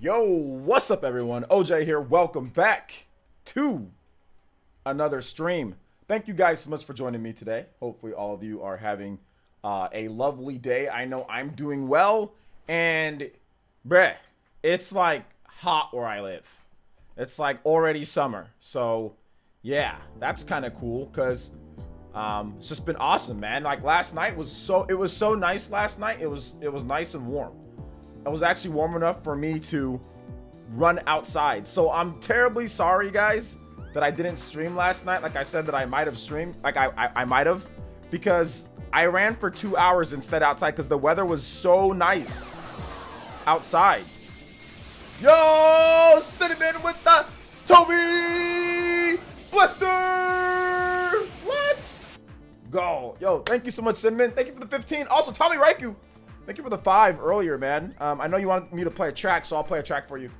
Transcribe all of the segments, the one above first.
Yo, what's up everyone? OJ here. Welcome back to another stream. Thank you guys so much for joining me today. Hopefully all of you are having a lovely day. I know I'm doing well, and bruh, it's like hot where I live. It's like already summer. So yeah, that's kind of cool because it's just been awesome, man. Like last night was so nice last night. It was nice and warm. It was actually warm enough for me to run outside. So I'm terribly sorry, guys, that I didn't stream last night. Like I said that I might have streamed. Like I might have. Because I ran for 2 hours instead outside because the weather was so nice outside. Yo, Cinnamon with the Toby Blister. Let's go. Yo, thank you so much, Cinnamon. Thank you for the 15. Also, Tommy Raiku. Thank you for the 5 earlier, man. I know you wanted me to play a track, so I'll play a track for you.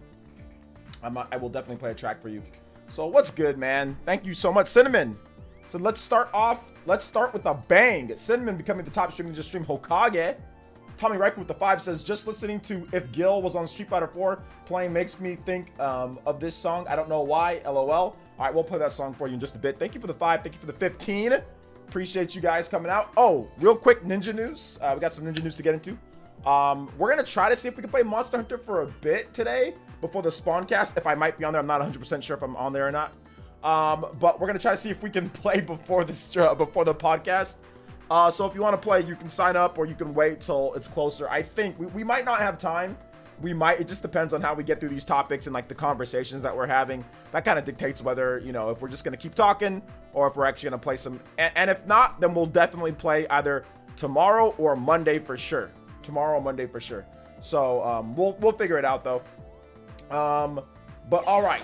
I will definitely play a track for you. So what's good, man? Thank you so much, Cinnamon. So let's start off. Let's start with a bang. Cinnamon becoming the top streamer to just stream Hokage. Tommy Reicher with the 5 says, just listening to If Gil was on Street Fighter 4 playing makes me think of this song. I don't know why. LOL. All right, we'll play that song for you in just a bit. Thank you for the 5. Thank you for the 15. Appreciate you guys coming out. Oh, real quick ninja news. We got some ninja news to get into. We're gonna try to see if we can play Monster Hunter for a bit today before the Spawncast. If I might be on there, I'm not 100% sure if I'm on there or not. But we're gonna try to see if we can play before this before the podcast. So if you want to play, you can sign up or you can wait till it's closer. I think we might not have time. We might. It just depends on how we get through these topics and like the conversations that we're having. That kind of dictates whether, you know, if we're just gonna keep talking or if we're actually gonna play some. And if not, then we'll definitely play either tomorrow or Monday for sure. Tomorrow or Monday for sure. So we'll figure it out though. But all right.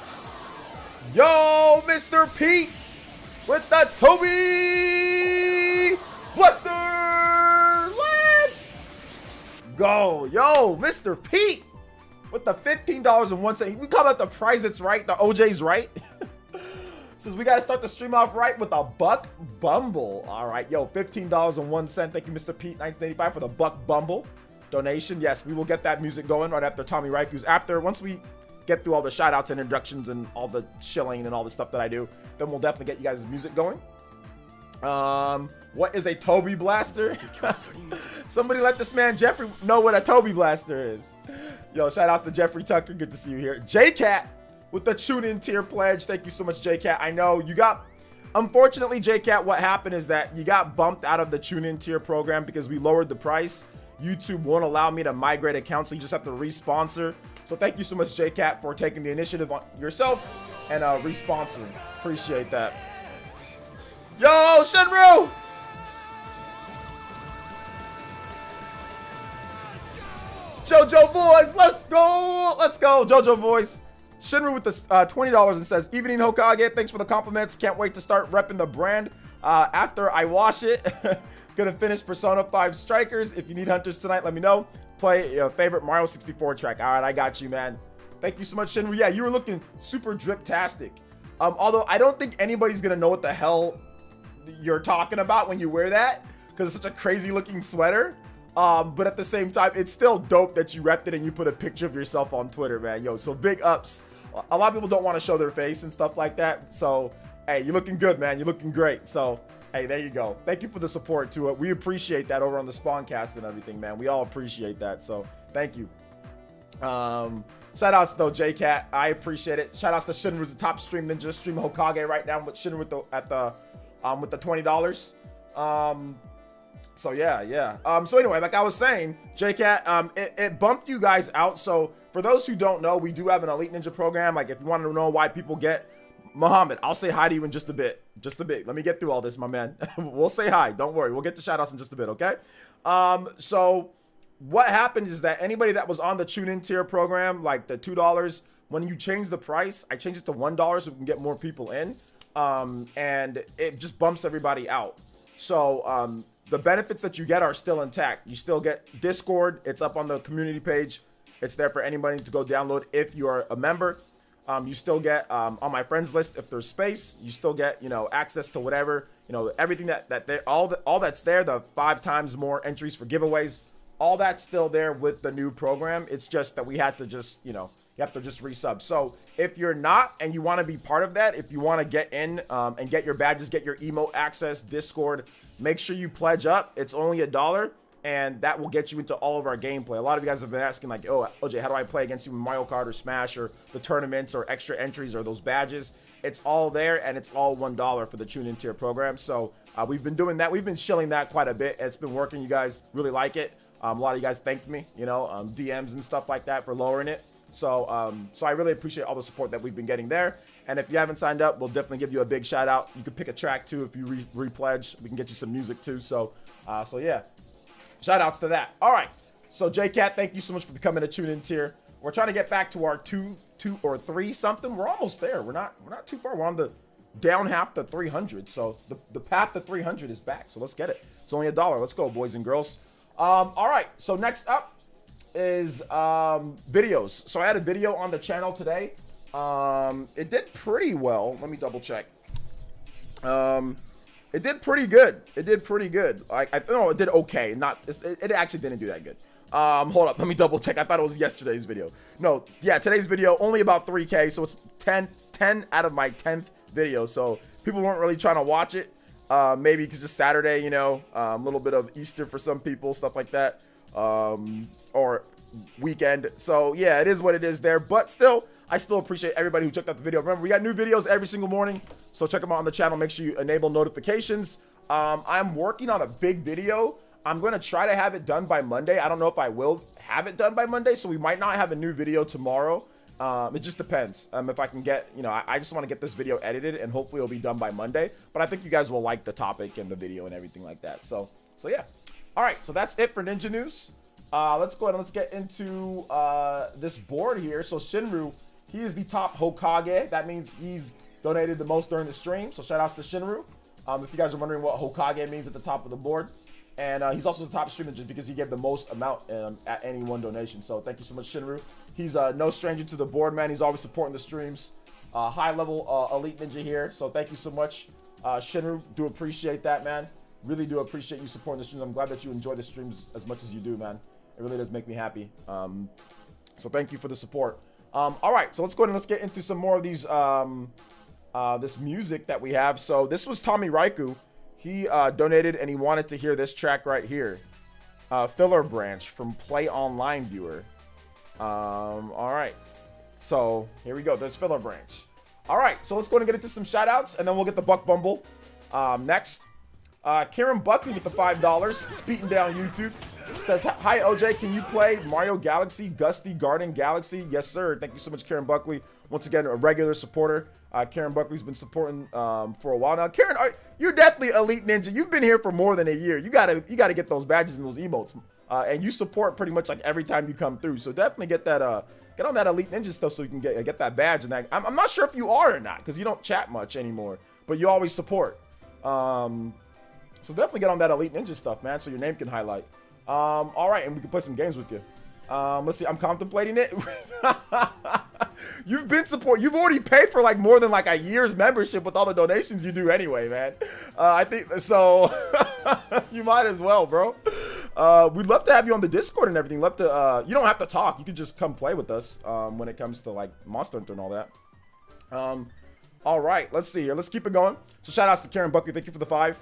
Yo, Mr. Pete with the Toby Buster. Let's go. Yo, Mr. Pete with the $15.01. We call that the price that's right. The OJ's right. Says we got to start the stream off right with a Buck Bumble. All right, yo, $15.01. Thank you, Mr. Pete 1985 for the Buck Bumble donation. Yes, we will get that music going right after Tommy Raiku's. Once we get through all the shout outs and introductions and all the shilling and all the stuff that I do, then we'll definitely get you guys' music going. What is a Toby Blaster? Somebody let this man Jeffrey know what a Toby Blaster is. Yo, shout outs to Jeffrey Tucker. Good to see you here. J-Cat with the tune-in tier pledge. Thank you so much, J-Cat. I know you got, unfortunately, J-Cat, what happened is that you got bumped out of the tune-in tier program because we lowered the price. YouTube won't allow me to migrate accounts, so you just have to re-sponsor. So thank you so much, J-Cat, for taking the initiative on yourself and re-sponsoring. Appreciate that. Yo, Shenru! JoJo Boys, let's go! Let's go, JoJo Boys. Shinru with the $20 and says, evening Hokage, thanks for the compliments. Can't wait to start repping the brand after I wash it. Gonna finish Persona 5 Strikers. If you need hunters tonight, let me know. Play your favorite Mario 64 track. All right, I got you, man. Thank you so much, Shinru. Yeah, you were looking super drip-tastic. Although I don't think anybody's gonna know what the hell you're talking about when you wear that because it's such a crazy looking sweater. But at the same time, it's still dope that you repped it and you put a picture of yourself on Twitter, man. Yo, so big ups. A lot of people don't want to show their face and stuff like that. So, hey, you're looking good, man. You're looking great. So, hey, there you go. Thank you for the support to it. We appreciate that over on the Spawncast and everything, man. We all appreciate that. So, thank you. Shout outs though, J-Cat. I appreciate it. Shout outs to Shinru, who's the top stream ninja stream Hokage right now with Shinru with the $20. So yeah. So anyway, like I was saying, J-Cat, it bumped you guys out. So for those who don't know, we do have an Elite Ninja program. Like if you want to know why people get Muhammad, I'll say hi to you in just a bit. Let me get through all this, my man. We'll say hi. Don't worry. We'll get to shout outs in just a bit, okay? So what happened is that anybody that was on the tune-in tier program, like the $2, when you change the price, I changed it to $1 so we can get more people in. And it just bumps everybody out. So, the benefits that you get are still intact. You still get Discord. It's up on the community page. It's there for anybody to go download if you are a member. You still get on my friends list if there's space. You still get, you know, access to whatever, you know, everything all that's there. The 5 times more entries for giveaways, all that's still there with the new program. It's just that we had to just, you know, you have to just resub. So if you're not and you want to be part of that, if you want to get in and get your badges, get your emote access, Discord, make sure you pledge up. It's only $1, and that will get you into all of our gameplay. A lot of you guys have been asking like, oh, OJ, how do I play against you in Mario Kart or Smash or the tournaments or extra entries or those badges? It's all there, and it's all $1 for the tune-in tier program. So we've been doing that. We've been shilling that quite a bit. It's been working. You guys really like it. A lot of you guys thanked me, you know, DMs and stuff like that for lowering it. So so I really appreciate all the support that we've been getting there. And if you haven't signed up, we'll definitely give you a big shout out. You can pick a track too if you re-pledge. We can get you some music too. So so yeah, shout outs to that. All right. So JCat, thank you so much for becoming a tune-in tier. We're trying to get back to our two or three something. We're almost there. We're not too far. We're on the down half to 300. So the path to 300 is back. So let's get it. It's only $1. Let's go, boys and girls. All right. So next up is videos. So I had a video on the channel today. It did pretty well. Let me double check. It did pretty good. It did pretty good. I no, it did okay. It actually didn't do that good. Hold up, let me double check. I thought it was yesterday's video. No, yeah, today's video only about 3K, so it's 10 out of my 10th video. So people weren't really trying to watch it. Maybe because it's Saturday, you know, a little bit of Easter for some people, stuff like that, or weekend. So yeah, it is what it is there. But still, I still appreciate everybody who checked out the video. Remember, we got new videos every single morning, so check them out on the channel. Make sure you enable notifications. I'm working on a big video. I'm going to try to have it done by Monday. I don't know if I will have it done by Monday, so we might not have a new video tomorrow. It just depends if I can get, you know, I just want to get this video edited, and hopefully it'll be done by Monday. But I think you guys will like the topic and the video and everything like that. So yeah. All right, so that's it for Ninja News. Let's go ahead and let's get into this board here. So Shinru, he is the top Hokage. That means he's donated the most during the stream. So shout outs to Shinru. If you guys are wondering what Hokage means at the top of the board. And he's also the top streamer just because he gave the most amount at any one donation. So thank you so much, Shinru. He's no stranger to the board, man. He's always supporting the streams. High-level elite ninja here. So thank you so much, Shinru. Do appreciate that, man. Really do appreciate you supporting the streams. I'm glad that you enjoy the streams as much as you do, man. It really does make me happy. So thank you for the support. All right, so let's go ahead and let's get into some more of these this music that we have. So this was Tommy Raiku. He donated and he wanted to hear this track right here. Filler Branch from Play Online Viewer. All right. So here we go. There's Filler Branch. All right. So let's go ahead and get into some shout outs and then we'll get the Buck Bumble next. Karen Buckley with the $5. Beating down YouTube. Says, hi OJ, can you play Mario Galaxy, Gusty Garden Galaxy? Yes, sir. Thank you so much, Karen Buckley. Once again, a regular supporter. Karen Buckley's been supporting for a while now. Karen, you're definitely Elite Ninja. You've been here for more than a year. You gotta get those badges and those emotes, and you support pretty much like every time you come through. So definitely get that get on that Elite Ninja stuff so you can get that badge. And that I'm not sure if you are or not because you don't chat much anymore, but you always support. So definitely get on that Elite Ninja stuff, man, so your name can highlight. All right, and we can play some games with you. Let's see. I'm contemplating it. You've already paid for like more than like a year's membership with all the donations you do anyway, man. I think so. You might as well, bro. We'd love to have you on the Discord and everything. Love to. You don't have to talk. You can just come play with us. When it comes to like Monster Hunter and all that. All right. Let's see here. Let's keep it going. So shout outs to Karen Buckley. Thank you for the 5.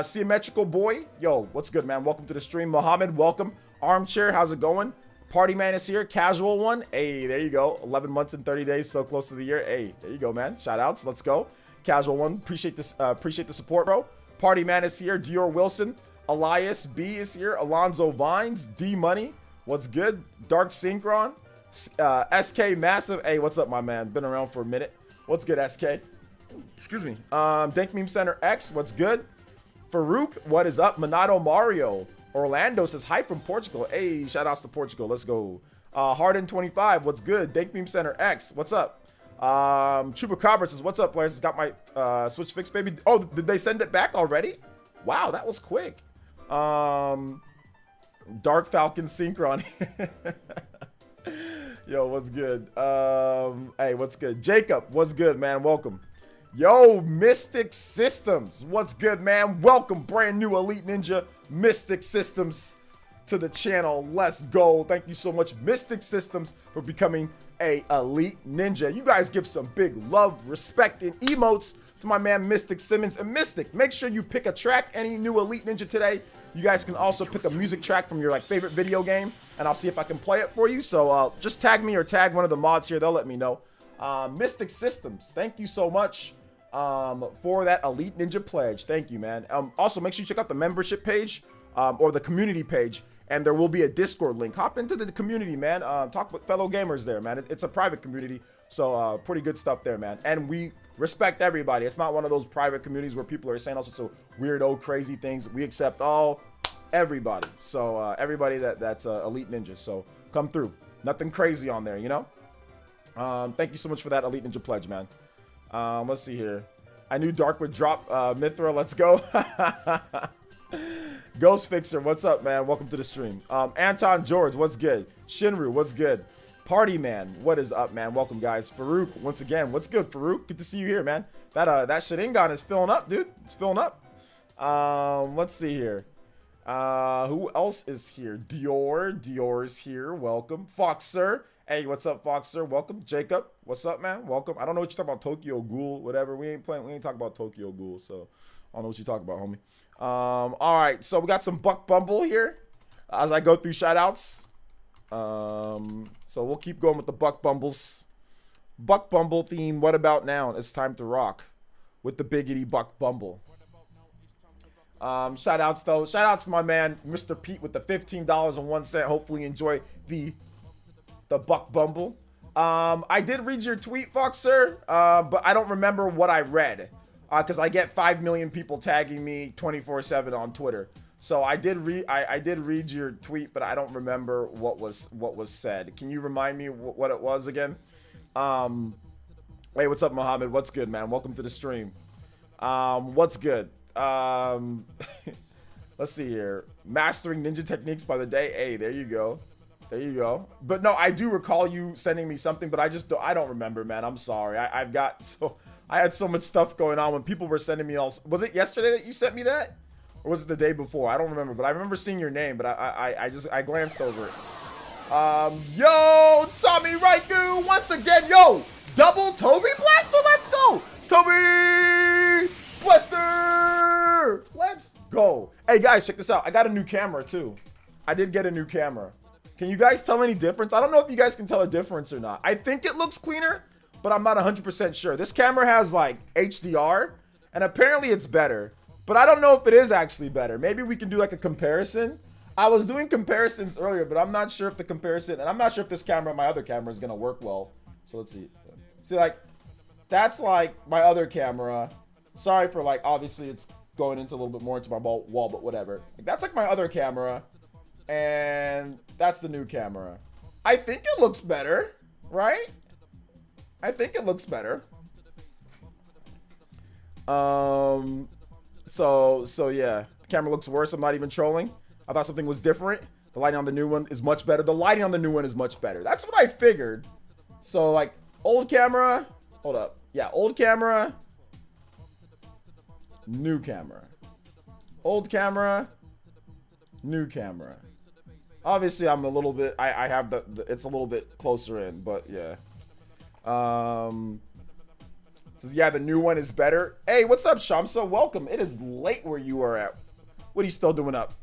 Symmetrical Boy, yo, what's good, man? Welcome to the stream. Mohammed, welcome. Armchair, how's it going? Party Man is here. Casual One, hey, there you go. 11 months and 30 days, so close to the year. Hey, there you go, man. Shout outs, let's go. Casual One, appreciate this. Appreciate the support, bro. Party Man is here. Dior Wilson, Elias B is here. Alonzo Vines, D Money, what's good? Dark Synchron, SK Massive. Hey, what's up, my man? Been around for a minute. What's good, SK? Excuse me. Dank Meme Center X, what's good? Farouk, what is up? Minato Mario. Orlando says, hi from Portugal. Hey, shout outs to Portugal. Let's go. Harden25, what's good? Dank Meme Center X, what's up? Chupacabra says, what's up, players? It's got my Switch fixed, baby. Oh, did they send it back already? Wow, that was quick. Dark Falcon Synchron. Yo, what's good? Hey, what's good? Jacob, what's good, man? Welcome. Yo, Mystic Systems. What's good, man? Welcome, brand new Elite Ninja Mystic Systems. to the channel. Let's go. Thank you so much, Mystic Systems, for becoming a elite ninja. You guys give some big love, respect, and emotes to my man Mystic Simmons. And Mystic, make sure you pick a track, any new elite ninja today. You guys can also pick a music track from your like favorite video game, and I'll see if I can play it for you. So just tag me or tag one of the mods here. They'll let me know. Mystic Systems, thank you so much for that elite ninja pledge. Thank you, man. Also, make sure you check out the membership page or the community page, and there will be a Discord link. Hop into the community, man. Talk with fellow gamers there, man. It's a private community, so pretty good stuff there, man. And we respect everybody. It's not one of those private communities where people are saying all sorts of weirdo, crazy things. We accept everybody. So everybody that's elite ninjas. So come through. Nothing crazy on there, you know. Thank you so much for that elite ninja pledge, man. Let's see here. I knew Dark would drop Mithra. Let's go. Ghost Fixer, what's up, man? Welcome to the stream. Anton George, what's good? Shinru, what's good? Party Man, what is up, man? Welcome, guys. Farouk, once again, what's good, Farouk? Good to see you here, man. That Sharingan is filling up, dude. It's filling up. Let's see here. Who else is here? Dior's here. Welcome. Foxer. Hey, what's up, Foxer? Welcome. Jacob, what's up, man? Welcome. I don't know what you're talking about, Tokyo Ghoul, whatever. We ain't talking about Tokyo Ghoul, so I don't know what you're talking about, homie. All right, so we got some Buck Bumble here as I go through shoutouts. So we'll keep going with the Buck Bumbles. Buck Bumble theme. What about now? It's time to rock with the biggity Buck Bumble. Shoutouts though. Shoutouts to my man Mr. Pete with the $15.01. Hopefully you enjoy the Buck Bumble. I did read your tweet, Foxer, but I don't remember what I read because I get 5 million people tagging me 24/7 on Twitter. So I did read your tweet, but I don't remember what was said. Can you remind me what it was again? Hey, what's up, Mohammed? What's good, man? Welcome to the stream. What's good? Let's see here. Mastering ninja techniques by the day. Hey, there you go. There you go. But no, I do recall you sending me something, but I don't remember, man. I'm sorry. I had so much stuff going on when people were sending me all. Was it yesterday that you sent me that? Or was it the day before? I don't remember, but I remember seeing your name, but I glanced over it. Yo, Tommy Raiku once again. Yo, double Toby Blaster. Let's go. Toby Blaster. Let's go. Hey guys, check this out. I got a new camera too. I did get a new camera. Can you guys tell any difference? I don't know if you guys can tell a difference or not. I think it looks cleaner, but I'm not 100% sure. This camera has like HDR, and apparently it's better. But I don't know if it is actually better. Maybe we can do like a comparison. I was doing comparisons earlier, but I'm not sure if the comparison, and I'm not sure if this camera, my other camera, is gonna work well. So let's see. See, like, that's like my other camera. Sorry for like, obviously it's going into a little bit more into my wall, but whatever. Like, that's like my other camera, and that's the new camera. I think it looks better, right? I think it looks better. So yeah, the camera looks worse. I'm not even trolling. I thought something was different. The lighting on the new one is much better. The lighting on the new one is much better. That's what I figured. So like old camera, hold up. Yeah, old camera, new camera, old camera, new camera. Obviously I'm a little bit, I have it's a little bit closer in, but yeah. Says, yeah, the new one is better. Hey, what's up, Shamsa? Welcome. It is late where you are at. What are you still doing up?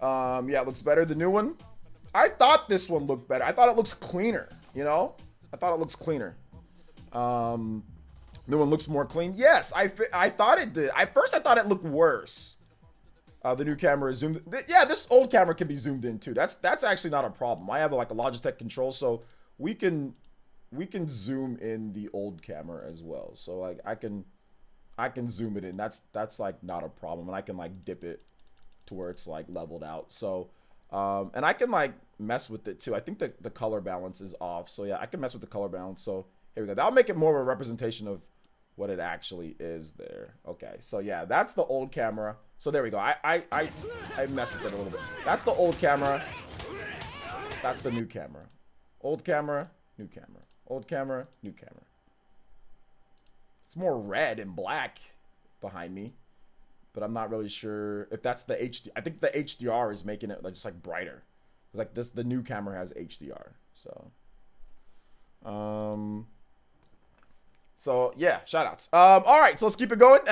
Yeah, it looks better. The new one. I thought this one looked better. I thought it looks cleaner, you know? I thought it looks cleaner. New one looks more clean. Yes, I thought it did. At first, I thought it looked worse. The new camera is zoomed. Yeah, this old camera can be zoomed in too. That's actually not a problem. I have like a Logitech control, so we can zoom in the old camera as well. So like I can zoom it in. That's like not a problem, and I can like dip it to where it's like leveled out. So and I can like mess with it too. I think the color balance is off. So yeah, I can mess with the color balance. So here we go. That'll make it more of a representation of what it actually is there. Okay, so yeah, that's the old camera. So there we go. I messed with it a little bit. That's the old camera. That's the new camera. Old camera, new camera. Old camera, new camera. It's more red and black behind me. but I'm not really sure if that's the HD. I think the HDR is making it like just like brighter. Like this, the new camera has HDR. So yeah, shout outs. All right, so let's keep it going.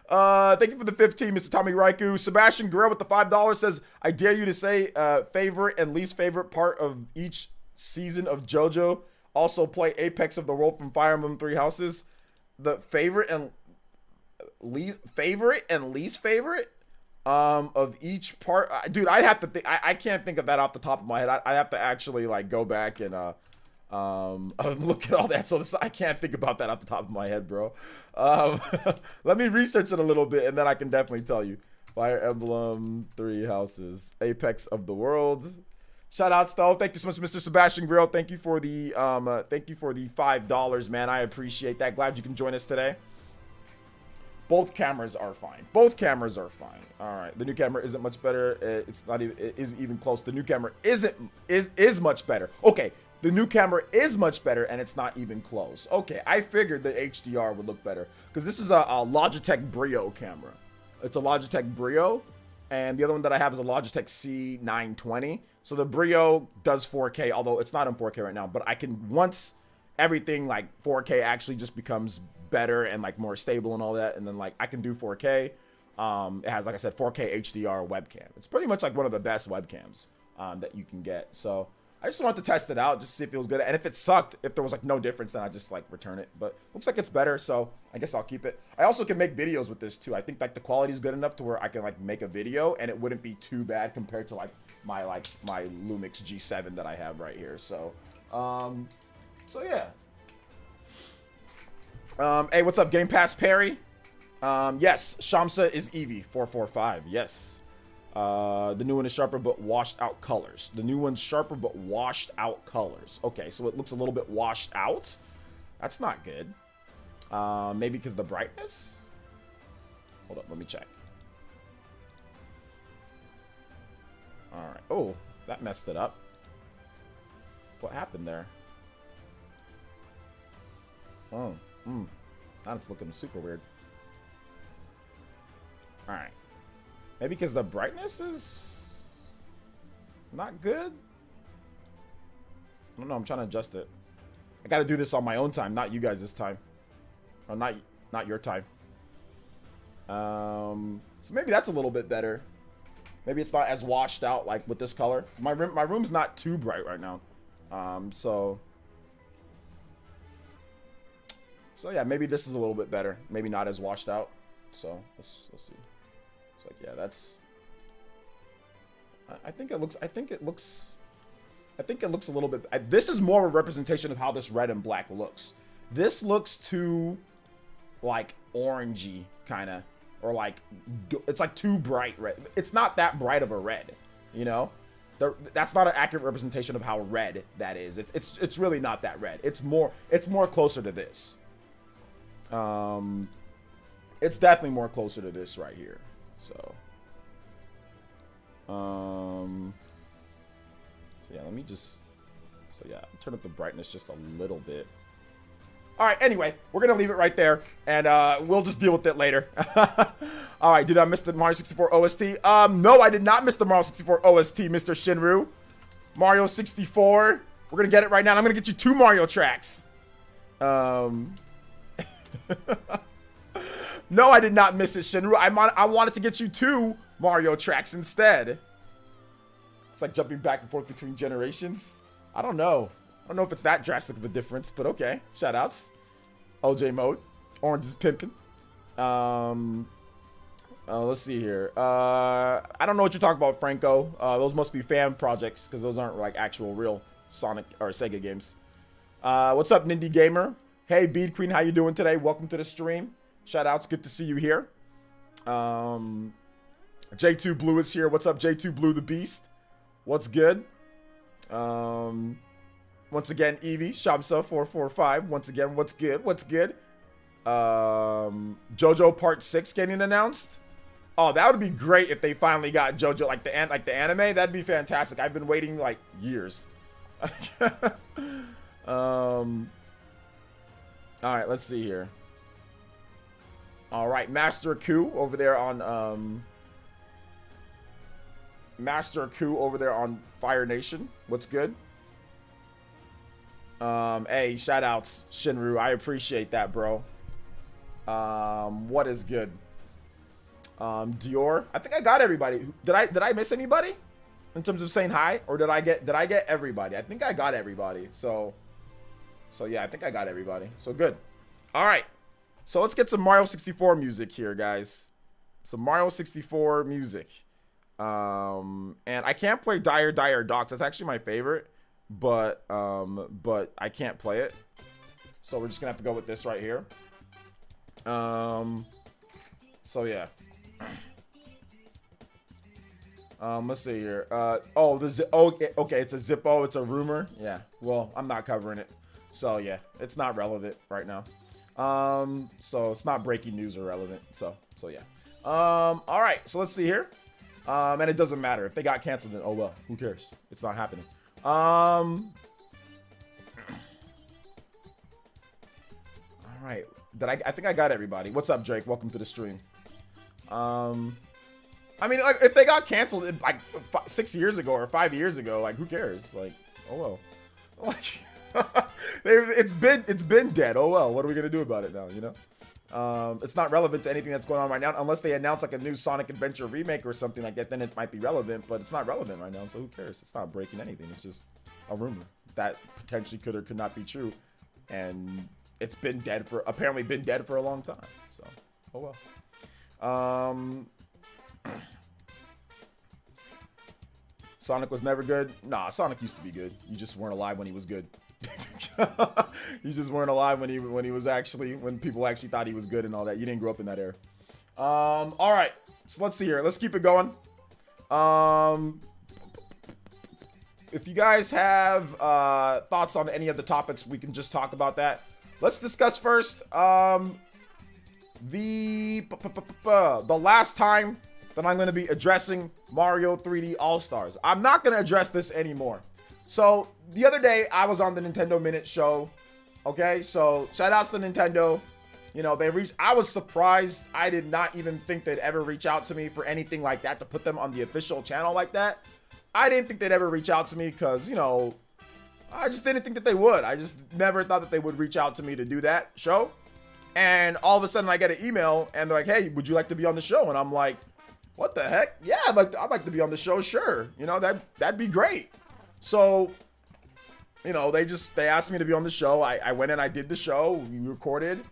Thank you for the 15, Mr. Tommy Raiku. Sebastian Guerrero with the $5 says, I dare you to say favorite and least favorite part of each season of JoJo. Also play Apex of the World from Fire Emblem Three Houses. The favorite and least favorite of each part. Dude, I'd have to think. I can't think of that off the top of my head. I'd have to actually like go back and look at all that. So I can't think about that off the top of my head, bro. Let me research it a little bit, and then I can definitely tell you. Fire Emblem Three Houses, Apex of the World. Shout outs though. Thank you so much, Mr. Sebastian Grill. Thank you for the $5, man. I appreciate that. Glad you can join us today. Both cameras are fine. Both cameras are fine. All right. The new camera isn't much better. It's not even. It isn't even close. The new camera is much better. Okay. The new camera is much better, and it's not even close. Okay. I figured the HDR would look better because this is a Logitech Brio camera. It's a Logitech Brio, and the other one that I have is a Logitech C920. So the Brio does 4K, although it's not in 4K right now. But I can, once everything like 4K actually just becomes better and like more stable and all that, and then like I can do 4K. It has, like I said, 4K HDR webcam. It's pretty much like one of the best webcams that you can get. So I just wanted to test it out, just to see if it feels good. And if it sucked, if there was like no difference, then I just like return it. But looks like it's better, so I guess I'll keep it. I also can make videos with this too. I think like the quality is good enough to where I can like make a video and it wouldn't be too bad compared to like my Lumix G7 that I have right here. So yeah. Hey, what's up, Game Pass Perry? Yes, Shamsa is Eevee 445. Yes. The new one is sharper but washed out colors. The new one's sharper but washed out colors. Okay, so it looks a little bit washed out. That's not good. Maybe because the brightness? Hold up, let me check. Alright. Oh, that messed it up. What happened there? Oh, now it's looking super weird. Alright. Maybe because the brightness is not good? I don't know, I'm trying to adjust it. I gotta do this on my own time, not you guys this time. Or not your time. So maybe that's a little bit better. Maybe it's not as washed out like with this color. My room's not too bright right now. So yeah, maybe this is a little bit better. Maybe not as washed out. So let's see. It's like, yeah, that's. I think it looks a little bit. This is more a representation of how this red and black looks. This looks too, like, orangey kind of, or like it's like too bright red. It's not that bright of a red, you know. That's not an accurate representation of how red that is. It's really not that red. It's more closer to this. It's definitely more closer to this right here. So yeah, let me just. So yeah, turn up the brightness just a little bit. All right, anyway, we're going to leave it right there, and we'll just deal with it later. All right, did I miss the Mario 64 OST? No, I did not miss the Mario 64 OST, Mr. Shinru. Mario 64. We're going to get it right now, and I'm going to get you 2 Mario tracks. No, I did not miss it, Shinru. I wanted to get you 2 Mario tracks instead. It's like jumping back and forth between generations. I don't know. I don't know if it's that drastic of a difference, but okay. Shoutouts. OJ mode. Orange is pimping. Let's see here. I don't know what you're talking about, Franco. Those must be fan projects because those aren't like actual real Sonic or Sega games. What's up, Nindy Gamer? Hey, Bead Queen, how you doing today? Welcome to the stream. Shoutouts. Good to see you here. J2 Blue is here. What's up, J2 Blue the Beast? What's good? Once again, Eevee, Shamsa 445. Once again, what's good? What's good? JoJo Part 6 getting announced. Oh, that would be great if they finally got JoJo like the anime. That'd be fantastic. I've been waiting like years. All right, let's see here. All right, Master Coup over there on Fire Nation. What's good? Hey, shout outs, Shinru. I appreciate that, bro. What is good? Dior. I think I got everybody. Did I miss anybody in terms of saying hi, or did I get everybody? I think I got everybody. So yeah, I think I got everybody. So good. All right. So let's get some Mario 64 music here, guys. Some Mario 64 music. And I can't play Dire Docks. That's actually my favorite, but I can't play it. So we're just gonna have to go with this right here. So yeah. Let's see here. Okay, it's a Zippo. It's a rumor. Yeah. Well, I'm not covering it. So yeah, it's not relevant right now. So it's not breaking news or relevant. So yeah. All right. So let's see here. And it doesn't matter if they got canceled. Then oh well, who cares? It's not happening. All right. I think I got everybody. What's up, Drake? Welcome to the stream. I mean, like, if they got canceled like 6 years ago or 5 years ago, like, who cares? Like, oh well. Like, it's been dead. Oh well. What are we gonna do about it now? You know, it's not relevant to anything that's going on right now, unless they announce like a new Sonic Adventure remake or something like that. Then it might be relevant, but it's not relevant right now. So who cares? It's not breaking anything. It's just a rumor that potentially could or could not be true, and it's been dead for a long time. So oh well. Sonic was never good. Nah, Sonic used to be good. You just weren't alive when he was good. You just weren't alive when people actually thought he was good and all that. You didn't grow up in that era. All right. So let's see here. Let's keep it going. If you guys have thoughts on any of the topics, we can just talk about that. Let's discuss first the last time that I'm going to be addressing Mario 3D All-Stars. I'm not going to address this anymore. So the other day I was on the Nintendo Minute show. Okay, so shout outs to Nintendo. You know, I was surprised. I did not even think they'd ever reach out to me for anything like that, to put them on the official channel like that. I didn't think they'd ever reach out to me because, you know, I just didn't think that they would. I just never thought that they would reach out to me to do that show. And all of a sudden I get an email and they're like, hey, would you like to be on the show? And I'm like, what the heck? Yeah, I'd like to be on the show. Sure. You know, that'd be great. So, you know, they asked me to be on the show. I went and I did the show. We recorded.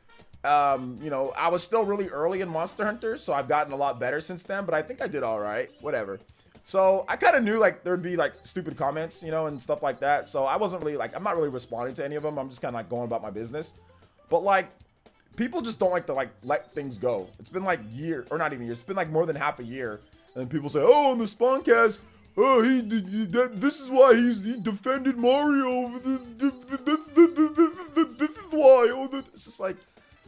You know, I was still really early in Monster Hunter, so I've gotten a lot better since then, but I think I did all right. Whatever. So I kind of knew like there'd be like stupid comments, you know, and stuff like that. So I wasn't really like, I'm not really responding to any of them. I'm just kind of like going about my business. But like, people just don't like to like let things go. It's been like year, or not even years. It's been like more than half a year. And then people say, oh, on the Spawncast, oh, this is why he defended Mario. This is why. It's just like,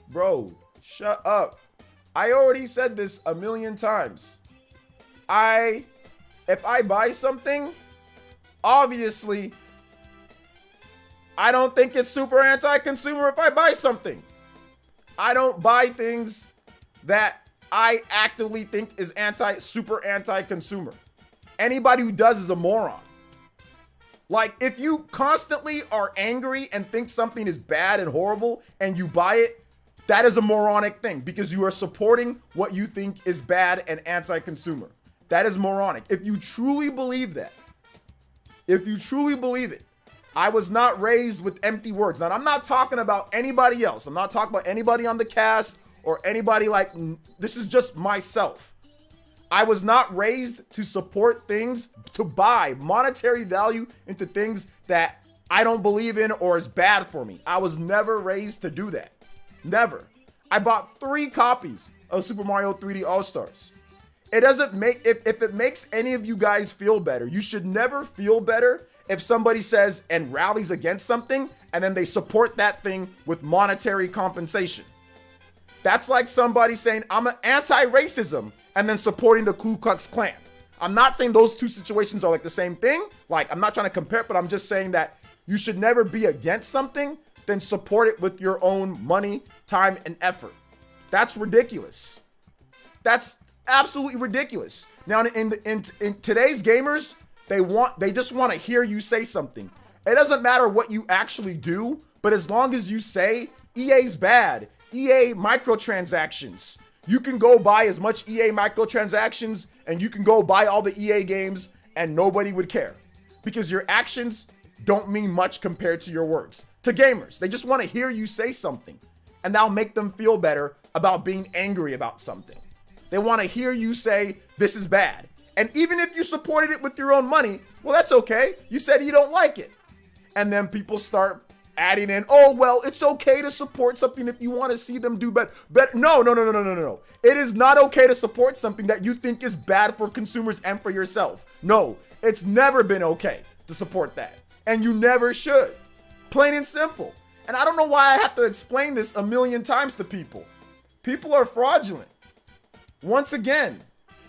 bro, shut up. I already said this a million times. If I buy something, obviously, I don't think it's super anti-consumer if I buy something. I don't buy things that I actively think is super anti-consumer. Anybody who does is a moron. Like, if you constantly are angry and think something is bad and horrible and you buy it, that is a moronic thing because you are supporting what you think is bad and anti-consumer. That is moronic. If you truly believe that, if you truly believe it, I was not raised with empty words. Now, I'm not talking about anybody else. I'm not talking about anybody on the cast or anybody like, this is just myself. I was not raised to support things, to buy monetary value into things that I don't believe in or is bad for me. I was never raised to do that. Never. I bought 3 copies of Super Mario 3D All-Stars. It doesn't make, if it makes any of you guys feel better, you should never feel better if somebody says and rallies against something and then they support that thing with monetary compensation. That's like somebody saying, I'm an anti-racism and then supporting the Ku Klux Klan. I'm not saying those two situations are like the same thing. Like, I'm not trying to compare it, but I'm just saying that you should never be against something, then support it with your own money, time, and effort. That's ridiculous. That's absolutely ridiculous. Now, in today's gamers, they just want to hear you say something. It doesn't matter what you actually do, but as long as you say EA's bad, EA microtransactions, you can go buy as much EA microtransactions and you can go buy all the EA games and nobody would care because your actions don't mean much compared to your words. To gamers, they just want to hear you say something and that'll make them feel better about being angry about something. They want to hear you say this is bad. And even if you supported it with your own money, well, that's okay. You said you don't like it. And then people start adding in, oh, well, it's okay to support something if you want to see them do better. No. It is not okay to support something that you think is bad for consumers and for yourself. No, it's never been okay to support that. And you never should. Plain and simple. And I don't know why I have to explain this a million times to people. People are fraudulent. Once again,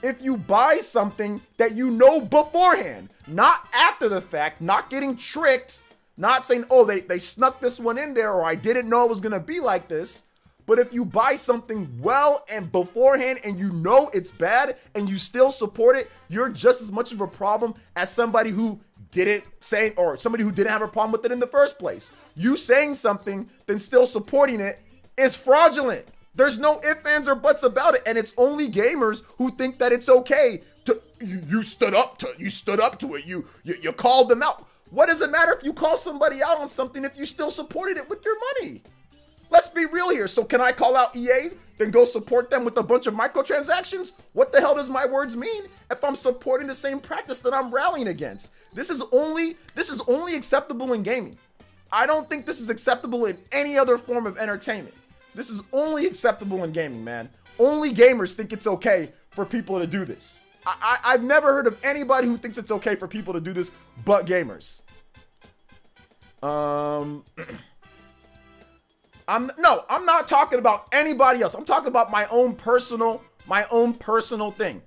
if you buy something that you know beforehand, not after the fact, not getting tricked, not saying, oh, they snuck this one in there or I didn't know it was going to be like this. But if you buy something well and beforehand and you know it's bad and you still support it, you're just as much of a problem as somebody who didn't say, or somebody who didn't have a problem with it in the first place. You saying something, then still supporting it is fraudulent. There's no ifs, ands, or buts about it. And it's only gamers who think that it's okay to, you stood up to it. You called them out. What does it matter if you call somebody out on something if you still supported it with your money? Let's be real here. So can I call out EA, then go support them with a bunch of microtransactions? What the hell does my words mean if I'm supporting the same practice that I'm rallying against? This is only acceptable in gaming. I don't think this is acceptable in any other form of entertainment. This is only acceptable in gaming, man. Only gamers think it's okay for people to do this. I've never heard of anybody who thinks it's okay for people to do this but gamers. I'm not talking about anybody else. I'm talking about my own personal thing.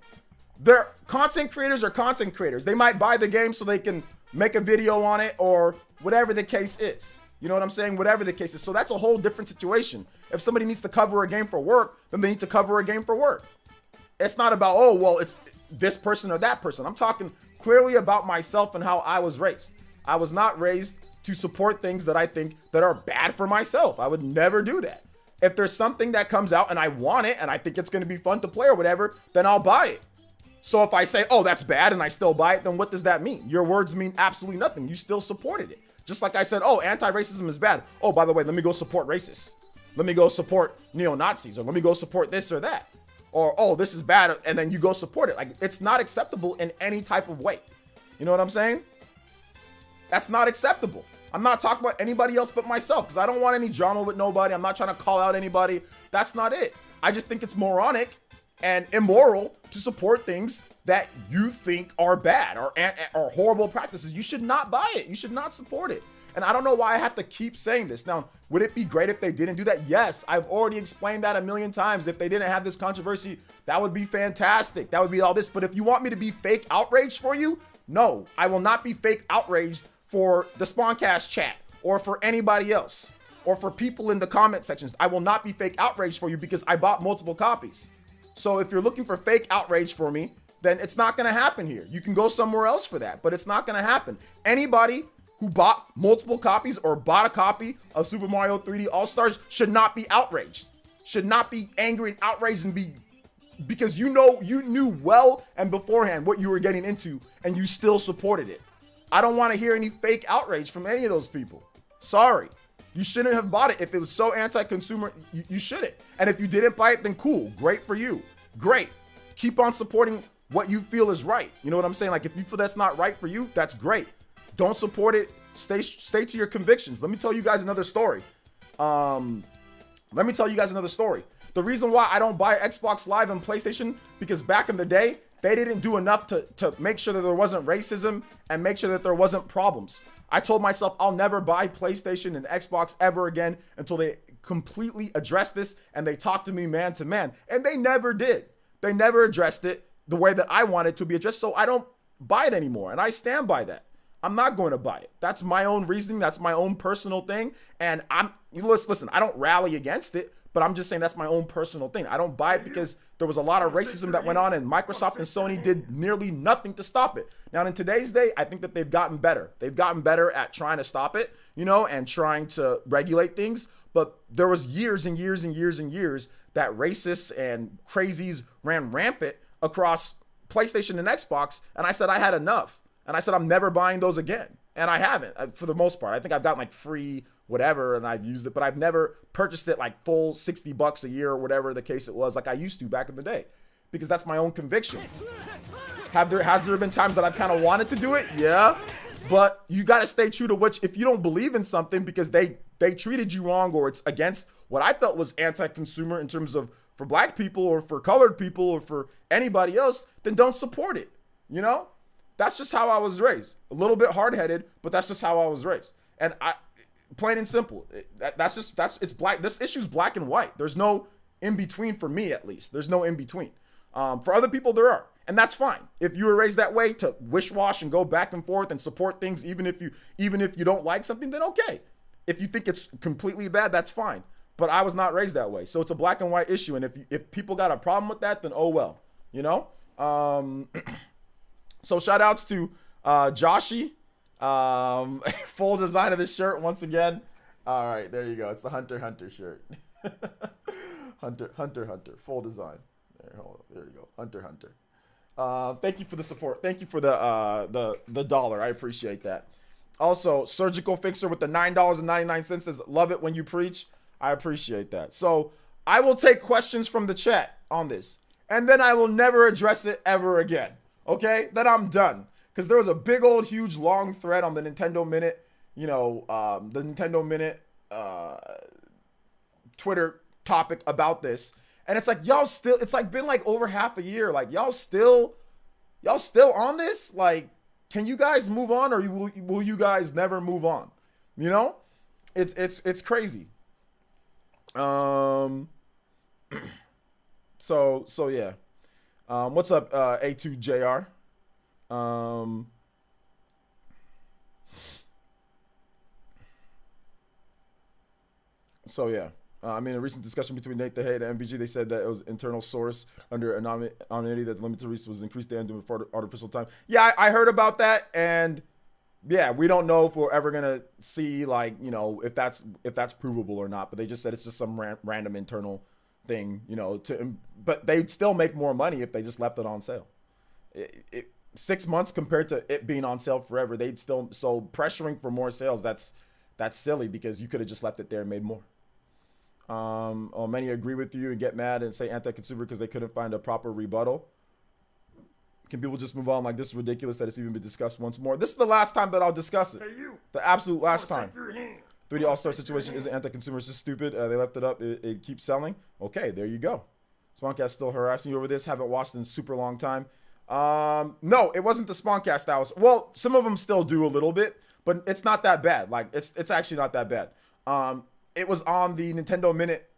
They're content creators are content creators. They might buy the game so they can make a video on it or whatever the case is. You know what I'm saying? Whatever the case is. So that's a whole different situation. If somebody needs to cover a game for work, then they need to cover a game for work. It's not about, oh, well, it's this person or that person. I'm talking clearly about myself and how I was raised. I was not raised to support things that I think that are bad for myself. I would never do that. If there's something that comes out and I want it and I think it's going to be fun to play or whatever, then I'll buy it. So if I say, oh, that's bad and I still buy it, then what does that mean? Your words mean absolutely nothing. You still supported it. Just like I said, oh, anti-racism is bad. Oh, by the way, let me go support racists. Let me go support neo-Nazis, or let me go support this or that. Or, oh, this is bad, and then you go support it. Like, it's not acceptable in any type of way. You know what I'm saying? That's not acceptable. I'm not talking about anybody else but myself, because I don't want any drama with nobody. I'm not trying to call out anybody. That's not it. I just think it's moronic and immoral to support things that you think are bad or horrible practices. You should not buy it. You should not support it. And I don't know why I have to keep saying this. Now, would it be great if they didn't do that? Yes, I've already explained that a million times. If they didn't have this controversy, that would be fantastic. That would be all this. But if you want me to be fake outraged for you, no, I will not be fake outraged for the Spawncast chat or for anybody else or for people in the comment sections. I will not be fake outraged for you because I bought multiple copies. So if you're looking for fake outrage for me, then it's not going to happen here. You can go somewhere else for that, but it's not going to happen. Anybody who bought multiple copies or bought a copy of Super Mario 3D All-Stars should not be outraged, should not be angry and outraged and be, because you knew well and beforehand what you were getting into and you still supported it. I don't want to hear any fake outrage from any of those people. Sorry. You shouldn't have bought it. If it was so anti-consumer, you shouldn't. And if you didn't buy it, then cool. Great for you. Great. Keep on supporting what you feel is right. You know what I'm saying? Like, if you feel that's not right for you, that's great. Don't support it. Stay to your convictions. Let me tell you guys another story. The reason why I don't buy Xbox Live and PlayStation, because back in the day, they didn't do enough to make sure that there wasn't racism and make sure that there wasn't problems. I told myself I'll never buy PlayStation and Xbox ever again until they completely address this and they talk to me man to man. And they never did. They never addressed it the way that I want it to be addressed, so I don't buy it anymore. And I stand by that. I'm not going to buy it. That's my own reasoning. That's my own personal thing. And listen, I don't rally against it, but But I'm just saying that's my own personal thing. I don't buy it because there was a lot of racism that went on, and Microsoft and Sony did nearly nothing to stop it. Now, in today's day, I think that they've gotten better. They've gotten better at trying to stop it, you know, and trying to regulate things. But there was years and years and years and years that racists and crazies ran rampant across PlayStation and Xbox, and I said I had enough. And I said I'm never buying those again. And I haven't, for the most part. I think I've gotten like free whatever, and I've used it, but I've never purchased it like full $60 a year or whatever the case it was, like I used to back in the day, because that's my own conviction. Has there been times that I've kind of wanted to do it? Yeah, but you got to stay true to which, if you don't believe in something because they treated you wrong, or it's against what I felt was anti-consumer in terms of for black people or for colored people or for anybody else, then don't support it. You know, that's just how I was raised. A little bit hard-headed, but that's just how I was raised. And plain and simple, it's black. This issue's black and white. There's no in between, for me at least. There's no in between. For other people there are, and that's fine. If you were raised that way, to wish-wash and go back and forth and support things, even if you don't like something, then okay. If you think it's completely bad, that's fine. But I was not raised that way, so it's a black and white issue. And if people got a problem with that, then oh well, you know. So shout outs to Joshi. Full design of this shirt once again. All right, there you go. It's the Hunter shirt. Hunter. Full design. There you go. Hunter. Thank you for the support. Thank you for the dollar. I appreciate that. Also, Surgical Fixer with the $9.99 says, love it when you preach. I appreciate that. So I will take questions from the chat on this, and then I will never address it ever again. Okay? Then I'm done. Because there was a big old huge long thread on the Nintendo Minute, you know, the Nintendo Minute Twitter topic about this. And it's like, y'all still, it's like been like over half a year. Like, y'all still on this? Like, can you guys move on, or will you guys never move on? You know, it's crazy. So yeah. What's up, A2JR? So yeah. I mean, a recent discussion between Nate the Hay and MVG, they said that it was internal source under anonymity that the limit to reach was increased to end for artificial time. Yeah, I heard about that, and yeah, we don't know if we're ever gonna see, like, you know, if that's provable or not. But they just said it's just some random internal thing, you know. But they'd still make more money if they just left it on sale. 6 months compared to it being on sale forever, they'd still, so pressuring for more sales, that's silly, because you could have just left it there and made more. Many agree with you and get mad and say anti-consumer because they couldn't find a proper rebuttal. Can people just move on? Like, this is ridiculous that it's even been discussed once more. This is the last time that I'll discuss it. Hey, you. The absolute last time. 3D All-Star situation isn't anti-consumer. It's just stupid. They left it up. It keeps selling. Okay, there you go. Sponcast still harassing you over this. Haven't watched in a super long time. No, it wasn't the Sponcast that was. Well, some of them still do a little bit, but it's not that bad. Like, it's actually not that bad. It was on the Nintendo Minute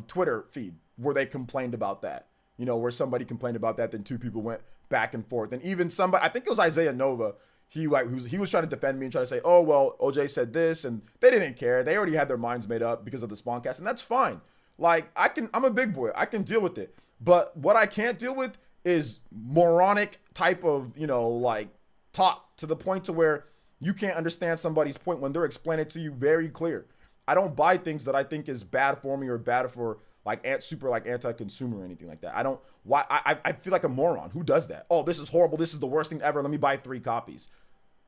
Twitter feed where they complained about that. You know, where somebody complained about that, then two people went back and forth. And even somebody, I think it was Isaiah Nova, he was trying to defend me and try to say, oh, well, OJ said this, and they didn't care. They already had their minds made up because of the Sponcast, and that's fine. Like, I'm a big boy. I can deal with it. But what I can't deal with is moronic type of, you know, like, talk to the point to where you can't understand somebody's point when they're explaining it to you very clear. I don't buy things that I think is bad for me or bad for, like, super, like, anti-consumer or anything like that. I feel like a moron. Who does that? Oh, this is horrible. This is the worst thing ever. Let me buy 3 copies.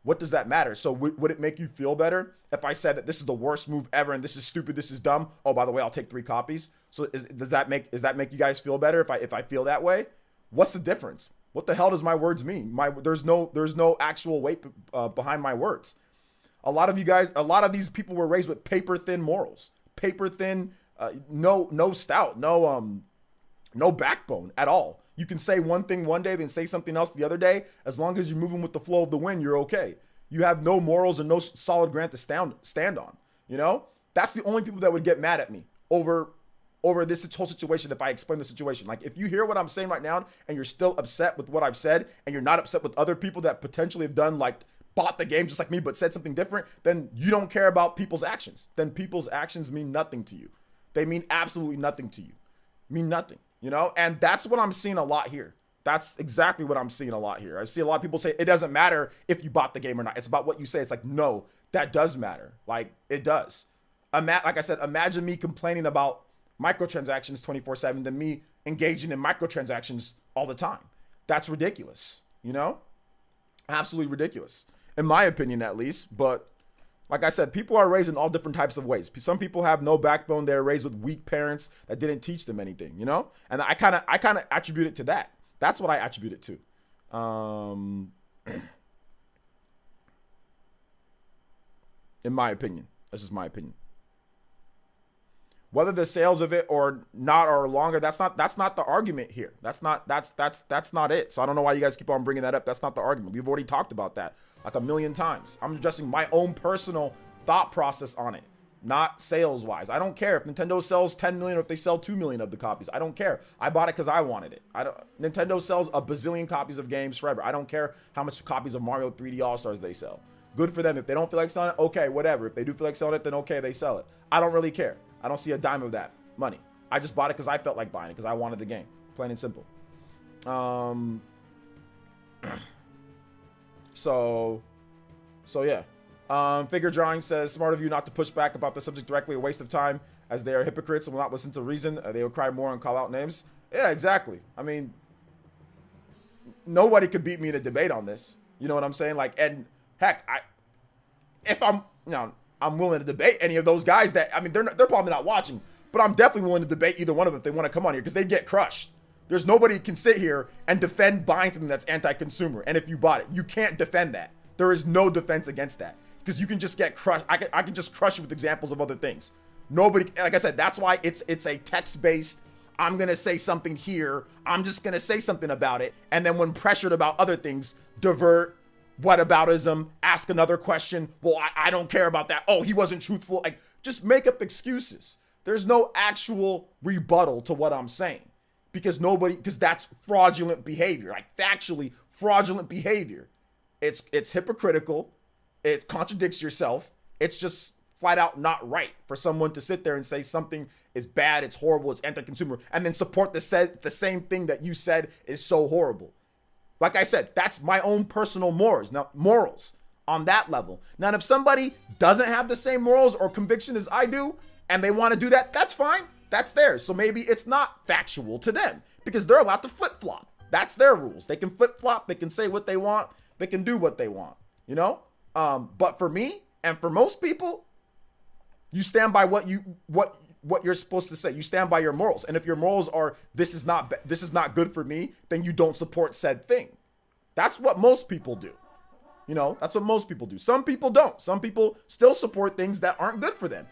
What does that matter? So would it make you feel better if I said that this is the worst move ever and this is stupid, this is dumb? Oh, by the way, I'll take 3 copies. So does that make you guys feel better if I feel that way? What's the difference? What the hell does my words mean? There's no actual weight behind my words. A lot of these people were raised with paper thin morals, paper thin, no stout, no backbone at all. You can say one thing one day, then say something else the other day. As long as you're moving with the flow of the wind, you're okay. You have no morals and no solid ground to stand on. You know, that's the only people that would get mad at me over this whole situation if I explain the situation. Like, if you hear what I'm saying right now and you're still upset with what I've said, and you're not upset with other people that potentially have done, like, bought the game just like me but said something different, then you don't care about people's actions. Then people's actions mean nothing to you. They mean absolutely nothing to you. Mean nothing, you know? And that's what I'm seeing a lot here. That's exactly what I'm seeing a lot here. I see a lot of people say it doesn't matter if you bought the game or not. It's about what you say. It's like, no, that does matter. Like, it does. Like I said, imagine me complaining about microtransactions 24/7 than me engaging in microtransactions all the time. That's ridiculous, you know? Absolutely ridiculous, in my opinion at least. But like I said, people are raised in all different types of ways. Some people have no backbone. They're raised with weak parents that didn't teach them anything, you know? And I kind of attribute it to that. That's what I attribute it to. In my opinion. That's just my opinion. Whether the sales of it or not are longer, that's not the argument here. That's not it. So I don't know why you guys keep on bringing that up. That's not the argument. We've already talked about that like a million times. I'm addressing my own personal thought process on it, not sales wise. I don't care if Nintendo sells 10 million or if they sell 2 million of the copies. I don't care. I bought it because I wanted it. Nintendo sells a bazillion copies of games forever. I don't care how much copies of Mario 3D All-Stars they sell. Good for them. If they don't feel like selling it, okay, whatever. If they do feel like selling it, then okay, they sell it. I don't really care. I don't see a dime of that money. I just bought it because I felt like buying it, because I wanted the game. Plain and simple. So yeah. Figure Drawing says, smart of you not to push back about the subject directly, a waste of time, as they are hypocrites and will not listen to reason. They will cry more and call out names. Yeah, exactly. I mean, nobody could beat me in a debate on this. You know what I'm saying? Like, and heck, I'm willing to debate any of those guys that, I mean, they're probably not watching, but I'm definitely willing to debate either one of them if they want to come on here, because they get crushed. There's nobody who can sit here and defend buying something that's anti-consumer. And if you bought it, you can't defend that. There is no defense against that, because you can just get crushed. I can just crush you with examples of other things. Nobody, like I said, that's why it's a text-based, I'm going to say something here, I'm just going to say something about it, and then when pressured about other things, divert, whataboutism, ask another question. Well, I don't care about that. Oh, he wasn't truthful. Like, just make up excuses. There's no actual rebuttal to what I'm saying, because that's fraudulent behavior, like factually fraudulent behavior. It's hypocritical. It contradicts yourself. It's just flat out not right for someone to sit there and say something is bad, it's horrible, it's anti-consumer, and then support the same thing that you said is so horrible. Like I said, that's my own personal morals on that level. Now, if somebody doesn't have the same morals or conviction as I do, and they want to do that, that's fine. That's theirs. So maybe it's not factual to them, because they're allowed to flip-flop. That's their rules. They can flip-flop. They can say what they want. They can do what they want, you know? But for me and for most people, you stand by what you're supposed to say. You stand by your morals. And if your morals are, this is not good for me, then you don't support said thing. That's what most people do. You know, that's what most people do. Some people don't. Some people still support things that aren't good for them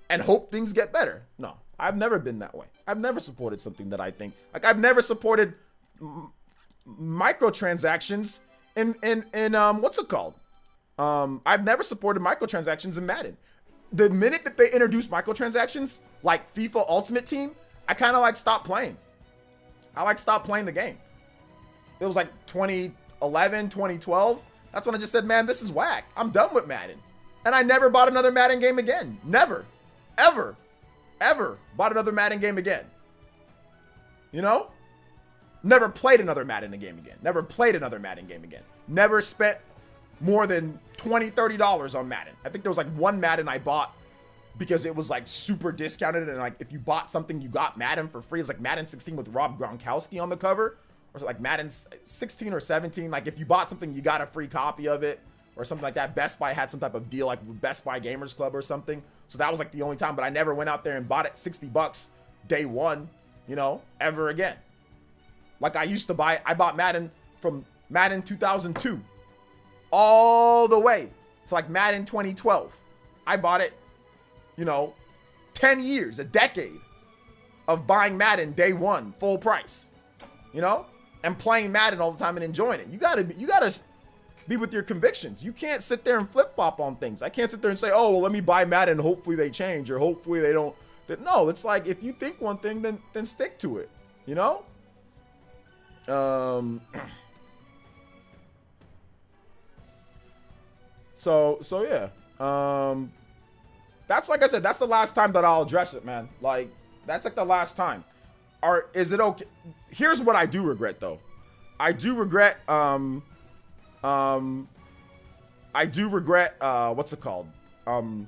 and hope things get better. No, I've never been that way. I've never supported something that I think, like, I've never supported microtransactions in what's it called? I've never supported microtransactions in Madden. The minute that they introduced microtransactions, like FIFA Ultimate Team, I kind of stopped playing. I stopped playing the game. It was like 2011, 2012. That's when I just said, man, this is whack. I'm done with Madden. And I never bought another Madden game again. Never, ever bought another Madden game again. You know? Never played another Madden game again. Never played another Madden game again. Never spent more than $20, $30 on Madden. I think there was like one Madden I bought because it was like super discounted, and like if you bought something, you got Madden for free. It's like Madden 16 with Rob Gronkowski on the cover, or like Madden 16 or 17. Like if you bought something, you got a free copy of it or something like that. Best Buy had some type of deal, like Best Buy Gamers Club or something. So that was like the only time, but I never went out there and bought it $60 day one, you know, ever again. Like I used to buy, I bought Madden from Madden 2002 all the way to like Madden 2012. I bought it, you know, 10 years, a decade of buying Madden day one, full price, you know, and playing Madden all the time and enjoying it. You gotta be with your convictions. You can't sit there and flip flop on things. I can't sit there and say, oh, well, let me buy Madden. Hopefully they change, or hopefully they don't. No, it's like, if you think one thing, then stick to it, you know? So yeah. that's like I said, that's the last time that I'll address it, man. Like, that's like the last time. Or is it okay? Here's what I do regret, though. I do regret, what's it called? The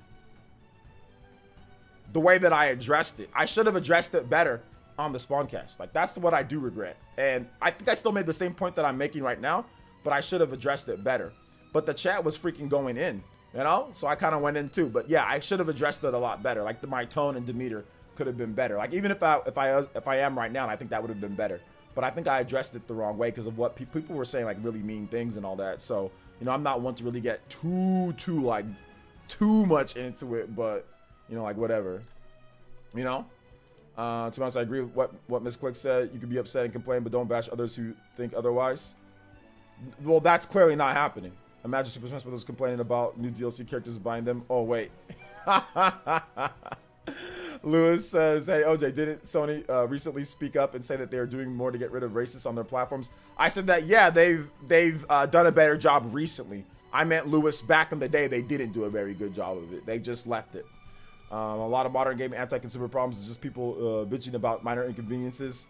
way that I addressed it. I should have addressed it better on the Spawncast. Like, that's what I do regret. And I think I still made the same point that I'm making right now, but I should have addressed it better. But the chat was freaking going in, you know? So I kind of went in too. But yeah, I should have addressed it a lot better. Like, my tone and demeanor could have been better. Like, even if I am right now, and I think that would have been better. But I think I addressed it the wrong way because of what people were saying, like really mean things and all that. So, you know, I'm not one to really get too much into it, but you know, like whatever, you know. To be honest, I agree with what Miss Click said. You could be upset and complain, but don't bash others who think otherwise. Well, that's clearly not happening. Imagine Super Smash Bros. Complaining about new DLC characters buying them. Oh wait. Lewis says, hey OJ, didn't Sony recently speak up and say that they're doing more to get rid of racists on their platforms? I said that yeah, they've done a better job recently. I meant Lewis, back in the day they didn't do a very good job of it. They just left it. A lot of modern gaming anti-consumer problems is just people bitching about minor inconveniences.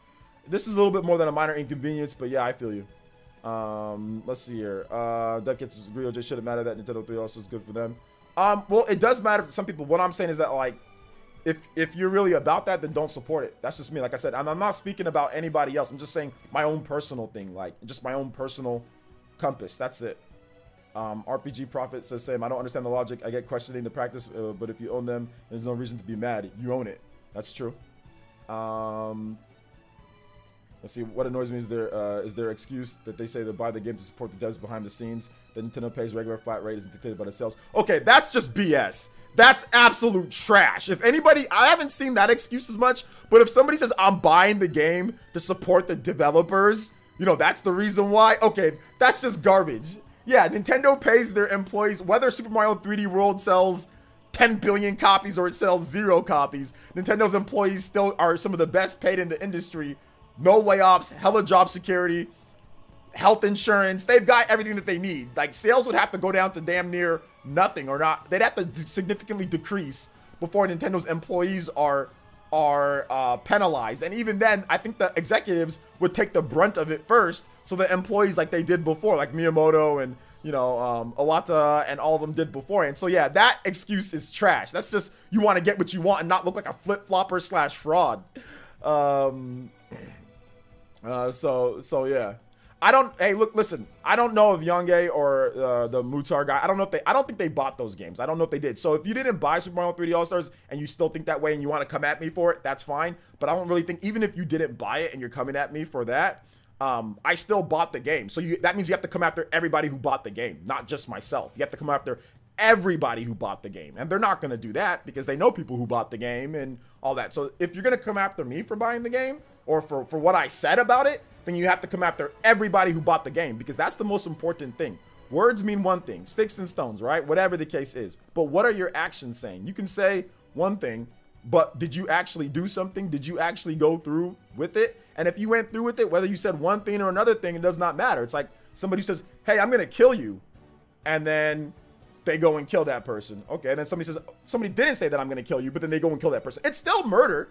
This is a little bit more than a minor inconvenience, but yeah, I feel you. Let's see here. Dev Kits agree, OJ shouldn't matter that Nintendo 3 also is good for them. Well, it does matter to some people. What I'm saying is that, like, if you're really about that, then don't support it. That's just me. Like I said, I'm not speaking about anybody else. I'm just saying my own personal thing, like just my own personal compass. That's it. RPG Prophet says, same. I don't understand the logic. I get questioning the practice, but if you own them, there's no reason to be mad. You own it. That's true. Let's see. What annoys me is their excuse that they say they buy the game to support the devs behind the scenes. That Nintendo pays regular flat rate is dictated by the sales. Okay, that's just BS. That's absolute trash. If anybody, I haven't seen that excuse as much, but if somebody says I'm buying the game to support the developers, you know, that's the reason why. Okay, that's just garbage. Yeah, Nintendo pays their employees, whether Super Mario 3D World sells 10 billion copies or it sells 0 copies. Nintendo's employees still are some of the best paid in the industry. No layoffs, hella job security, health insurance. They've got everything that they need. Like, sales would have to go down to damn near nothing, or not. They'd have to significantly decrease before Nintendo's employees are penalized. And even then, I think the executives would take the brunt of it first, so the employees, like they did before, like Miyamoto and, you know, Iwata and all of them did before. And so yeah, that excuse is trash. That's just, you want to get what you want and not look like a flip-flopper / fraud. So yeah. Hey, look, listen, I don't know if Youngay or the Mutar guy, I don't think they bought those games. I don't know if they did. So if you didn't buy Super Mario 3D All-Stars and you still think that way and you want to come at me for it, that's fine. But I don't really think, even if you didn't buy it and you're coming at me for that, I still bought the game. So that means you have to come after everybody who bought the game, not just myself. You have to come after everybody who bought the game. And they're not going to do that because they know people who bought the game and all that. So if you're going to come after me for buying the game or for what I said about it, then you have to come after everybody who bought the game, because that's the most important thing. Words mean one thing, sticks and stones, right? Whatever the case is. But what are your actions saying? You can say one thing, but did you actually do something? Did you actually go through with it? And if you went through with it, whether you said one thing or another thing, it does not matter. It's like somebody says, hey, I'm going to kill you. And then they go and kill that person. Okay, and then somebody says, somebody didn't say that I'm going to kill you, but then they go and kill that person. It's still murder.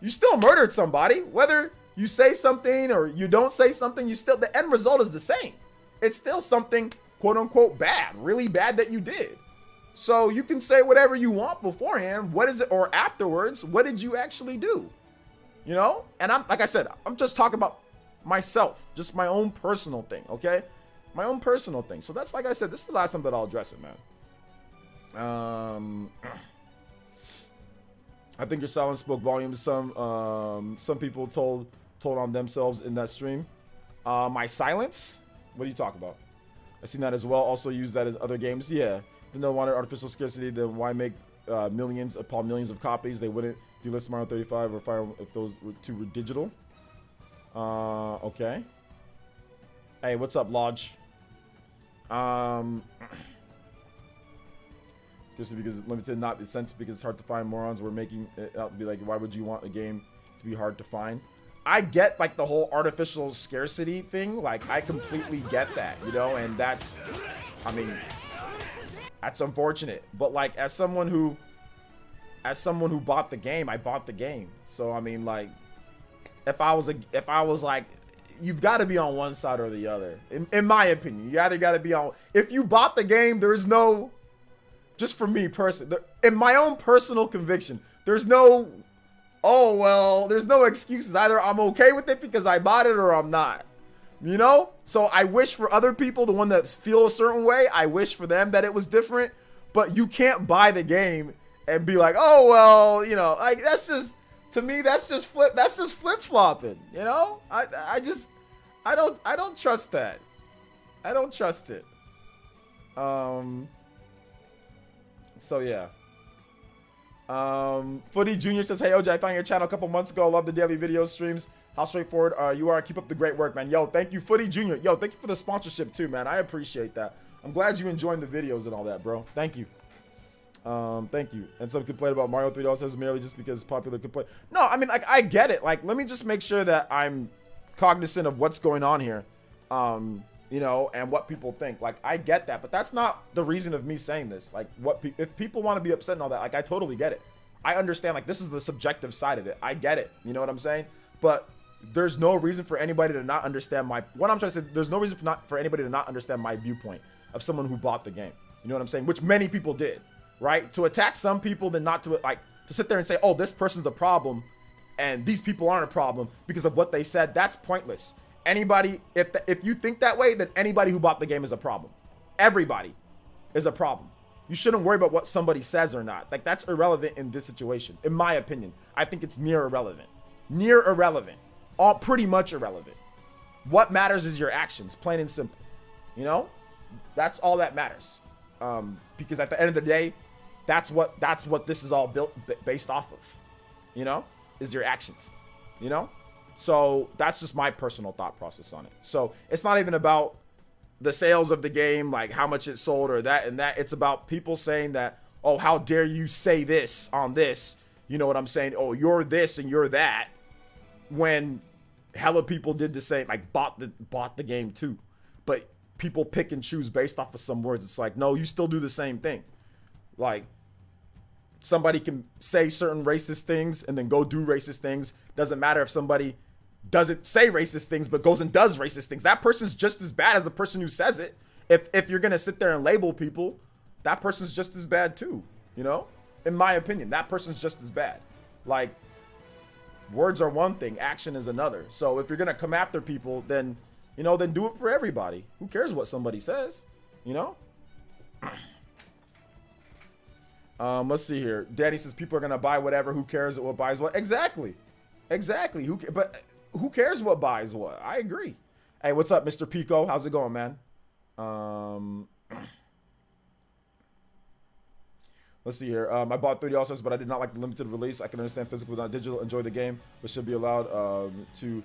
You still murdered somebody, whether you say something or you don't say something, the end result is the same. It's still something, quote unquote, bad, really bad that you did. So you can say whatever you want beforehand. What is it? Or afterwards, what did you actually do? You know? And like I said, I'm just talking about myself, just my own personal thing, okay? My own personal thing. So that's, like I said, this is the last time that I'll address it, man. I think your silence spoke volumes. Some people told on themselves in that stream. My silence? What do you talk about? I've seen that as well. Also use that in other games. Yeah. Then they wanted artificial scarcity. Then why make millions upon millions of copies? They wouldn't delist Mario 35 or Fire if those two were digital. Okay. Hey, what's up, Lodge? Just because it's limited, not in sense because it's hard to find. Morons were making it out to be like, why would you want a game to be hard to find? I get like the whole artificial scarcity thing. Like, I completely get that, you know, and that's, I mean, that's unfortunate. But like, as someone who as someone who bought the game, I bought the game. So I mean, like, if I was like, you've got to be on one side or the other. In my opinion, you either got to be on. If you bought the game, there is no. Just for me personally, in my own personal conviction, there's no. Oh well, there's no excuses. Either I'm okay with it because I bought it, or I'm not. You know? So I wish for other people, the one that feel a certain way, I wish for them that it was different. But you can't buy the game and be like, oh well, you know, like that's just, to me, that's just flip-flopping, you know? I don't trust that. I don't trust it. So yeah. Footy Junior says, hey OJ, I found your channel a couple months ago. Love the daily video streams. How straightforward you are. Keep up the great work, man. Yo, thank you, Footy Junior. Yo, thank you for the sponsorship too, man. I appreciate that. I'm glad you enjoying the videos and all that, bro. Thank you. Thank you. And some complaint about Mario $3 says merely just because it's popular complaint. No, I mean, like, I get it. Like, let me just make sure that I'm cognizant of what's going on here. You know, and what people think. Like, I get that, but that's not the reason of me saying this. Like, if people want to be upset and all that, like, I totally get it. I understand, like, this is the subjective side of it. I get it. You know what I'm saying? But there's no reason for anybody to not understand what I'm trying to say. There's no reason for anybody to not understand my viewpoint of someone who bought the game. You know what I'm saying? Which many people did, right? To attack some people, then not to, like, to sit there and say, oh, this person's a problem and these people aren't a problem because of what they said. That's pointless. Anybody, if you think that way, then anybody who bought the game is a problem. Everybody is a problem. You shouldn't worry about what somebody says or not. Like, that's irrelevant in this situation, in my opinion. I think it's near irrelevant. Near irrelevant. All pretty much irrelevant. What matters is your actions, plain and simple. You know? That's all that matters. Because at the end of the day, that's what this is all built based off of. You know? Is your actions. You know? So that's just my personal thought process on it. So it's not even about the sales of the game, like how much it sold or that and that. It's about people saying that, oh, how dare you say this on this? You know what I'm saying? Oh, you're this and you're that. When hella people did the same, like bought the game too. But people pick and choose based off of some words. It's like, no, you still do the same thing. Like, somebody can say certain racist things and then go do racist things. Doesn't matter if somebody doesn't say racist things but goes and does racist things. That person's just as bad as the person who says it. If you're gonna sit there and label people, that person's just as bad too. You know, in my opinion, that person's just as bad. Like, words are one thing, action is another. So if you're gonna come after people, then, you know, then do it for everybody. Who cares what somebody says? You know. Let's see here. Danny says people are gonna buy whatever. Who cares what buys what? Exactly. But who cares what buys what? I agree. Hey, what's up, Mr. Pico? How's it going, man? Let's see here. I bought $30, but I did not like the limited release. I can understand physical without digital. Enjoy the game, but should be allowed to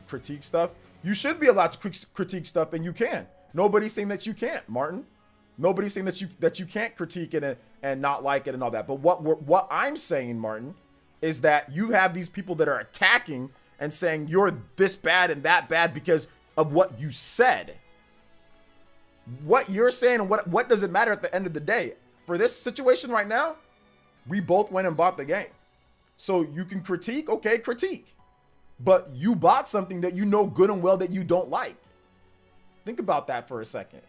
critique stuff. You should be allowed to critique stuff, and you can. Nobody's saying that you can't, Martin. Nobody's saying that you can't critique it and not like it and all that. But what I'm saying, Martin, is that you have these people that are attacking and saying you're this bad and that bad because of what you said. What you're saying and what does it matter at the end of the day? For this situation right now, we both went and bought the game. So you can critique, okay, critique. But you bought something that you know good and well that you don't like. Think about that for a second.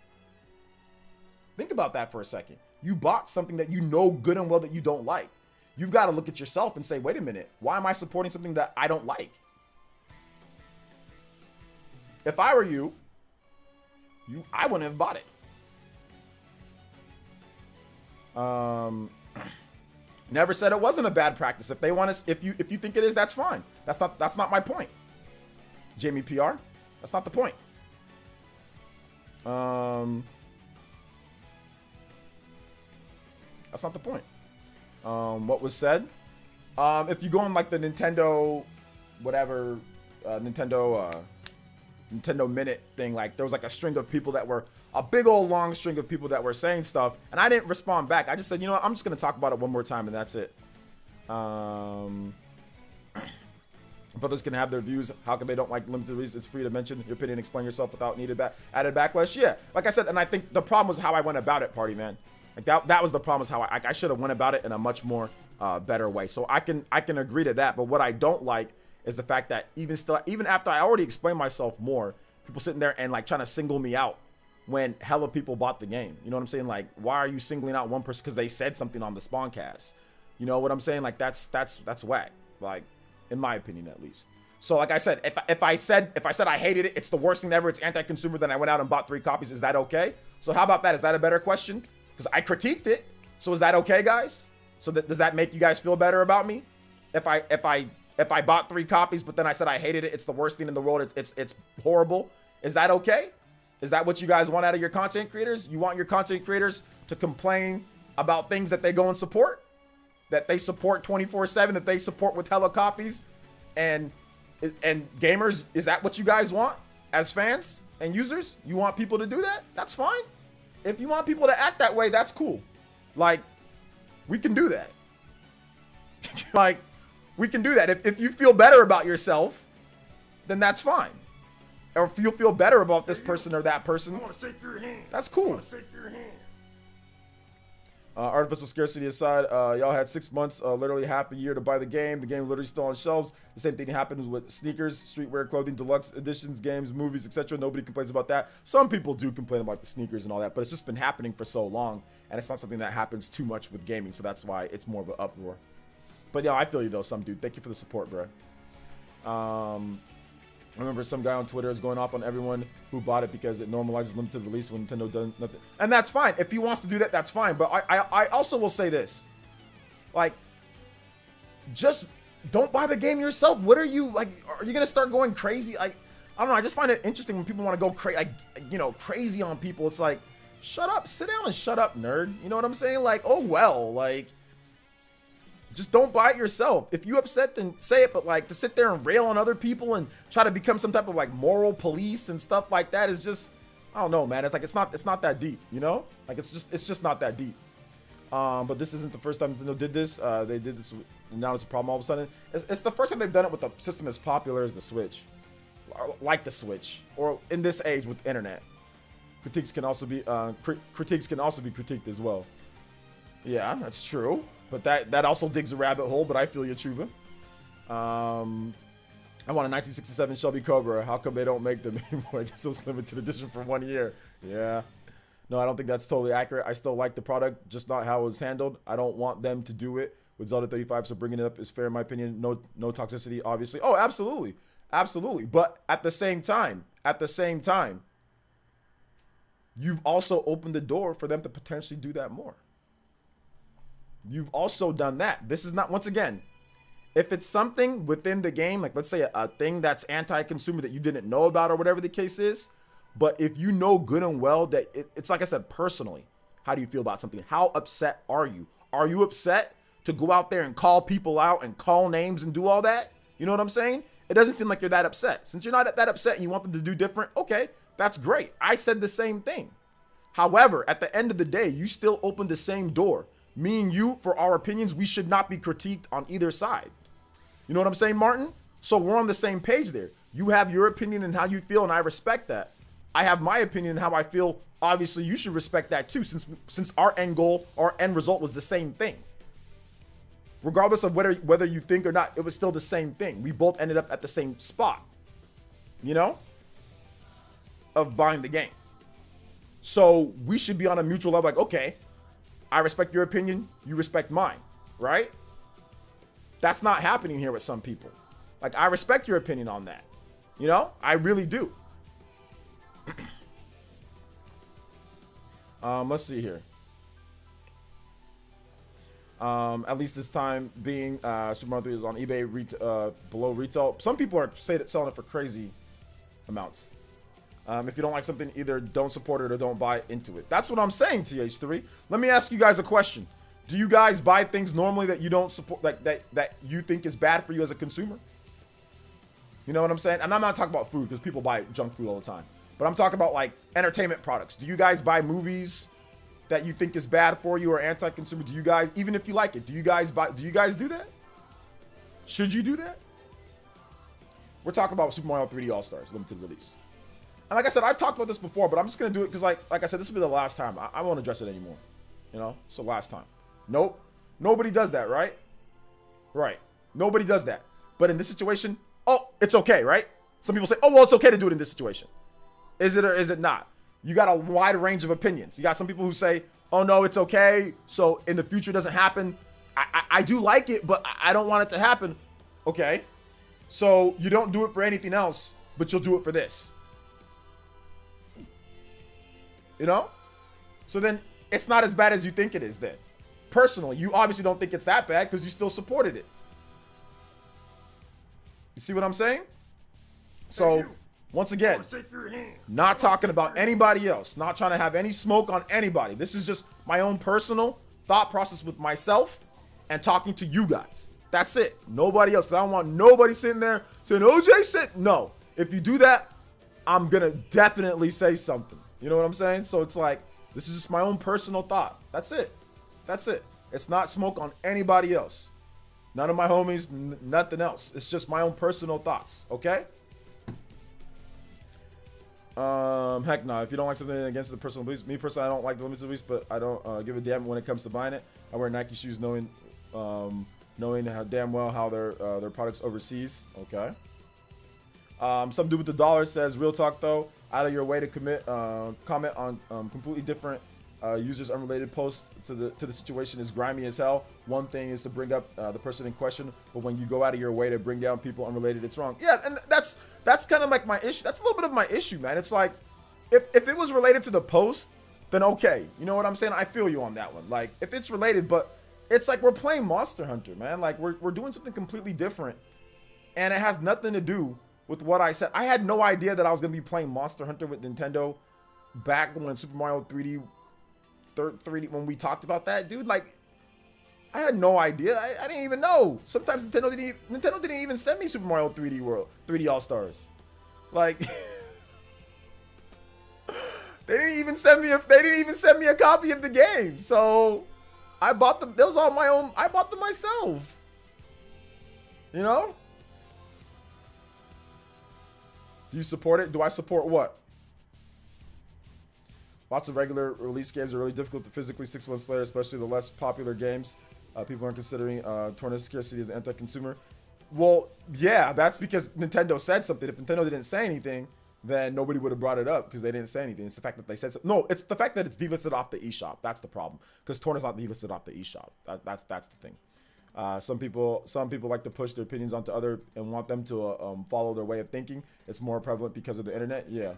You bought something that you know good and well that you don't like. You've got to look at yourself and say, wait a minute, why am I supporting something that I don't like? If I were you, I wouldn't have bought it. Never said it wasn't a bad practice. If they want to, if you think it is, that's fine. That's not my point. Jamie PR, that's not the point. That's not the point. What was said? If you go on like the Nintendo, whatever, Nintendo Minute thing, like there was like a string of people that were a big old long string of people that were saying stuff, and I didn't respond back. I just said, you know what, I'm just gonna talk about it one more time, and that's it. Brothers can have their views. How come they don't like limited release? It's free to mention your opinion, explain yourself without needed added backlash. Yeah, like I said, and I think the problem was how I went about it, party man. Like that was the problem, is how I should have went about it in a much more better way. So I can agree to that. But what I don't like is the fact that even after I already explained myself more, people sitting there and like trying to single me out when hella people bought the game. You know what I'm saying? Like, why are you singling out one person because they said something on the Spawncast? You know what I'm saying? Like, that's whack. Like, in my opinion, at least. So, like I said, if I said I hated it, it's the worst thing ever, it's anti-consumer, then I went out and bought 3 copies. Is that okay? So how about that? Is that a better question? Because I critiqued it. So is that okay, guys? So does that make you guys feel better about me? If I bought 3 copies, but then I said I hated it, it's the worst thing in the world, it's horrible. Is that okay? Is that what you guys want out of your content creators? You want your content creators to complain about things that they go and support? That they support 24/7, that they support with hella copies? And gamers, is that what you guys want as fans and users? You want people to do that? That's fine. If you want people to act that way, that's cool. Like, we can do that. Like, we can do that. If you feel better about yourself, then that's fine. Or if you feel better about this person or that person, I want to shake your hand. That's cool. I want to shake your hand. Artificial scarcity aside, y'all had 6 months, literally half a year to buy the game. The game literally still on shelves. The same thing happens with sneakers, streetwear, clothing, deluxe editions, games, movies, etc. Nobody complains about that. Some people do complain about the sneakers and all that, but it's just been happening for so long, and it's not something that happens too much with gaming, so that's why it's more of an uproar. But yeah, I feel you though, some dude. Thank you for the support, bro. I remember some guy on Twitter is going off on everyone who bought it because it normalizes limited release when Nintendo does nothing. And that's fine. If he wants to do that, that's fine. But I also will say this. Like, just don't buy the game yourself. What are you, like, are you going to start going crazy? Like, I don't know. I just find it interesting when people want to go crazy on people. It's like, shut up. Sit down and shut up, nerd. You know what I'm saying? Like, oh, well, like, just don't buy it yourself. If you upset, then say it. But like, to sit there and rail on other people and try to become some type of like moral police and stuff like that is just, I don't know, man. It's like, it's not that deep, you know? Like, it's just not that deep. But this isn't the first time Nintendo did this. They did this. Now it's a problem all of a sudden. It's the first time they've done it with a system as popular as the Switch, like the Switch, or in this age with the internet. Critiques can also be critiqued as well. Yeah, that's true. But that also digs a rabbit hole, but I feel you, Chuba. I want a 1967 Shelby Cobra. How come they don't make them anymore? I guess it was limited edition for 1 year. Yeah. No, I don't think that's totally accurate. I still like the product, just not how it was handled. I don't want them to do it with Zelda 35, so bringing it up is fair in my opinion. No toxicity, obviously. Oh, absolutely. Absolutely. But at the same time, you've also opened the door for them to potentially do that more. You've also done that. This is not, once again, if it's something within the game, like let's say a thing that's anti-consumer that you didn't know about or whatever the case is, but if you know good and well that it's like I said, personally, how do you feel about something? How upset are you? Are you upset to go out there and call people out and call names and do all that? You know what I'm saying? It doesn't seem like you're that upset. Since you're not that upset and you want them to do different, okay, that's great. I said the same thing. However, at the end of the day, you still opened the same door. Me and you, for our opinions, we should not be critiqued on either side. You know what I'm saying, Martin? So we're on the same page there. You have your opinion and how you feel, and I respect that. I have my opinion and how I feel. Obviously, you should respect that too, since our end goal, our end result was the same thing. Regardless of whether you think or not, it was still the same thing. We both ended up at the same spot, you know, of buying the game. So we should be on a mutual level, like, okay, I respect your opinion, you respect mine, right? That's not happening here with some people. Like, I respect your opinion on that. You know, I really do. Let's see here. At least this time being, Super Mario 3 is on eBay below retail. Some people are selling it for crazy amounts. If you don't like something, either don't support it or don't buy into it. That's what I'm saying, TH3. Let me ask you guys a question. Do you guys buy things normally that you don't support, like that you think is bad for you as a consumer? You know what I'm saying? And I'm not talking about food because people buy junk food all the time. But I'm talking about like entertainment products. Do you guys buy movies that you think is bad for you or anti-consumer? Do you guys, even if you like it, do you guys do that? Should you do that? We're talking about Super Mario 3D All-Stars limited release. And like I said, I've talked about this before, but I'm just going to do it because like I said, this will be the last time. I won't address it anymore. You know? So last time. Nope. Nobody does that, right? Right. Nobody does that. But in this situation, oh, it's okay, right? Some people say, oh, well, it's okay to do it in this situation. Is it or is it not? You got a wide range of opinions. You got some people who say, oh, no, it's okay. So in the future, it doesn't happen. I do like it, but I don't want it to happen. Okay. So you don't do it for anything else, but you'll do it for this. You know? So then it's not as bad as you think it is then. Personally, you obviously don't think it's that bad because you still supported it. You see what I'm saying? So, once again, not talking about anybody else, not trying to have any smoke on anybody. This is just my own personal thought process with myself and talking to you guys. That's it. Nobody else. 'Cause I don't want nobody sitting there saying, OJ said, no. If you do that, I'm going to definitely say something. You know what I'm saying? So it's like, this is just my own personal thought. That's it. That's it. It's not smoke on anybody else. None of my homies, nothing else. It's just my own personal thoughts. Okay? Heck no. If you don't like something against the personal beliefs, me personally, I don't like the limits of beliefs, but I don't give a damn when it comes to buying it. I wear Nike shoes knowing how damn well how their products overseas. Okay. Some dude with the dollar says, real talk though, out of your way to comment on completely different users' unrelated posts to the situation is grimy as hell. One thing is to bring up the person in question, but when you go out of your way to bring down people unrelated, it's wrong. Yeah, and that's kind of like my issue. That's a little bit of my issue, man. It's like if it was related to the post, then okay. You know what I'm saying? I feel you on that one. Like if it's related, but it's like we're playing Monster Hunter, man. Like we're doing something completely different, and it has nothing to do with what I said. I had no idea that I was gonna be playing Monster Hunter with Nintendo back when Super Mario 3D when we talked about that, dude. Like I had no idea. I didn't even know. Sometimes Nintendo didn't even send me Super Mario 3D All Stars. Like they didn't even send me a copy of the game. So I bought them. That was all my own. I bought them myself. You know? Do you support it? Do I support what? Lots of regular release games are really difficult to physically 6-1 Slayer, especially the less popular games. People aren't considering tournament scarcity as anti-consumer. Well, yeah, that's because Nintendo said something. If Nintendo didn't say anything, then nobody would have brought it up because they didn't say anything. It's the fact that they said something. No, it's the fact that it's delisted off the eShop. That's the problem. Because Torna's not delisted off the eShop. That's the thing. Some people like to push their opinions onto other and want them to follow their way of thinking. It's more prevalent because of the internet. Yeah.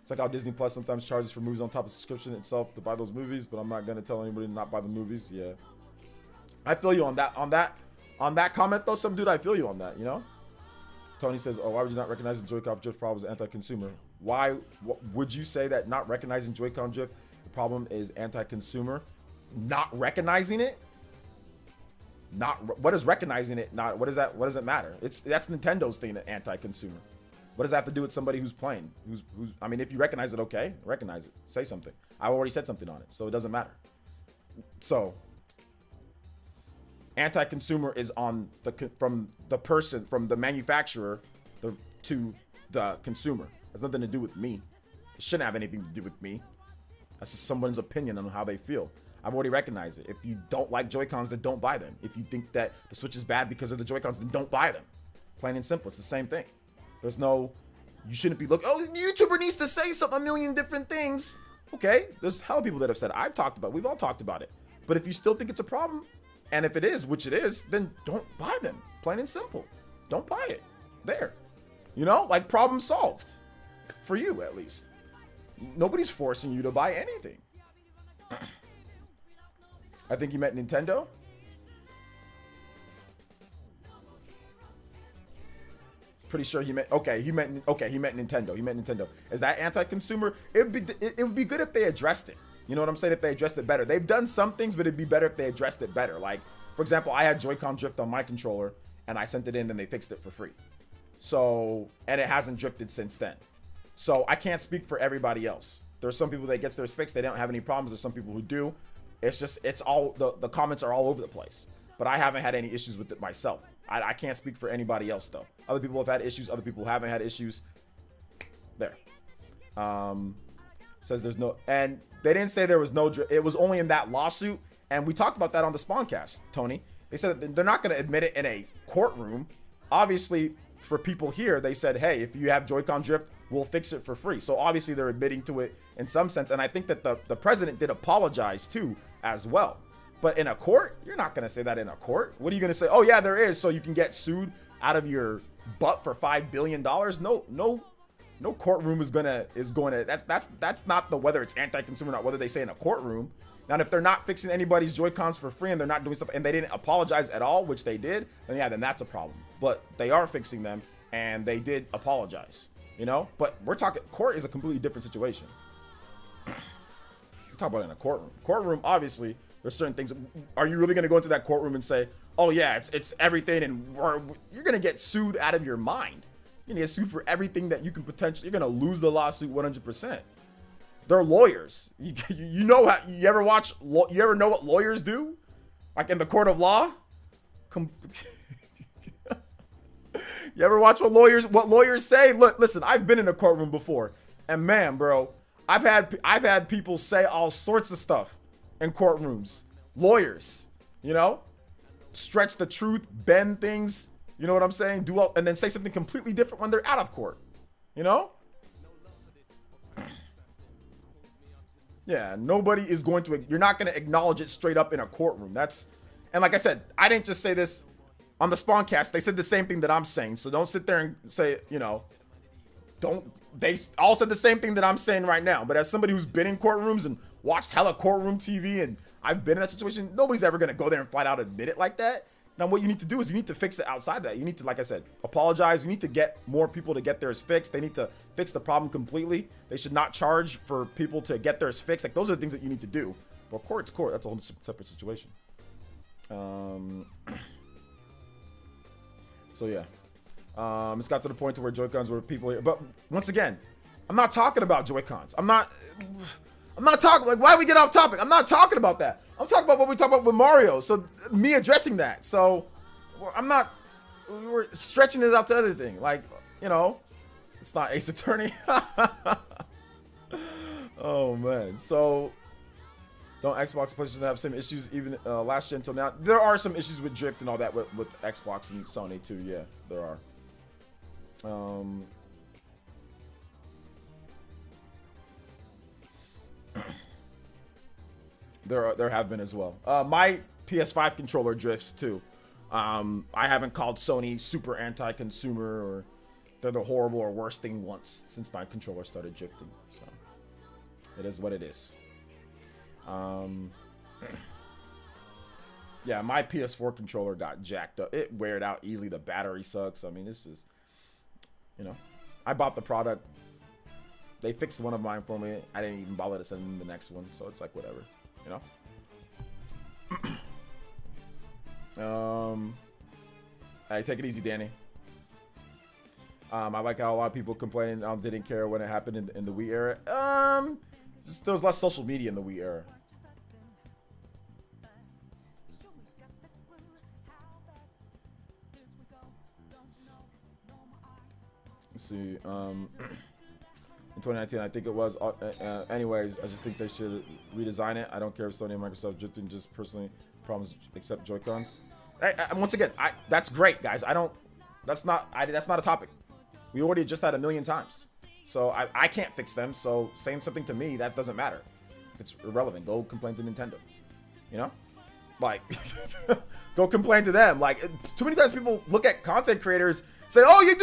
It's like how Disney Plus sometimes charges for movies on top of subscription itself to buy those movies, but I'm not gonna tell anybody to not buy the movies. Yeah, I feel you on that comment though. Some dude, I feel you on that. You know, Tony says, "Oh, why would you not recognize the Joy-Con drift problem is anti-consumer? Why would you say that not recognizing Joy-Con drift the problem is anti-consumer? Not recognizing it? Not what is recognizing it? Not what is that? What does it matter? That's Nintendo's thing, that anti-consumer. What does that have to do with somebody who's playing? I mean, if you recognize it, okay, recognize it. Say something. I already said something on it, so it doesn't matter. So, anti-consumer is on from the manufacturer to the consumer. It has nothing to do with me. It shouldn't have anything to do with me. That's just someone's opinion on how they feel. I've already recognized it. If you don't like Joy-Cons, then don't buy them. If you think that the Switch is bad because of the Joy-Cons, then don't buy them. Plain and simple. It's the same thing. There's no, you shouldn't be looking, oh, the YouTuber needs to say something, a million different things. Okay, there's hella people that have said it. We've all talked about it. But if you still think it's a problem, and if it is, which it is, then don't buy them. Plain and simple. Don't buy it. There. You know, like problem solved. For you, at least. Nobody's forcing you to buy anything. I think you meant Nintendo. Pretty sure he meant Nintendo. He meant Nintendo. Is that anti-consumer? It would be good if they addressed it. You know what I'm saying? If they addressed it better. They've done some things, but it'd be better if they addressed it better. Like, for example, I had Joy-Con drift on my controller, and I sent it in, and they fixed it for free. So, and it hasn't drifted since then. So I can't speak for everybody else. There's some people that gets theirs fixed, they don't have any problems. There's some people who do. It's all the comments are all over the place. But I haven't had any issues with it myself. I can't speak for anybody else though. Other people have had issues. Other people haven't had issues. There. Says there's no, and they didn't say there was no. It was only in that lawsuit, and we talked about that on the Spawncast, Tony. They said that they're not going to admit it in a courtroom. Obviously, for people here, they said, hey, if you have Joy-Con drift, we'll fix it for free. So obviously they're admitting to it in some sense. And I think that the president did apologize too as well. But in a court, you're not going to say that in a court. What are you going to say? Oh yeah, there is. So you can get sued out of your butt for $5 billion. No courtroom is going to, that's not the, whether it's anti-consumer or not, whether they say in a courtroom. Now, if they're not fixing anybody's Joy-Cons for free and they're not doing stuff and they didn't apologize at all, which they did, then yeah, then that's a problem. But they are fixing them and they did apologize, you know? But we're talking, court is a completely different situation. We're talking about in a courtroom. Courtroom, obviously, there's certain things. Are you really going to go into that courtroom and say, oh yeah, it's everything, and you're going to get sued out of your mind. You're going to get sued for everything that you can potentially, you're going to lose the lawsuit 100%. They're lawyers. You know how, you ever know what lawyers do? Like in the court of law? You ever watch what lawyers say? Look, listen, I've been in a courtroom before, and man, bro, I've had people say all sorts of stuff in courtrooms. Lawyers, you know, stretch the truth, bend things, you know what I'm saying? And then say something completely different when they're out of court, you know? Yeah, nobody is going to, you're not going to acknowledge it straight up in a courtroom. And like I said, I didn't just say this on the Spawncast. They said the same thing that I'm saying. So don't sit there and say, you know, they all said the same thing that I'm saying right now. But as somebody who's been in courtrooms and watched hella courtroom TV, and I've been in that situation, nobody's ever going to go there and flat out admit it like that. Now, what you need to do is you need to fix it outside that. You need to, like I said, apologize. You need to get more people to get theirs fixed. They need to fix the problem completely. They should not charge for people to get theirs fixed. Like, those are the things that you need to do. But court's court. That's a whole separate situation. So, yeah. It's got to the point to where Joy-Cons were people here. But, once again, I'm not talking about Joy-Cons. I'm not talking, like, why we get off topic? I'm not talking about that. I'm talking about what we talk about with Mario. So me addressing that. So we're stretching it out to other thing. Like, you know, it's not Ace Attorney. Oh man. So don't Xbox and PlayStation have same issues even last gen until now? There are some issues with drift and all that with Xbox and Sony too. Yeah, there are. There have been as well. My PS5 controller drifts too. I haven't called Sony super anti-consumer or they're the horrible or worst thing once since my controller started drifting. So it is what it is. Yeah, my PS4 controller got jacked up. It weared out easily. The battery sucks. I mean, this is, you know, I bought the product. They fixed one of mine for me. I didn't even bother to send them the next one. So it's like, whatever. You know. Hey, take it easy, Danny. I like how a lot of people complaining didn't care when it happened in the Wii era. There was less social media in the Wii era. Let's see. In 2019, I think it was. Anyways, I just think they should redesign it. I don't care if Sony and Microsoft drifting. Just personally, problems except Joy-Cons. Once again, that's great, guys. That's not a topic. We already just had a million times. So I can't fix them. So saying something to me, that doesn't matter. It's irrelevant. Go complain to Nintendo. You know, like go complain to them. Like too many times people look at content creators. Say, oh, you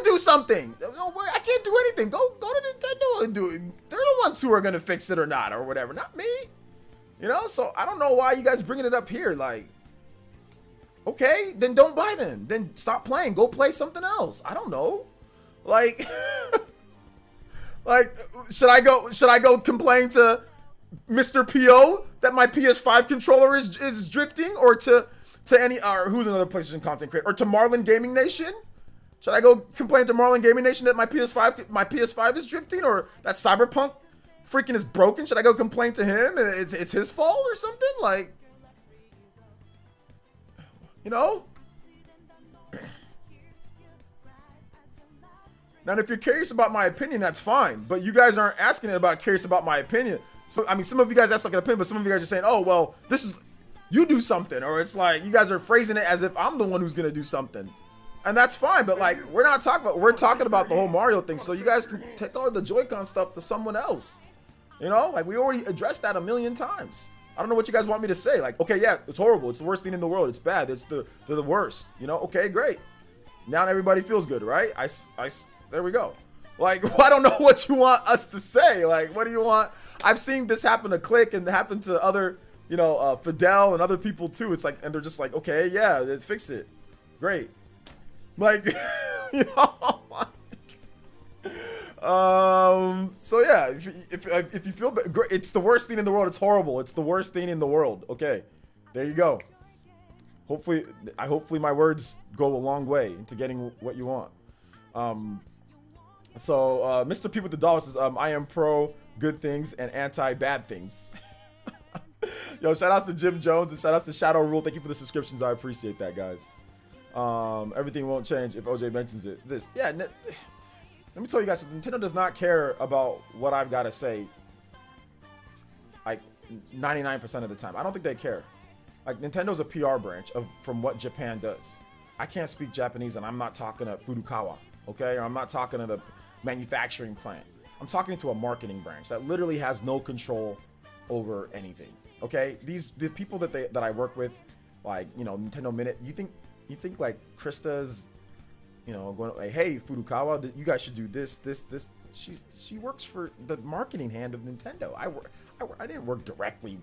do something. No, I can't do anything. Go to Nintendo and do it. They're the ones who are gonna fix it or not or whatever, not me. You know, so I don't know why you guys bringing it up here. Like, okay, then don't buy them. Then stop playing. Go play something else. I don't know. Like, like should I go complain to Mr. PO that my PS5 controller is drifting, or to any who's another PlayStation content creator, or to Marlin Gaming Nation? Should I go complain to Marlin Gaming Nation that my PS5 is drifting, or that Cyberpunk freaking is broken? Should I go complain to him and it's his fault or something? Like, you know? Now, if you're curious about my opinion, that's fine, but you guys aren't asking it about curious about my opinion. So, I mean, some of you guys ask like an opinion, but some of you guys are saying, oh, well, you do something, or it's like you guys are phrasing it as if I'm the one who's gonna do something, and that's fine. But like, we're talking about the whole Mario thing, so you guys can take all the Joy-Con stuff to someone else. You know, like we already addressed that a million times. I don't know what you guys want me to say. Like, okay, yeah, it's horrible. It's the worst thing in the world. It's bad. It's the worst. You know, okay, great. Now everybody feels good, right? There we go. Like, I don't know what you want us to say. Like, what do you want? I've seen this happen to Click and happen to other, you know, Fidel and other people too. It's like, and they're just like, okay, yeah, let's fix it. Great. Like, you know. So yeah, if you feel it's the worst thing in the world, it's horrible. It's the worst thing in the world. Okay, there you go. Hopefully my words go a long way into getting what you want. So Mr. P with the dollar says, I am pro good things and anti bad things. Yo, shout outs to Jim Jones and shout outs to Shadow Rule. Thank you for the subscriptions. I appreciate that, guys. Everything won't change if OJ mentions it. Let me tell you guys, Nintendo does not care about what I've got to say, like 99% of the time. I don't think they care. Like, Nintendo's a PR branch from what Japan does. I can't speak Japanese, and I'm not talking to Furukawa, okay? Or I'm not talking to the manufacturing plant. I'm talking to a marketing branch that literally has no control over anything, okay? The people that I work with, like, you know, Nintendo Minute, you think like Krista's, you know, going like, hey, Furukawa, you guys should do this. She works for the marketing hand of Nintendo. I didn't work directly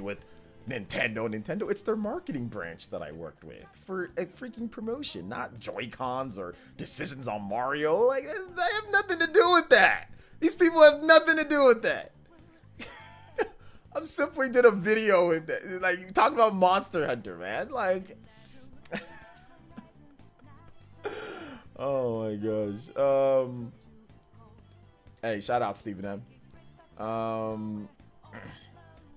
with Nintendo. It's their marketing branch that I worked with for a freaking promotion, not Joy-Cons or decisions on Mario. Like, I have nothing to do with that. These people have nothing to do with that. I simply did a video with that. Like, you talk about Monster Hunter, man. Like, oh my gosh. Hey, shout out Stephen M.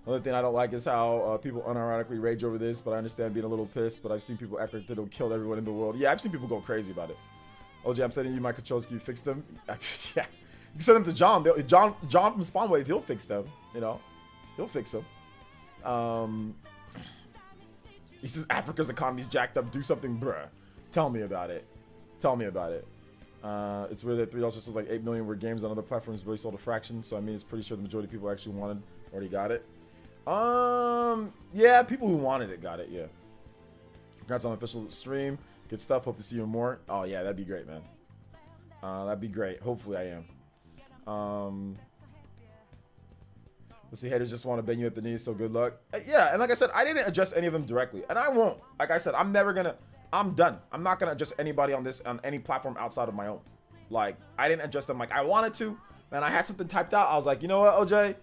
Another thing I don't like is how people unironically rage over this, but I understand being a little pissed, but I've seen people act like it'll kill everyone in the world. Yeah, I've seen people go crazy about it. OJ, I'm sending you my controls. Can you fix them? Yeah. You can send them to John. John from Spawnwave, he'll fix them. You know, he'll fix them. He says Africa's economy's jacked up. Do something, bruh. Tell me about it. Tell me about it. It's weird that $3 sells like 8 million, where games on other platforms really sold a fraction. So I mean, it's pretty sure the majority of people actually already got it. Yeah, people who wanted it got it. Yeah. Congrats on the official stream. Good stuff. Hope to see you more. Oh yeah, that'd be great, man. That'd be great. Hopefully I am. Let's see, haters just want to bang you at the knees, so good luck. Yeah, and like I said, I didn't address any of them directly, and I won't. Like I said, I'm done. I'm not gonna address anybody on any platform outside of my own. Like, I didn't address them like I wanted to, and I had something typed out. I was like, you know what, OJ,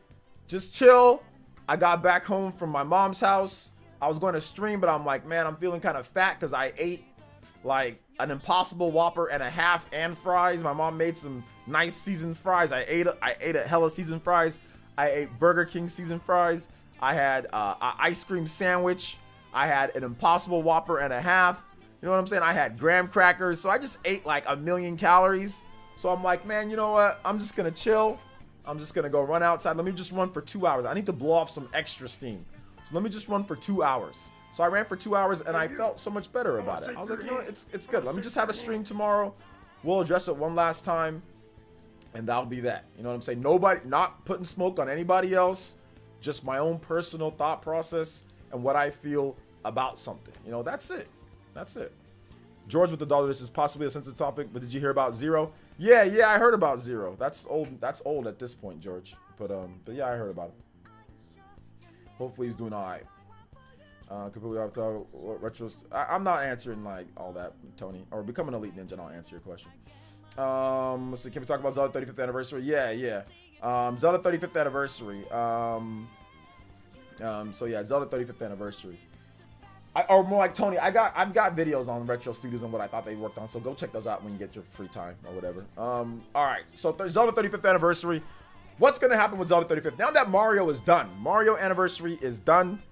just chill. I got back home from my mom's house. I was going to stream, but I'm like, man, I'm feeling kind of fat because I ate like an Impossible Whopper and a half and fries. My mom made some nice seasoned fries. I ate a hella seasoned fries. I ate Burger King seasoned fries. I had an ice cream sandwich. I had an Impossible Whopper and a half. You know what I'm saying? I had graham crackers. So I just ate like 1,000,000 calories. So I'm like, man, you know what? I'm just going to chill. I'm just going to go run outside. Let me just run for 2 hours. I need to blow off some extra steam. So let me just run for 2 hours. So I ran for 2 hours and I felt so much better about it. I was like, you know what? It's good. Let me just have a stream tomorrow. We'll address it one last time. And that'll be that. You know what I'm saying? Nobody, not putting smoke on anybody else. Just my own personal thought process and what I feel about something. You know, that's it. That's it. George with the dollar, this is possibly a sensitive topic, but did you hear about Zero? Yeah, I heard about Zero. That's old at this point, George. But yeah, I heard about it. Hopefully he's doing all right. Completely off topic. Retros. I'm not answering like all that, Tony. Or become an elite ninja, and I'll answer your question. Let's see. Can we talk about Zelda 35th anniversary? Yeah. Zelda 35th anniversary. So yeah, Zelda 35th anniversary. Or more like Tony, I've got videos on Retro Studios and what I thought they worked on, so go check those out when you get your free time or whatever. All right, so Zelda 35th anniversary. What's gonna happen with Zelda 35th? Now that Mario is done, Mario anniversary is done,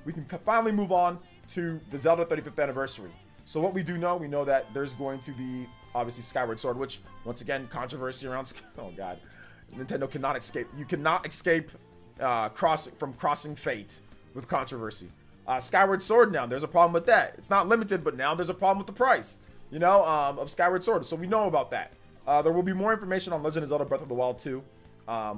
we can finally move on to the Zelda 35th anniversary. So what we know that there's going to be obviously Skyward Sword, which once again controversy around. Oh God, Nintendo cannot escape. You cannot escape crossing fate with controversy. Skyward Sword now, there's a problem with that. It's not limited, but now there's a problem with the price, you know, of Skyward Sword. So we know about that. There will be more information on Legend of Zelda Breath of the Wild 2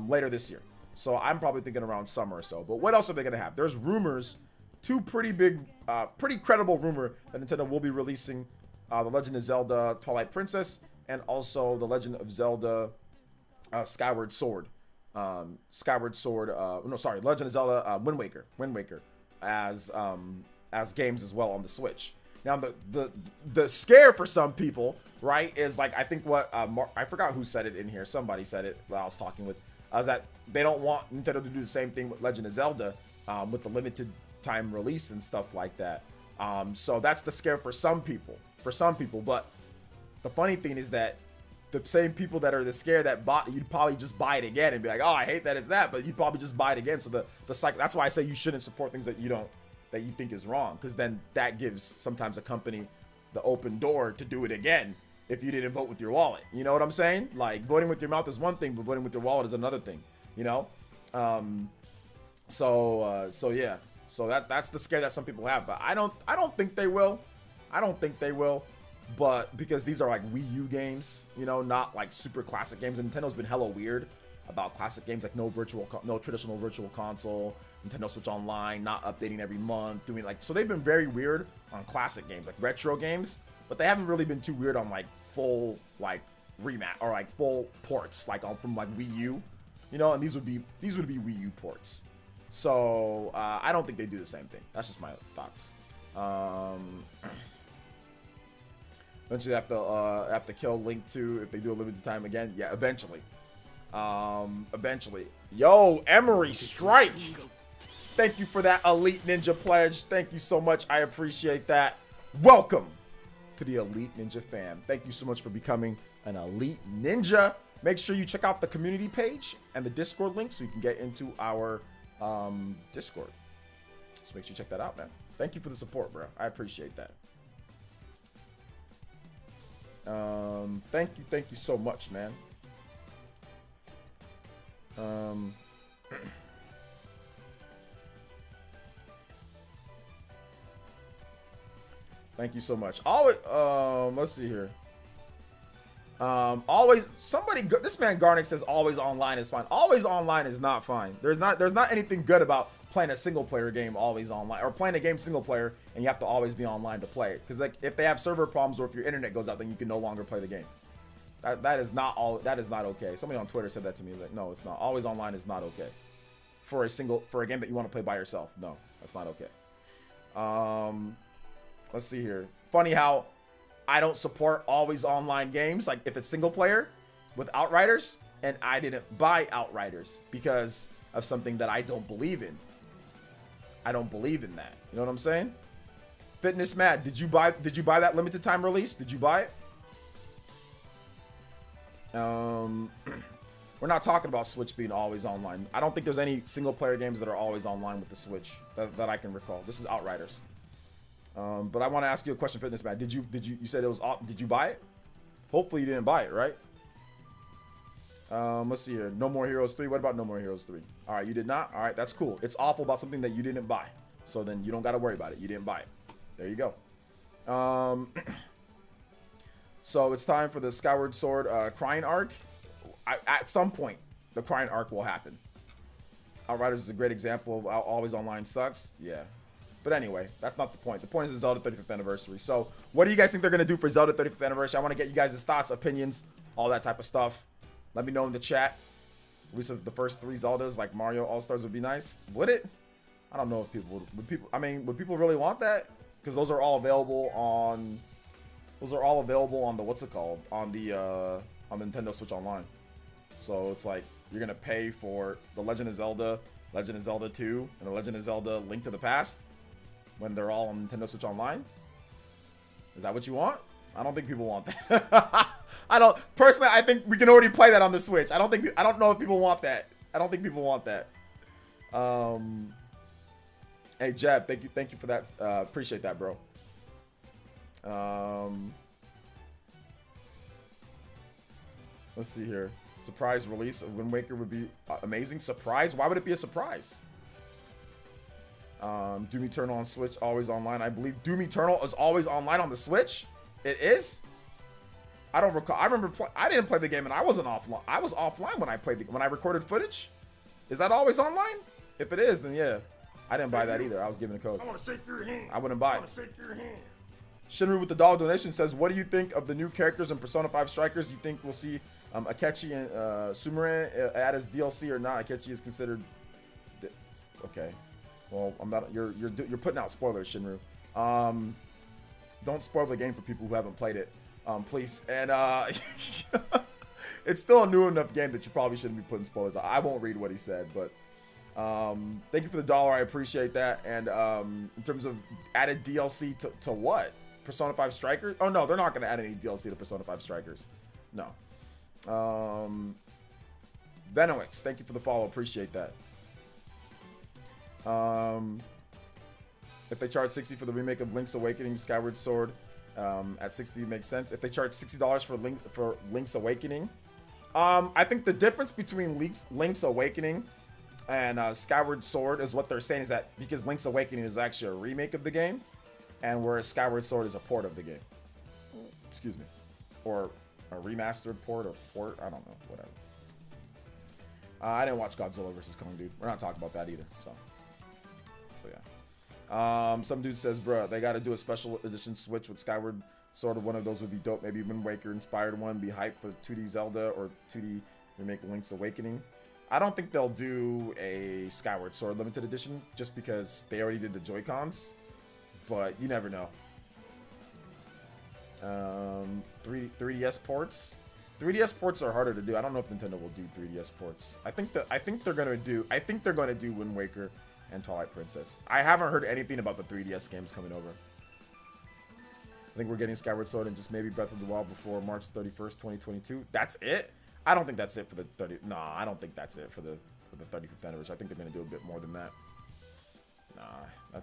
later this year. So I'm probably thinking around summer or so. But what else are they going to have? There's rumors, two pretty big, pretty credible rumor that Nintendo will be releasing The Legend of Zelda Twilight Princess and also The Legend of Zelda Skyward Sword. Legend of Zelda Wind Waker as games as well on the Switch. Now the scare for some people, right, is like, I think what I forgot who said it in here. Somebody said it that I was talking with, is that they don't want Nintendo to do the same thing with Legend of Zelda with the limited time release and stuff like that. So that's the scare for some people. But the funny thing is that the same people that are the scare that bought, you'd probably just buy it again and be like, oh, I hate that it's that, but you'd probably just buy it again. So the cycle, that's why I say you shouldn't support things that you think is wrong, because then that gives sometimes a company the open door to do it again if you didn't vote with your wallet. You know what I'm saying? Like, voting with your mouth is one thing, but voting with your wallet is another thing, you know? So yeah. So that's the scare that some people have, but I don't think they will. But because these are like Wii U games, you know, not like super classic games. And Nintendo's been hella weird about classic games, like no traditional virtual console, Nintendo Switch Online, not updating every month, doing like, so they've been very weird on classic games, like retro games, but they haven't really been too weird on like full like remat or like full ports, like from like Wii U, you know, and these would be Wii U ports. So I don't think they do the same thing. That's just my thoughts. Eventually have to kill Link 2 if they do a limited time again. Yeah, eventually. Eventually. Yo, Emery Strike. Thank you for that Elite Ninja pledge. Thank you so much. I appreciate that. Welcome to the Elite Ninja fam. Thank you so much for becoming an Elite Ninja. Make sure you check out the community page and the Discord link so you can get into our Discord. So make sure you check that out, man. Thank you for the support, bro. I appreciate that. Thank you so much, man. Thank you so much. Always, let's see here. Always, this man Garnick says always online is fine. Always online is not fine. There's not anything good about playing a single player game always online, or playing a game single player and you have to always be online to play it. Because like, if they have server problems or if your internet goes out, then you can no longer play the game. That is not okay. Somebody on Twitter said that to me. Like, no, it's not. Always online is not okay for a game that you want to play by yourself. No, that's not okay. Let's see here. Funny how I don't support always online games, like if it's single player with Outriders, and I didn't buy Outriders because of something that I don't believe in. I don't believe in that. You know what I'm saying? Fitness Mad, did you buy that limited time release? Did you buy it? We're not talking about Switch being always online. I don't think there's any single player games that are always online with the Switch that I can recall. This is Outriders. But I want to ask you a question, Fitness Man. You said it was, did you buy it? Hopefully you didn't buy it, right? Let's see here. No More Heroes 3. What about No More Heroes 3? All right, you did not? All right, that's cool. It's awful about something that you didn't buy. So then you don't got to worry about it. You didn't buy it. There you go. So it's time for the Skyward Sword Crying Arc. At some point, the Crying Arc will happen. Outriders is a great example of how always online sucks. Yeah. But anyway, that's not the point. The point is the Zelda 35th anniversary. So what do you guys think they're going to do for Zelda 35th anniversary? I want to get you guys' thoughts, opinions, all that type of stuff. Let me know in the chat. At least if the first 3 Zeldas, like Mario All-Stars, would be nice. Would it? I don't know if people would people really want that? Because those are all available on the, what's it called? On the Nintendo Switch Online. So it's like you're going to pay for The Legend of Zelda 2, and The Legend of Zelda Link to the Past when they're all on Nintendo Switch Online? Is that what you want? I don't think people want that. Personally, I think we can already play that on the Switch. I don't know if people want that. I don't think people want that. Hey Jeb, thank you for that. Appreciate that, bro. Let's see here. Surprise release of Wind Waker would be amazing. Surprise? Why would it be a surprise? Doom Eternal on Switch, always online. I believe Doom Eternal is always online on the Switch. It is. I don't recall. I remember I didn't play the game and I wasn't offline. I was offline when I played when I recorded footage. Is that always online? If it is, then yeah. I didn't buy that either. I was given a code. I want to shake your hand. I wouldn't buy it. I want to shake your hand. Shinru with the dollar donation says, "What do you think of the new characters in Persona 5 Strikers? You think we'll see Akechi and Sumire add as DLC or not? Akechi is considered okay. Well, I'm not. You're putting out spoilers, Shinru. Don't spoil the game for people who haven't played it, please. And it's still a new enough game that you probably shouldn't be putting spoilers. I won't read what he said, but thank you for the dollar. I appreciate that. And in terms of added DLC to what? Persona 5 Strikers? Oh no, they're not going to add any DLC to Persona 5 Strikers. No. Venoix, thank you for the follow. Appreciate that. If they charge $60 for the remake of Link's Awakening, Skyward Sword, at $60 makes sense. If they charge $60 for Link's Awakening, I think the difference between Link's Awakening and Skyward Sword is what they're saying is that because Link's Awakening is actually a remake of the game, and whereas Skyward Sword is a port of the game. Excuse me, or a remastered port or port. I don't know, whatever. I didn't watch Godzilla vs. Kong, dude. We're not talking about that either. So yeah. Some dude says, bruh, they got to do a special edition Switch with Skyward Sword. One of those would be dope. Maybe Wind Waker inspired one. Be hyped for 2D Zelda or 2D remake Link's Awakening. I don't think they'll do a Skyward Sword limited edition just because they already did the Joy-Cons. But you never know. 3DS ports. 3DS ports are harder to do. I don't know if Nintendo will do 3DS ports. I think they're gonna do Wind Waker and Twilight Princess. I haven't heard anything about the 3DS games coming over. I think we're getting Skyward Sword and just maybe Breath of the Wild before March 31st, 2022. That's it? I don't think that's it for the 30. No, I don't think that's it for the 35th anniversary. I think they're gonna do a bit more than that. Nah,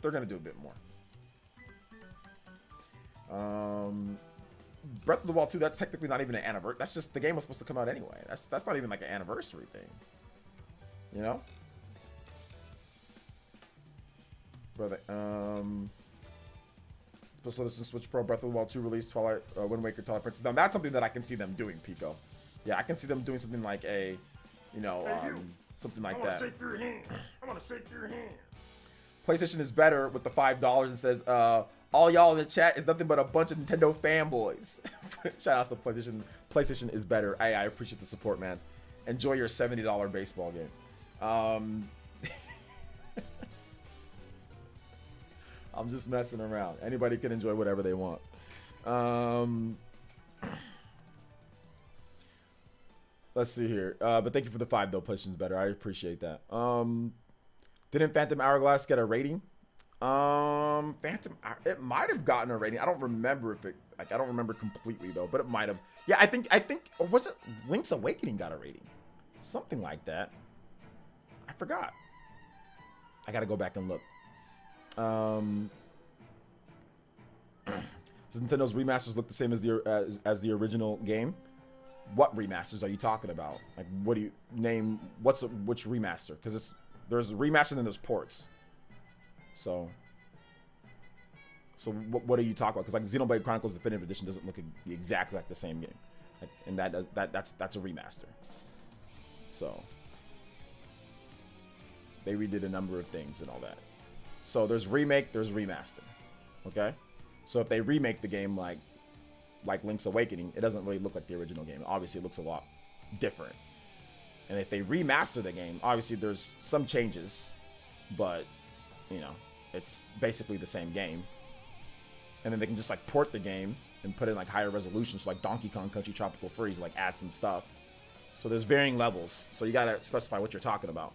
they're gonna do a bit more. Breath of the Wild 2, that's technically not even an anniversary. That's just the game was supposed to come out anyway. That's not even like an anniversary thing. You know? Brother, Special Edition Switch Pro, Breath of the Wild 2 release, Twilight, Wind Waker, Twilight Princess. Now that's something that I can see them doing, Pico. Yeah, I can see them doing something like a, you know, something like that. I want to shake your hand. I want to shake your hand. PlayStation is better with the $5 and says, all y'all in the chat is nothing but a bunch of Nintendo fanboys. Shout out to PlayStation. PlayStation is better. I appreciate the support, man. Enjoy your $70 baseball game. I'm just messing around. Anybody can enjoy whatever they want. Let's see here. But thank you for the $5 though. PlayStation's better. I appreciate that. Didn't Phantom Hourglass get a rating? It might have gotten a rating. I don't remember if it, like, I don't remember completely though, but it might have. Yeah, I think, or was it Link's Awakening got a rating? Something like that. I forgot. I gotta go back and look. Does Nintendo's remasters look the same as the original game? What remasters are you talking about? Like, what do you name? Which remaster? Because there's a remaster and then there's ports. So what are you talking about? Because like Xenoblade Chronicles Definitive Edition doesn't look exactly like the same game, like, and that's a remaster. So they redid a number of things and all that. So there's remake, there's remaster. Okay, so if they remake the game like Link's Awakening, it doesn't really look like the original game. Obviously, it looks a lot different. And if they remaster the game, obviously there's some changes, but you know, it's basically the same game. And then they can just like port the game and put in like higher resolution, so like Donkey Kong Country Tropical Freeze, like add some stuff. So there's varying levels, so you gotta specify what you're talking about.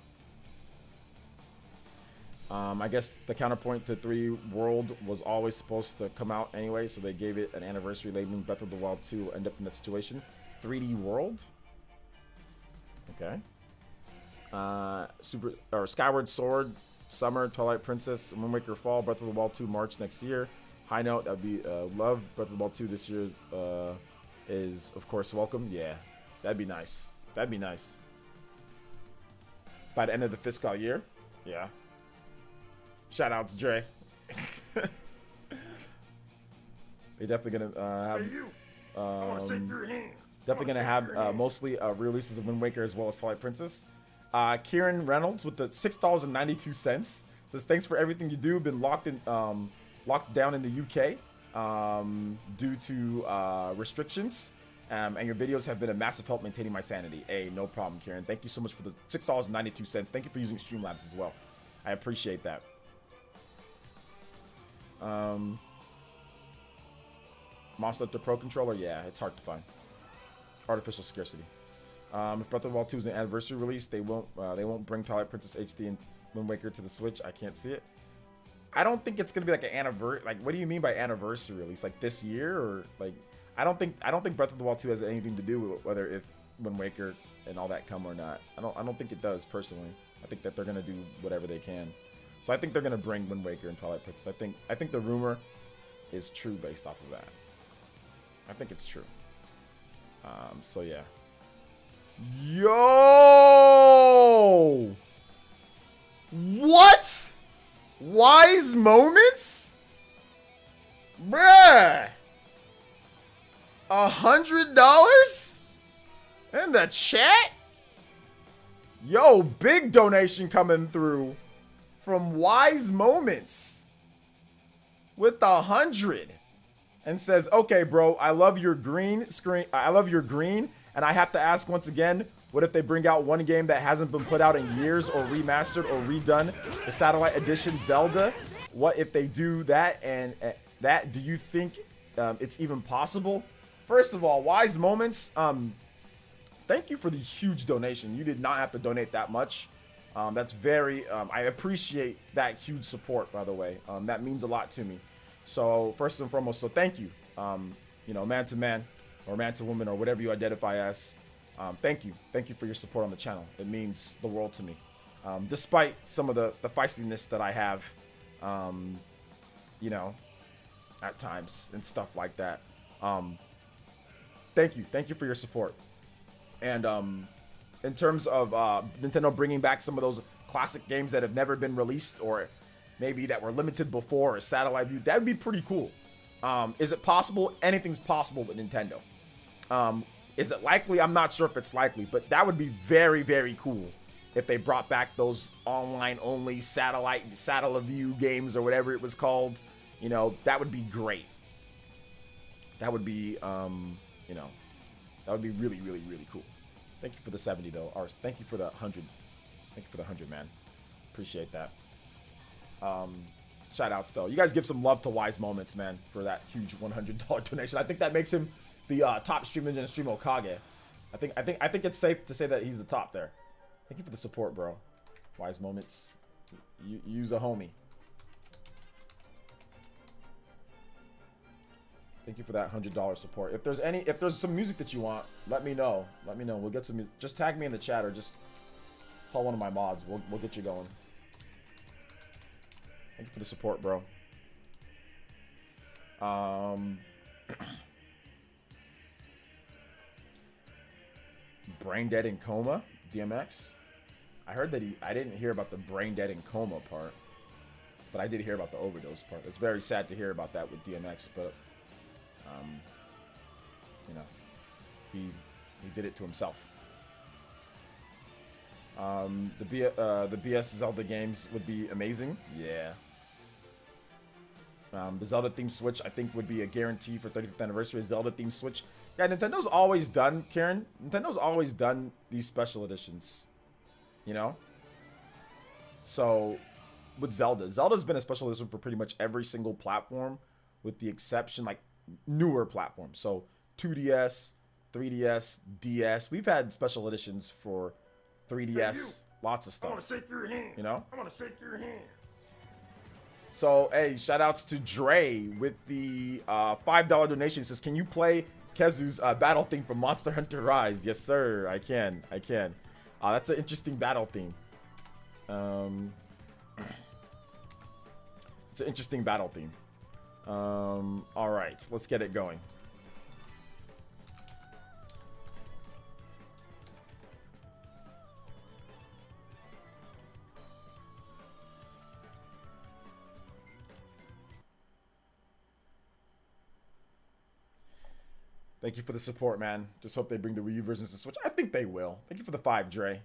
I guess the counterpoint to 3 World was always supposed to come out anyway, so they gave it an anniversary labeling. Breath of the Wild 2 will end up in that situation. 3D World? Okay. Skyward Sword, Summer, Twilight Princess, Wind Waker Fall, Breath of the Wild 2 March next year. High note, that'd be love. Breath of the Wild 2 this year is of course welcome. Yeah, that'd be nice. That'd be nice. By the end of the fiscal year, yeah. Shout out to Dre. They're definitely gonna have. Hey, you. I want to shake your hand. Definitely gonna have mostly releases of Wind Waker as well as Twilight Princess. Kieran Reynolds with the $6.92 says thanks for everything you do. Been locked down in the UK due to restrictions. And your videos have been a massive help maintaining my sanity. Hey, no problem, Kieran. Thank you so much for the $6.92. Thank you for using Streamlabs as well. I appreciate that. Monster Hunter Pro Controller, yeah, it's hard to find. Artificial scarcity. If Breath of the Wild 2 is an anniversary release, they won't bring Twilight Princess HD and Wind Waker to the Switch. I can't see it. I don't think it's gonna be like an anniversary. Like, what do you mean by anniversary release? Like this year, or like? I don't think Breath of the Wild 2 has anything to do with whether if Wind Waker and all that come or not. I don't think it does personally. I think that they're gonna do whatever they can. So I think they're gonna bring Wind Waker and Twilight Princess. I think the rumor is true based off of that. I think it's true. So yeah. Yo! What? Wise moments? Bruh. $100 in the chat? Yo, big donation coming through from Wise Moments with 100 and says, "Okay, bro, I love your green screen. I love your green, and I have to ask once again, what if they bring out one game that hasn't been put out in years or remastered or redone, the Satellite Edition Zelda? What if they do that? And that, do you think it's even possible?" First of all, Wise Moments, thank you for the huge donation. You did not have to donate that much. That's very, I appreciate that huge support, by the way. That means a lot to me. So first and foremost, so thank you. You know, man to man or man to woman or whatever you identify as. Thank you. Thank you for your support on the channel. It means the world to me. Despite some of the feistiness that I have, you know, at times and stuff like that. Thank you. Thank you for your support. And in terms of Nintendo bringing back some of those classic games that have never been released or maybe that were limited before or satellite view, that would be pretty cool. Is it possible? Anything's possible with Nintendo. Is it likely? I'm not sure if it's likely, but that would be very, very cool if they brought back those online only satellite view games or whatever it was called. You know, that would be great. That would be, you know, that would be really, really, really cool. Thank you for the 70 though. Or thank you for the 100. Thank you for the 100, man. Appreciate that. Shout outs though. You guys give some love to Wise Moments, man, for that huge $100 donation. I think that makes him the top stream ninja and stream Okage. I think it's safe to say that he's the top there. Thank you for the support, bro. Wise Moments. Use a homie. Thank you for that $100 support. If there's some music that you want, let me know. Let me know. We'll get some music. Just tag me in the chat or just tell one of my mods. We'll get you going. Thank you for the support, bro. Brain dead in coma, DMX. I heard that I didn't hear about the brain dead in coma part, but I did hear about the overdose part. It's very sad to hear about that with DMX, but you know, he did it to himself. The BS Zelda games would be amazing. Yeah. The Zelda themed Switch, I think, would be a guarantee for 35th anniversary. Zelda themed Switch. Yeah, Nintendo's always done, Karen. Nintendo's always done these special editions. You know? So, with Zelda's been a special edition for pretty much every single platform, with the exception, like, newer platforms. So, 2DS, 3DS, DS. We've had special editions for 3DS, lots of stuff. I want to shake your hand. You know? I want to shake your hand. So, hey, shout outs to Dre with the $5 donation. He says, can you play Kezu's battle theme from Monster Hunter Rise? Yes, sir. I can. That's an interesting battle theme. It's an interesting battle theme. All right, let's get it going. Thank you for the support, man. Just hope they bring the Wii U versions to Switch. I think they will. Thank you for the 5, Dre.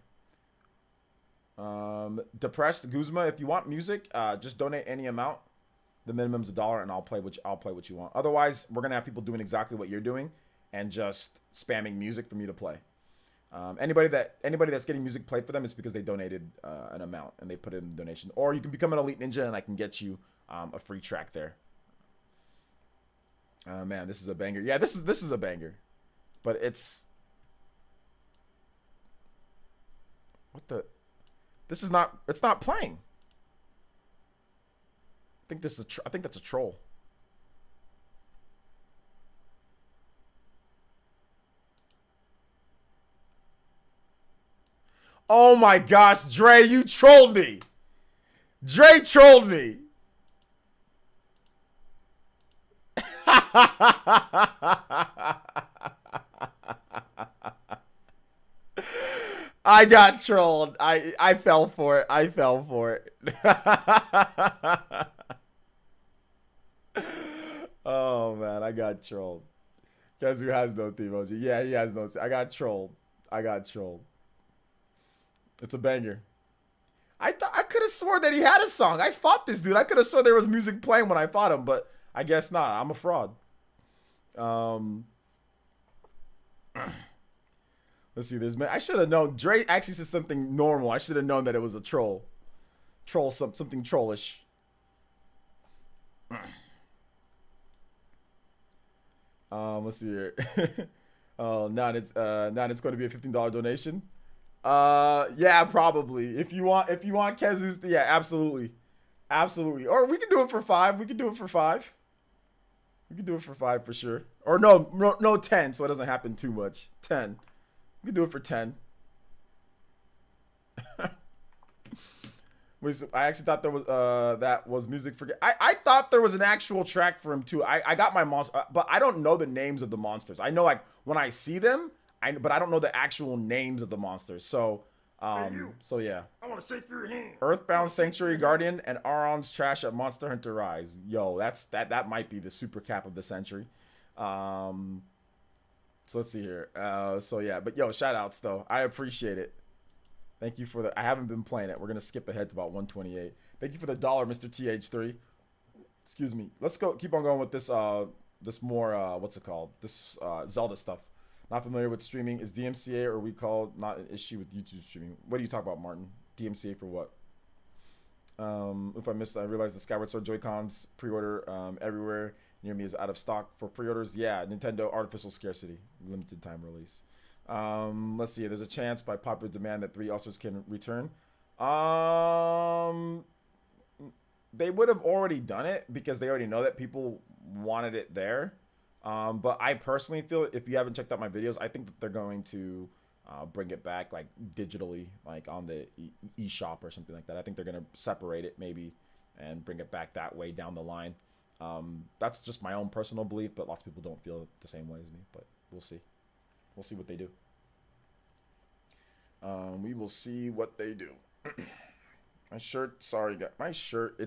Depressed Guzma, if you want music, just donate any amount. The minimum's $1, and I'll play what you want. Otherwise, we're gonna have people doing exactly what you're doing, and just spamming music for me to play. Anybody that's getting music played for them is because they donated an amount and they put it in the donation. Or you can become an Elite Ninja, and I can get you a free track there. Man, this is a banger. Yeah, this is a banger, but it's what the. This is not. It's not playing. I think this is. I think that's a troll. Oh my gosh, Dre, you trolled me. Dre trolled me. I got trolled. I fell for it. I fell for it. Oh man, I got trolled. Guess who has no emoji? Yeah, he has no. I got trolled. I got trolled. It's a banger. I could have swore that he had a song. I fought this dude. I could have swore there was music playing when I fought him, but I guess not. I'm a fraud. Let's see. I should have known. Dre actually said something normal. I should have known that it was a troll. Something trollish. Let's see here. Oh, now it's going to be a $15 donation. Yeah, probably. If you want Kezu's, yeah, absolutely. Absolutely. Or we can do it for 5. We can do it for 5. We can do it for 5 for sure. Or no 10, so it doesn't happen too much. 10. We can do it for 10. I actually thought there was that was music for. I thought there was an actual track for him too. I got my monster, but I don't know the names of the monsters. I know like when I see them, but I don't know the actual names of the monsters. So so yeah. I want to shake your hand. Earthbound Sanctuary Guardian and Aron's trash at Monster Hunter Rise. Yo, that might be the super cap of the century. So let's see here. So yeah, but yo, shout outs though. I appreciate it. Thank you for the. I haven't been playing it. We're gonna skip ahead to about 128. Thank you for the $1, Mr. TH3. Excuse me. Let's go. Keep on going with this. This more. What's it called? This Zelda stuff. Not familiar with streaming. Is DMCA or we call not an issue with YouTube streaming? What do you talk about, Martin? DMCA for what? If I missed, I realized the Skyward Sword Joy-Cons pre-order everywhere near me is out of stock for pre-orders. Yeah, Nintendo artificial scarcity, limited time release. Let's see. There's a chance by popular demand that 3 ulcers can return. They would have already done it because they already know that people wanted it there. But I personally feel if you haven't checked out my videos, I think that they're going to bring it back like digitally, like on the eShop or something like that. I think they're going to separate it maybe and bring it back that way down the line. That's just my own personal belief, but lots of people don't feel the same way as me, but we'll see. We'll see what they do. We will see what they do. My shirt, sorry guys, my shirt,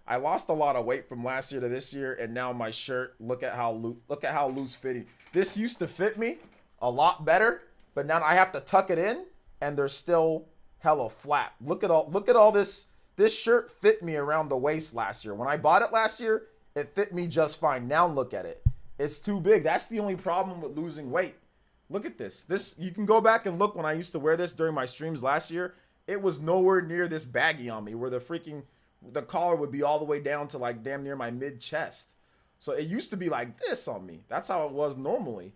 I lost a lot of weight from last year to this year, and now my shirt, look at how loose fitting. This used to fit me a lot better, but now I have to tuck it in, and there's still hella flat. Look at all this. This shirt fit me around the waist last year. When I bought it last year, it fit me just fine. Now look at it. It's too big. That's the only problem with losing weight. Look at this. You can go back and look when I used to wear this during my streams last year. It was nowhere near this baggy on me, where the collar would be all the way down to like damn near my mid chest. So it used to be like this on me. That's how it was normally.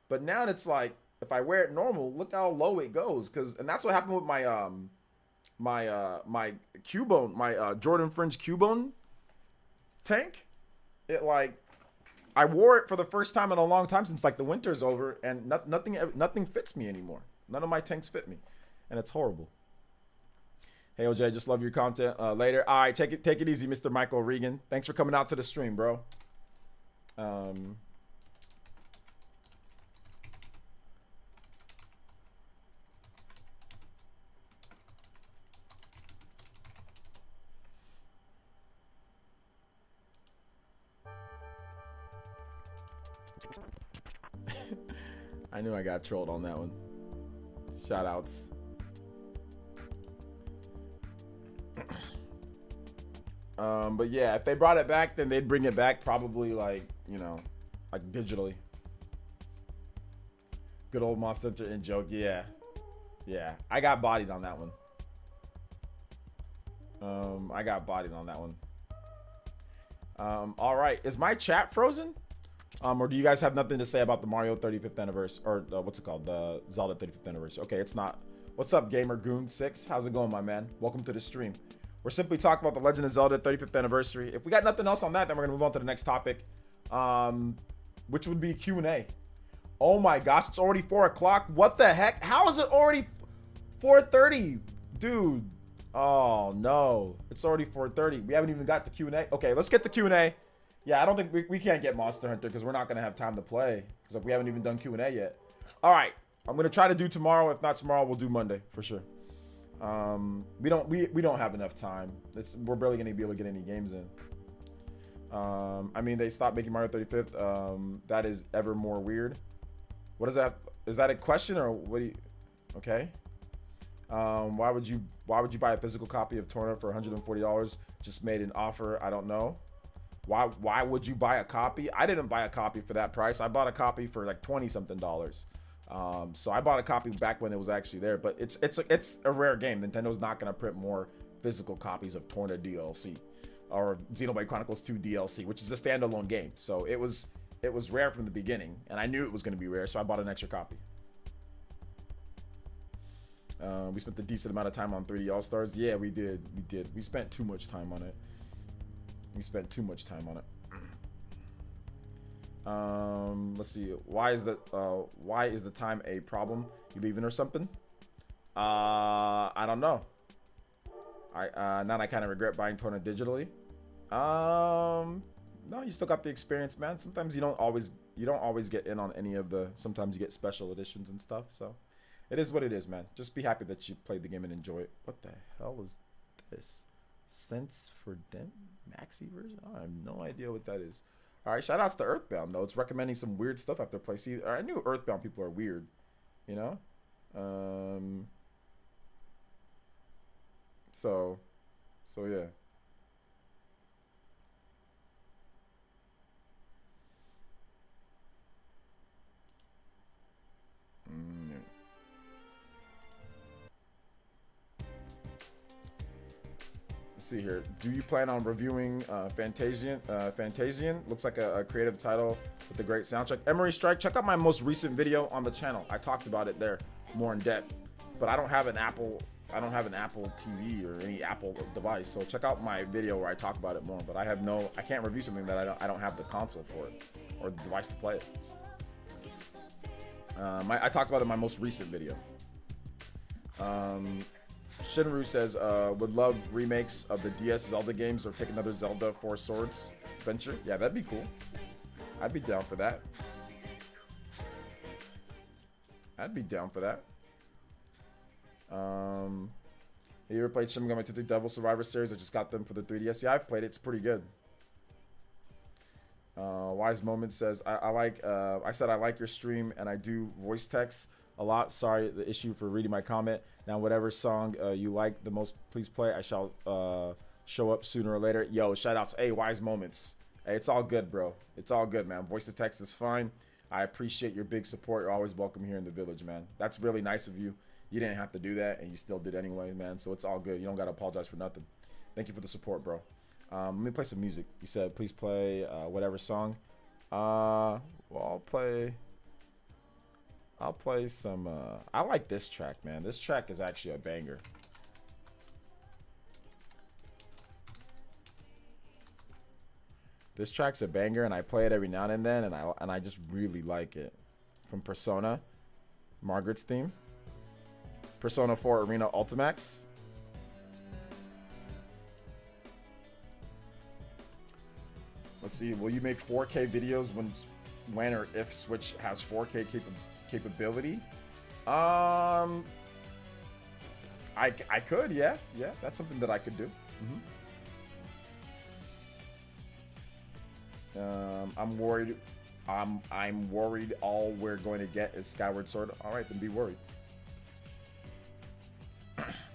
But now it's like, if I wear it normal, look how low it goes. And that's what happened with my my Cubone, my Jordan Fringe Cubone tank. I wore it for the first time in a long time since like the winter's over, and nothing fits me anymore. None of my tanks fit me, and it's horrible. Hey OJ, just love your content. Later. All right, take it easy, Mr. Michael Regan. Thanks for coming out to the stream, bro. I knew I got trolled on that one. Shout outs. But yeah, if they brought it back, then they'd bring it back probably like, you know, like digitally. Good old Monster Hunter in joke. Yeah. Yeah. I got bodied on that one. I got bodied on that one. All right. Is my chat frozen? Or do you guys have nothing to say about the Mario 35th anniversary, or what's it called? The Zelda 35th anniversary. Okay, it's not. What's up, Gamer Goon 6? How's it going, my man? Welcome to the stream. We're simply talking about the Legend of Zelda 35th anniversary. If we got nothing else on that, then we're gonna move on to the next topic, which would be Q&A. Oh my gosh, it's already 4 o'clock. What the heck? How is it already 4:30, dude? Oh no, it's already 4:30. We haven't even got to Q&A. Okay, let's get to Q&A. Yeah, I don't think we can't get Monster Hunter because we're not gonna have time to play because we haven't even done Q&A yet. All right, I'm gonna try to do tomorrow. If not tomorrow, we'll do Monday for sure. We don't have enough time. We're barely gonna be able to get any games in. I mean, they stopped making Mario 35th. That is ever more weird. What is that? Is that a question or what do you? Okay. Why would you buy a physical copy of Torna for $140? Just made an offer. I don't know. Why would you buy a copy? I didn't buy a copy for that price. I bought a copy for like $20 something. So I bought a copy back when it was actually there, but it's a rare game. Nintendo's not gonna print more physical copies of Torna DLC or Xenoblade Chronicles 2 DLC, which is a standalone game. So it was rare from the beginning, and I knew it was gonna be rare, so I bought an extra copy. We spent a decent amount of time on 3D All Stars. Yeah, we did. We spent too much time on it. Let's see. Why is the time a problem? You leaving or something? I don't know. Now I kind of regret buying Torna digitally. No, you still got the experience, man. Sometimes you don't always get in on any of the. Sometimes you get special editions and stuff. So it is what it is, man. Just be happy that you played the game and enjoy it. What the hell is this? Sense for Dent Maxi version? I have no idea what that is. All right, shout outs to Earthbound though. It's recommending some weird stuff after play. See, I knew Earthbound people are weird, you know. So yeah. Let's see here. Do you plan on reviewing Fantasian? Fantasian looks like a creative title with a great soundtrack. Emery Strike, check out my most recent video on the channel. I talked about it there more in depth, but I don't have an Apple TV or any Apple device, so check out my video where I talk about it more. But I can't review something that I don't have the console for it or the device to play it. I talked about it in my most recent video. Shinru says, would love remakes of the DS Zelda games or take another Zelda Four Swords adventure. Yeah, that'd be cool. I'd be down for that. You ever played Shin Megami Tensei Devil Survivor series? I just got them for the 3DS. Yeah, I've played it. It's pretty good. Wise Moment says, I said I like your stream and I do voice text a lot. Sorry, the issue for reading my comment. Now, whatever song you like the most, please play. I shall show up sooner or later. Yo, shout outs. Hey, Wise Moments. Hey, it's all good, bro. It's all good, man. Voice to text is fine. I appreciate your big support. You're always welcome here in the village, man. That's really nice of you. You didn't have to do that, and you still did anyway, man. So it's all good. You don't got to apologize for nothing. Thank you for the support, bro. Let me play some music. You said, please play whatever song. Well, I'll play some. I like this track, man. This track is actually a banger. This track's a banger, and I play it every now and then, and I just really like it. From Persona, Margaret's theme. Persona 4 Arena Ultimax. Let's see. Will you make 4K videos when or if Switch has 4K capability? I could, yeah. That's something that I could do. I'm worried I'm worried all we're going to get is Skyward Sword. All right, then be worried.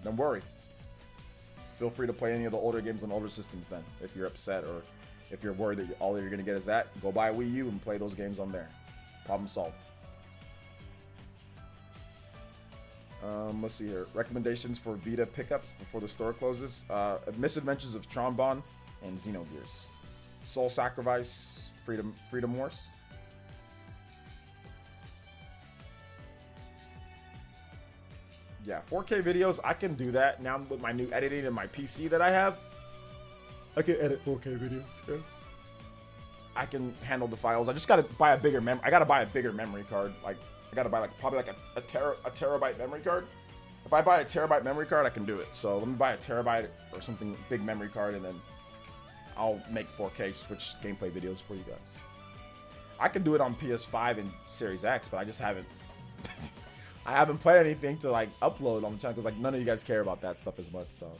Don't worry. Feel free to play any of the older games on older systems then. If you're upset or if you're worried that all you're going to get is that, go buy a Wii U and play those games on there. Problem solved. Let's see here. Recommendations for Vita pickups before the store closes. Misadventures of Trombone and Xenogears. Soul Sacrifice, Freedom Wars. Yeah, 4K videos, I can do that now with my new editing and my PC that I have. I can edit 4K videos, yeah. I can handle the files. I just gotta buy a bigger I gotta buy a bigger memory card. Like, I gotta buy probably a terabyte memory card. If I buy a terabyte memory card, I can do it. So let me buy a terabyte or something, big memory card, and then I'll make 4K Switch gameplay videos for you guys. I can do it on PS5 and Series X, but I just haven't. I haven't played anything to like upload on the channel because like none of you guys care about that stuff as much. So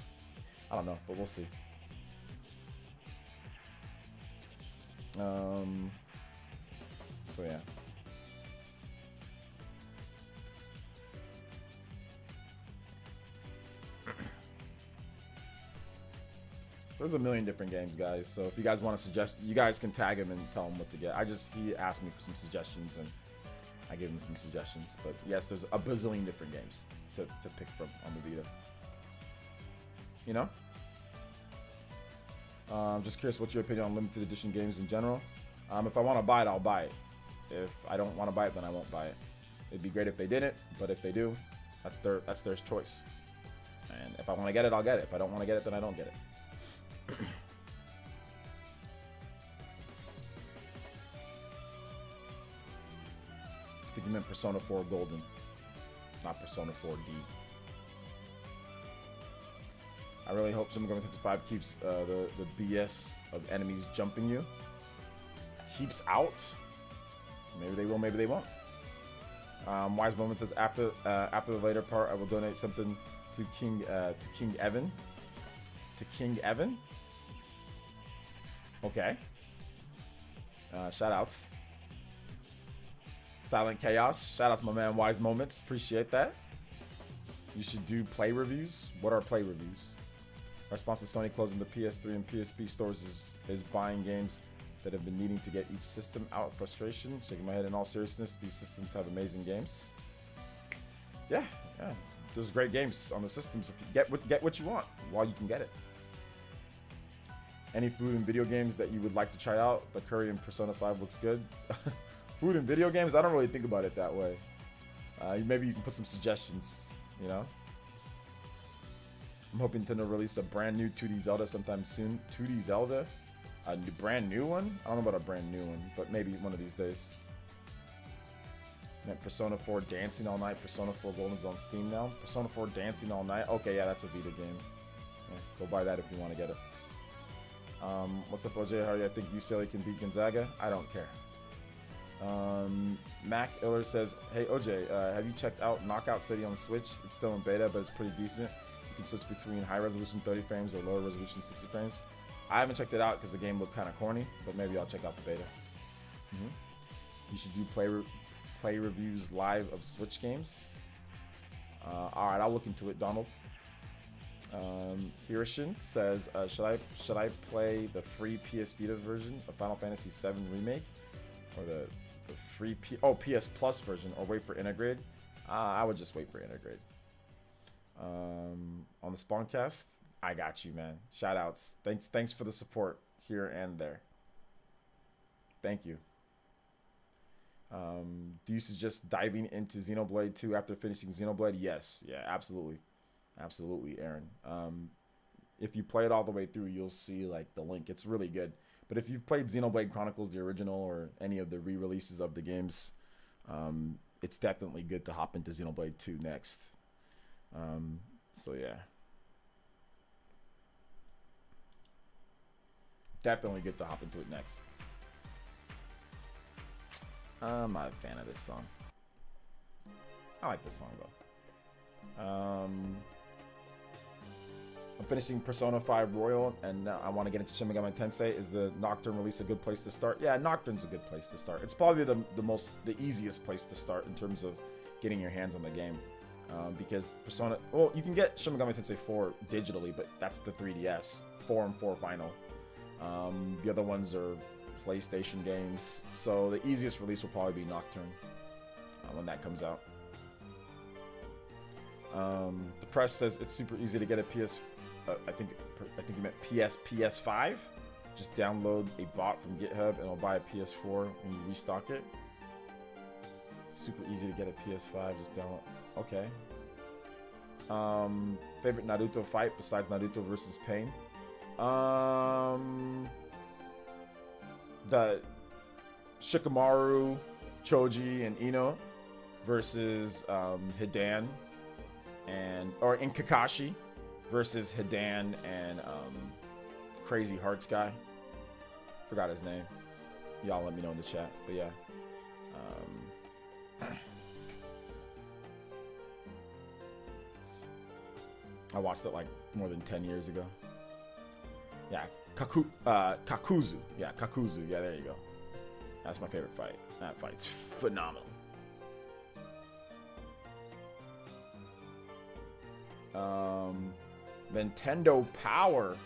I don't know, but we'll see. So yeah. There's a million different games, guys. So if you guys want to suggest, you guys can tag him and tell him what to get. He asked me for some suggestions and I gave him some suggestions. But yes, there's a bazillion different games to pick from on the Vita. You know? Just curious, what's your opinion on limited edition games in general? If I want to buy it, I'll buy it. If I don't want to buy it, then I won't buy it. It'd be great if they didn't, but if they do, that's their choice. And if I want to get it, I'll get it. If I don't want to get it, then I don't get it. I think you meant Persona 4 Golden, not Persona 4D. I really hope Super Government 5 keeps the BS of enemies jumping you. Keeps out. Maybe they will, maybe they won't. Wise Moment says after the later part, I will donate something to King Evan. To King Evan. Okay. Shout outs. Silent Chaos. Shout out to my man Wise Moments. Appreciate that. You should do play reviews. What are play reviews? Our sponsor Sony closing the PS3 and PSP stores is buying games that have been needing to get each system out of frustration. Shaking my head in all seriousness. These systems have amazing games. Yeah. There's great games on the systems. If you get what you want while you can get it. Any food and video games that you would like to try out? The curry in Persona 5 looks good. Food and video games? I don't really think about it that way. Maybe you can put some suggestions, you know? I'm hoping Nintendo release a brand new 2D Zelda sometime soon. 2D Zelda? A brand new one? I don't know about a brand new one, but maybe one of these days. Persona 4 Dancing All Night. Persona 4 Golden is on Steam now. Persona 4 Dancing All Night. Okay, yeah, that's a Vita game. Yeah, go buy that if you want to get it. What's up, OJ? How are you? I think UCLA can beat Gonzaga. I don't care. Mac Iller says, hey, OJ, have you checked out Knockout City on Switch? It's still in beta, but it's pretty decent. You can switch between high resolution 30 frames or lower resolution 60 frames. I haven't checked it out because the game looked kind of corny, but maybe I'll check out the beta. You should do play reviews live of Switch games. Alright, I'll look into it, Donald. Hirshin says, should I play the free PS Vita version of Final Fantasy VII Remake? Or the free PS Plus version, or wait for Integrate? I would just wait for Integrate. On the Spawncast, I got you, man. Shout outs. Thanks for the support here and there. Thank you. Do you suggest diving into Xenoblade 2 after finishing Xenoblade? Yes. Yeah, absolutely. Absolutely, Aaron. If you play it all the way through, you'll see like the link. It's really good. But if you've played Xenoblade Chronicles, the original, or any of the re-releases of the games, it's definitely good to hop into Xenoblade 2 next. So yeah. Definitely good to hop into it next. I'm not a fan of this song. I like this song though. I'm finishing Persona 5 Royal, and I want to get into Shin Megami Tensei. Is the Nocturne release a good place to start? Yeah, Nocturne's a good place to start. It's probably the easiest place to start in terms of getting your hands on the game. Because Persona, well, you can get Shin Megami Tensei 4 digitally, but that's the 3DS, 4 and 4 final. The other ones are PlayStation games, so the easiest release will probably be Nocturne when that comes out. The press says it's super easy to get a PS. I think you meant PS5. Just download a bot from GitHub and it'll buy a PS4 when you restock it. Super easy to get a PS5. Just download. Okay. Favorite Naruto fight besides Naruto versus Pain? The Shikamaru, Choji, and Ino versus Hidan and Kakashi versus Hidan and Crazy Hearts guy. Forgot his name. Y'all let me know in the chat. But yeah. I watched it like more than 10 years ago. Yeah, Kakuzu. Yeah, Kakuzu. Yeah, there you go. That's my favorite fight. That fight's phenomenal. Nintendo Power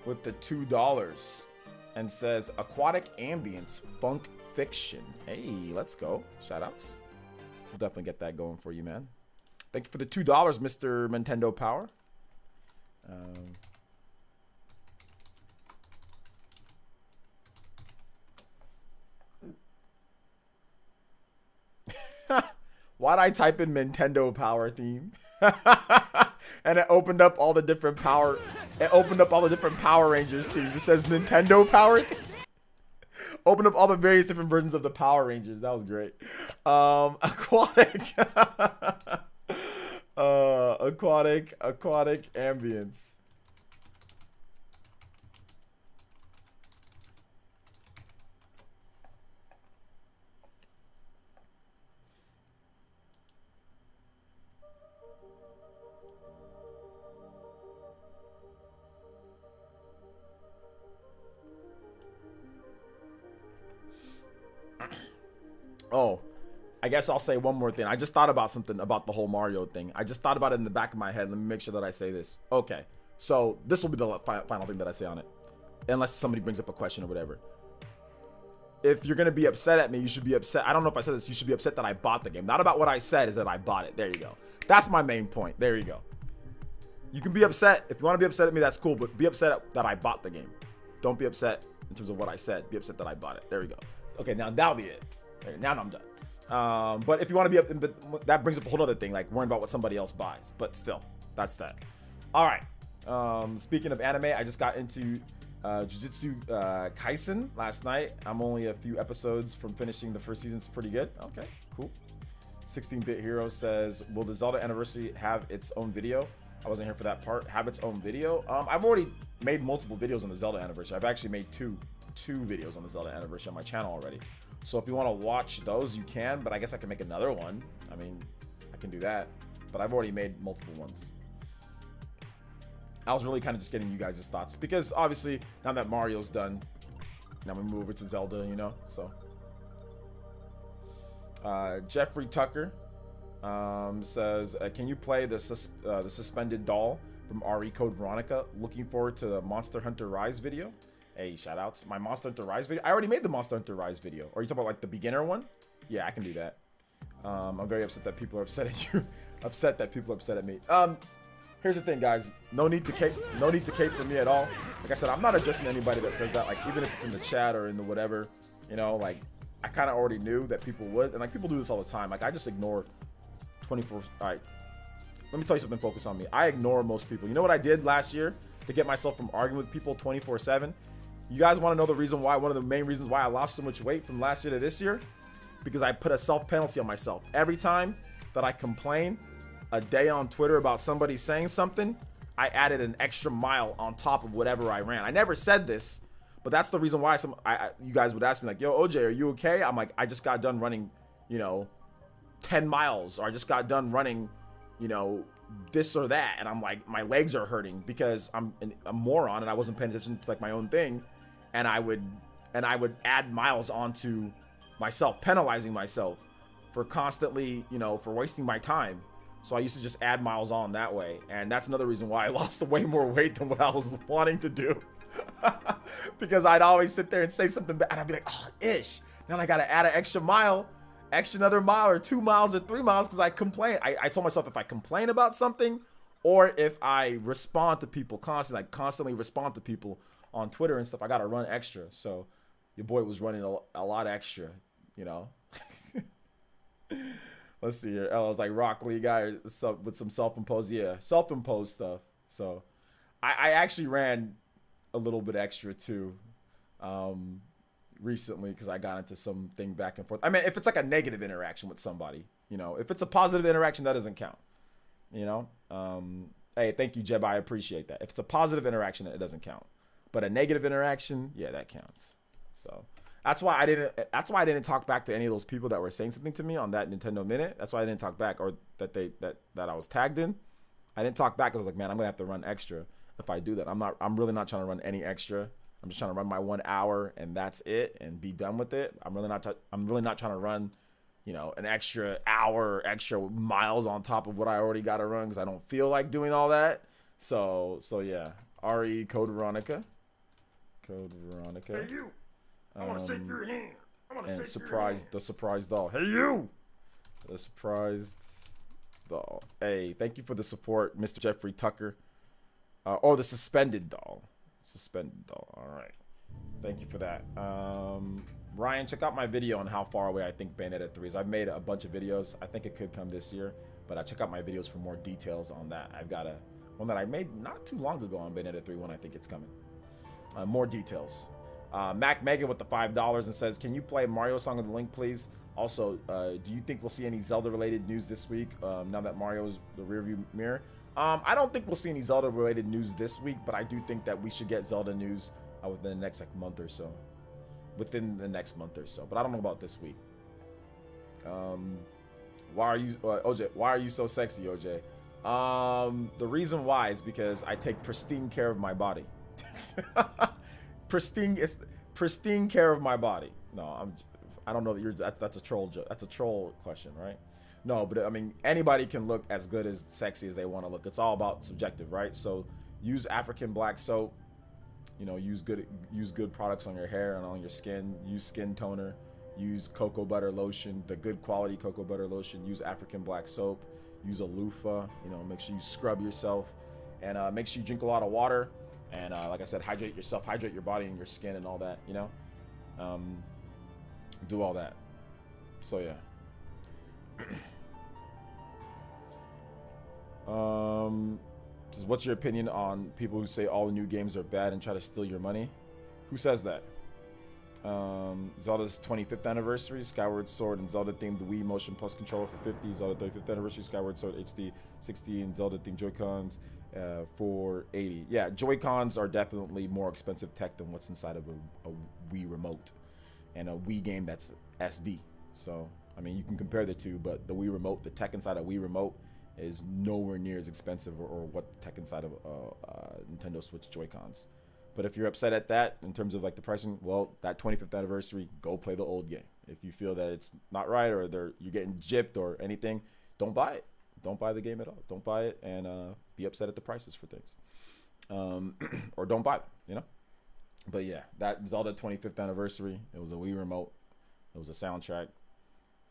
with the $2 and says Aquatic Ambience Funk Fiction. Hey, let's go. Shout outs. We'll definitely get that going for you, man. Thank you for the $2, Mr. Nintendo Power. Why'd I type in Nintendo Power theme? And it opened up all the different Power. It opened up all the different Power Rangers themes. It says Nintendo Power. Opened up all the various different versions of the Power Rangers. That was great. Aquatic. Aquatic Ambience. Oh, I guess I'll say one more thing. I just thought about something about the whole Mario thing. I just thought about it in the back of my head. Let me make sure that I say this. Okay, so this will be the final thing that I say on it. Unless somebody brings up a question or whatever. If you're going to be upset at me, you should be upset. I don't know if I said this. You should be upset that I bought the game. Not about what I said, is that I bought it. There you go. That's my main point. There you go. You can be upset. If you want to be upset at me, that's cool. But be upset that I bought the game. Don't be upset in terms of what I said. Be upset that I bought it. There we go. Okay, now that'll be it. Okay, now I'm done. But if you want to be up, but that brings up a whole other thing, like worrying about what somebody else buys. But still, that's that. All right. Speaking of anime, I just got into Jujutsu Kaisen last night. I'm only a few episodes from finishing the first season. It's pretty good. Okay, cool. 16-bit Hero says, will the Zelda anniversary have its own video? I wasn't here for that part. Have its own video. I've already made multiple videos on the Zelda anniversary. I've actually made two videos on the Zelda anniversary on my channel already. So if you want to watch those, you can, but I guess I can make another one. I mean, I can do that, but I've already made multiple ones. I was really kind of just getting you guys' thoughts because obviously now that Mario's done, now we move over to Zelda, you know, so. Jeffrey Tucker says, can you play the suspended doll from RE Code Veronica? Looking forward to the Monster Hunter Rise video. Hey, shout outs. My Monster Hunter Rise video. I already made the Monster Hunter Rise video. Or are you talking about like the beginner one? Yeah, I can do that. I'm very upset that people are upset at you. Upset that people are upset at me. Here's the thing, guys. No need to cape for me at all. Like I said, I'm not addressing anybody that says that. Like even if it's in the chat or in the whatever, you know, like I kind of already knew that people would, and like people do this all the time. Like I just ignore 24. All right, let me tell you something. Focus on me. I ignore most people. You know what I did last year to get myself from arguing with people 24/7? You guys want to know the reason why? One of the main reasons why I lost so much weight from last year to this year? Because I put a self-penalty on myself. Every time that I complain a day on Twitter about somebody saying something, I added an extra mile on top of whatever I ran. I never said this, but that's the reason why you guys would ask me like, yo, OJ, are you okay? I'm like, I just got done running, you know, 10 miles, or I just got done running, you know, this or that, and I'm like, my legs are hurting because I'm a moron and I wasn't paying attention to like my own thing, and I would add miles onto myself, penalizing myself for constantly, you know, for wasting my time. So I used to just add miles on that way, and that's another reason why I lost way more weight than what I was wanting to do. Because I'd always sit there and say something bad, and I'd be like, oh, ish. Then I gotta add an extra another mile or 2 miles or 3 miles because I complain. I told myself if I complain about something, or if I respond to people constantly, like constantly respond to people on Twitter and stuff, I gotta run extra. So your boy was running a lot extra, you know. Let's see here. Oh, it's like Rock Lee guy with some self-imposed stuff. So I actually ran a little bit extra too recently because I got into something back and forth. I mean, if it's like a negative interaction with somebody, you know, if it's a positive interaction, that doesn't count, you know. Hey, thank you, Jeb. I appreciate that. If it's a positive interaction, it doesn't count, but a negative interaction, yeah, that counts. So that's why I didn't talk back to any of those people that were saying something to me on that Nintendo Minute. That's why I didn't talk back, or that I was tagged in. I didn't talk back because I was like, man, I'm gonna have to run extra if I do that. I'm really not trying to run any extra. I'm just trying to run my 1 hour and that's it and be done with it. I'm really not trying to run, you know, an extra hour, extra miles on top of what I already got to run because I don't feel like doing all that. So yeah. RE Code Veronica. Hey, you. I want to shake your hand. I want to And shake your hand. the surprise doll. Hey, you. The surprised doll. Hey, thank you for the support, Mr. Jeffrey Tucker. The suspended doll. All right. Thank you for that. Ryan, check out my video on how far away I think Bayonetta 3 is. I've made a bunch of videos. I think it could come this year, but check out my videos for more details on that. I've got one that I made not too long ago on Bayonetta 3 when I think it's coming. More details. Mac Megan with the $5 and says, can you play Mario song on the link, please? Also, do you think we'll see any Zelda related news this week now that Mario's the rearview mirror? I don't think we'll see any Zelda related news this week, but I do think that we should get Zelda news within the next month or so. But I don't know about this week. Why are you OJ? Why are you so sexy, OJ? The reason why is because I take pristine care of my body. pristine care of my body. No, I don't know that that's a troll joke. That's a troll question, right? No, but I mean, anybody can look as good as sexy as they want to look. It's all about subjective, right? So use African black soap, you know, use good products on your hair and on your skin. Use skin toner, use cocoa butter lotion, the good quality cocoa butter lotion. Use African black soap, use a loofah, you know, make sure you scrub yourself, and make sure you drink a lot of water. And like I said, hydrate yourself, hydrate your body and your skin and all that, you know. Do all that. So yeah. Says, what's your opinion on people who say all new games are bad and try to steal your money? Who says that? Zelda's 25th anniversary, Skyward Sword and Zelda themed Wii Motion Plus controller for 50. Zelda 35th anniversary, Skyward Sword HD 60 and Zelda themed Joy-Cons for 80. Yeah, Joy-Cons are definitely more expensive tech than what's inside of a Wii remote and a Wii game that's SD. So I mean, you can compare the two, but the Wii remote, the tech inside a Wii remote is nowhere near as expensive or what the tech inside of Nintendo Switch Joy-Cons. But if you're upset at that in terms of like the pricing, well, that 25th anniversary, go play the old game. If you feel that it's not right or you're getting gypped or anything, don't buy it. Don't buy the game at all. Don't buy it and be upset at the prices for things. Or don't buy it, you know? But yeah, that Zelda 25th anniversary, it was a Wii remote. It was a soundtrack.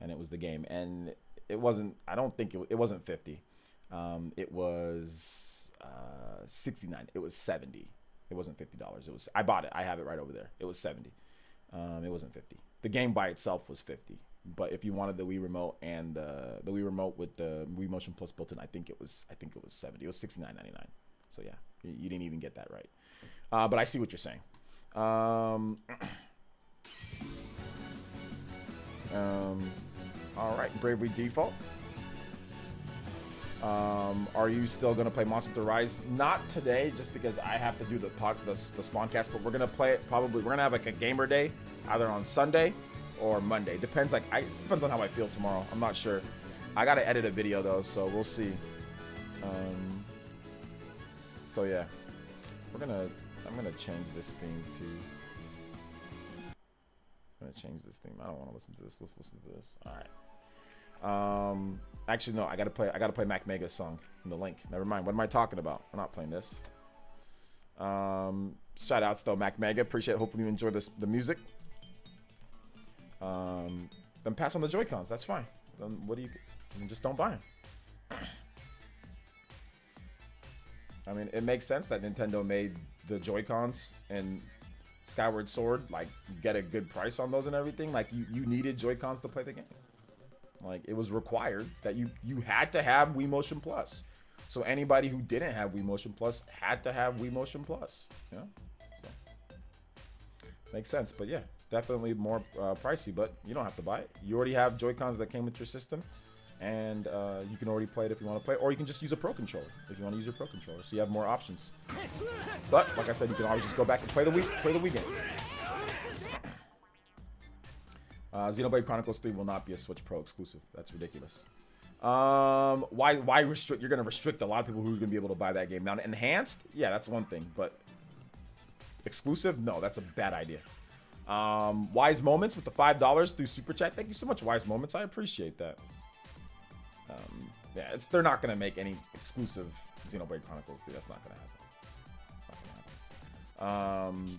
And it was the game. And it wasn't, I don't think it wasn't 50. It was 69. It was 70. It wasn't $50. It was, I bought it. I have it right over there. It was 70. It wasn't 50. The game by itself was 50. But if you wanted the Wii remote and the Wii remote with the Wii Motion Plus built in, I think it was 70. It was $69.99. So yeah, you didn't even get that right. But I see what you're saying. All right, Bravery Default. Are you still gonna play Monster Hunter Rise? Not today, just because I have to do the Spawncast. But we're gonna play it probably. We're gonna have like a gamer day, either on Sunday or Monday. Depends. It depends on how I feel tomorrow. I'm not sure. I gotta edit a video though, so we'll see. So yeah, I'm gonna change this theme to. I'm gonna change this theme. I don't want to listen to this. Let's listen to this. All right. Actually, no. I gotta play Mac Mega's song in the link. Never mind. What am I talking about? I'm not playing this. Shout outs though, Mac Mega. Appreciate it. Hopefully you enjoy the music. Then pass on the Joy-Cons. That's fine. Then what do you? Just don't buy them. I mean, it makes sense that Nintendo made the Joy-Cons and Skyward Sword, like, get a good price on those and everything. Like, you needed Joy-Cons to play the game. Like, it was required that you had to have Wii Motion Plus. So anybody who didn't have Wii Motion Plus had to have Wii Motion Plus. You know? So, makes sense. But yeah, definitely more pricey, but you don't have to buy it. You already have Joy-Cons that came with your system. And you can already play it if you want to play, or you can just use a Pro Controller if you want to use your Pro Controller. So you have more options. But like I said, you can always just go back and play the Wii game. Xenoblade Chronicles 3 will not be a Switch Pro exclusive. That's ridiculous. Why restrict? You're gonna restrict a lot of people who are gonna be able to buy that game. Now, enhanced, yeah, that's one thing, but exclusive, no, that's a bad idea. Wise Moments with the $5 through Super Chat. Thank you so much, Wise Moments. I appreciate that. Yeah, they're not gonna make any exclusive Xenoblade Chronicles 2. That's not gonna happen.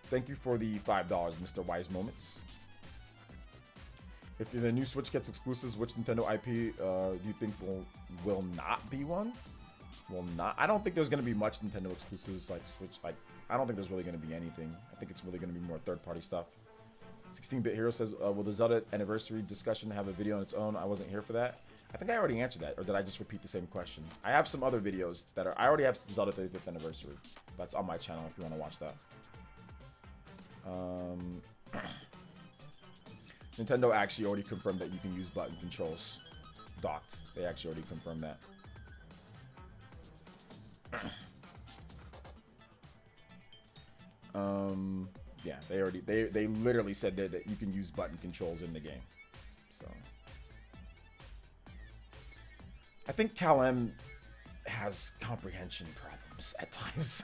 Thank you for the $5, Mr. Wise Moments. If the new Switch gets exclusives, which Nintendo IP do you think will not be one? Will not. I don't think there's gonna be much Nintendo exclusives like Switch. Like, I don't think there's really gonna be anything. I think it's really gonna be more third-party stuff. 16-Bit Hero says, will the Zelda anniversary discussion have a video on its own? I wasn't here for that. I think I already answered that, or did I just repeat the same question? I have some other videos that are... I already have Zelda 35th anniversary. That's on my channel if you want to watch that. Nintendo actually already confirmed that you can use button controls docked. They actually already confirmed that. Yeah, they literally said that you can use button controls in the game. So I think Cal-M has comprehension problems at times.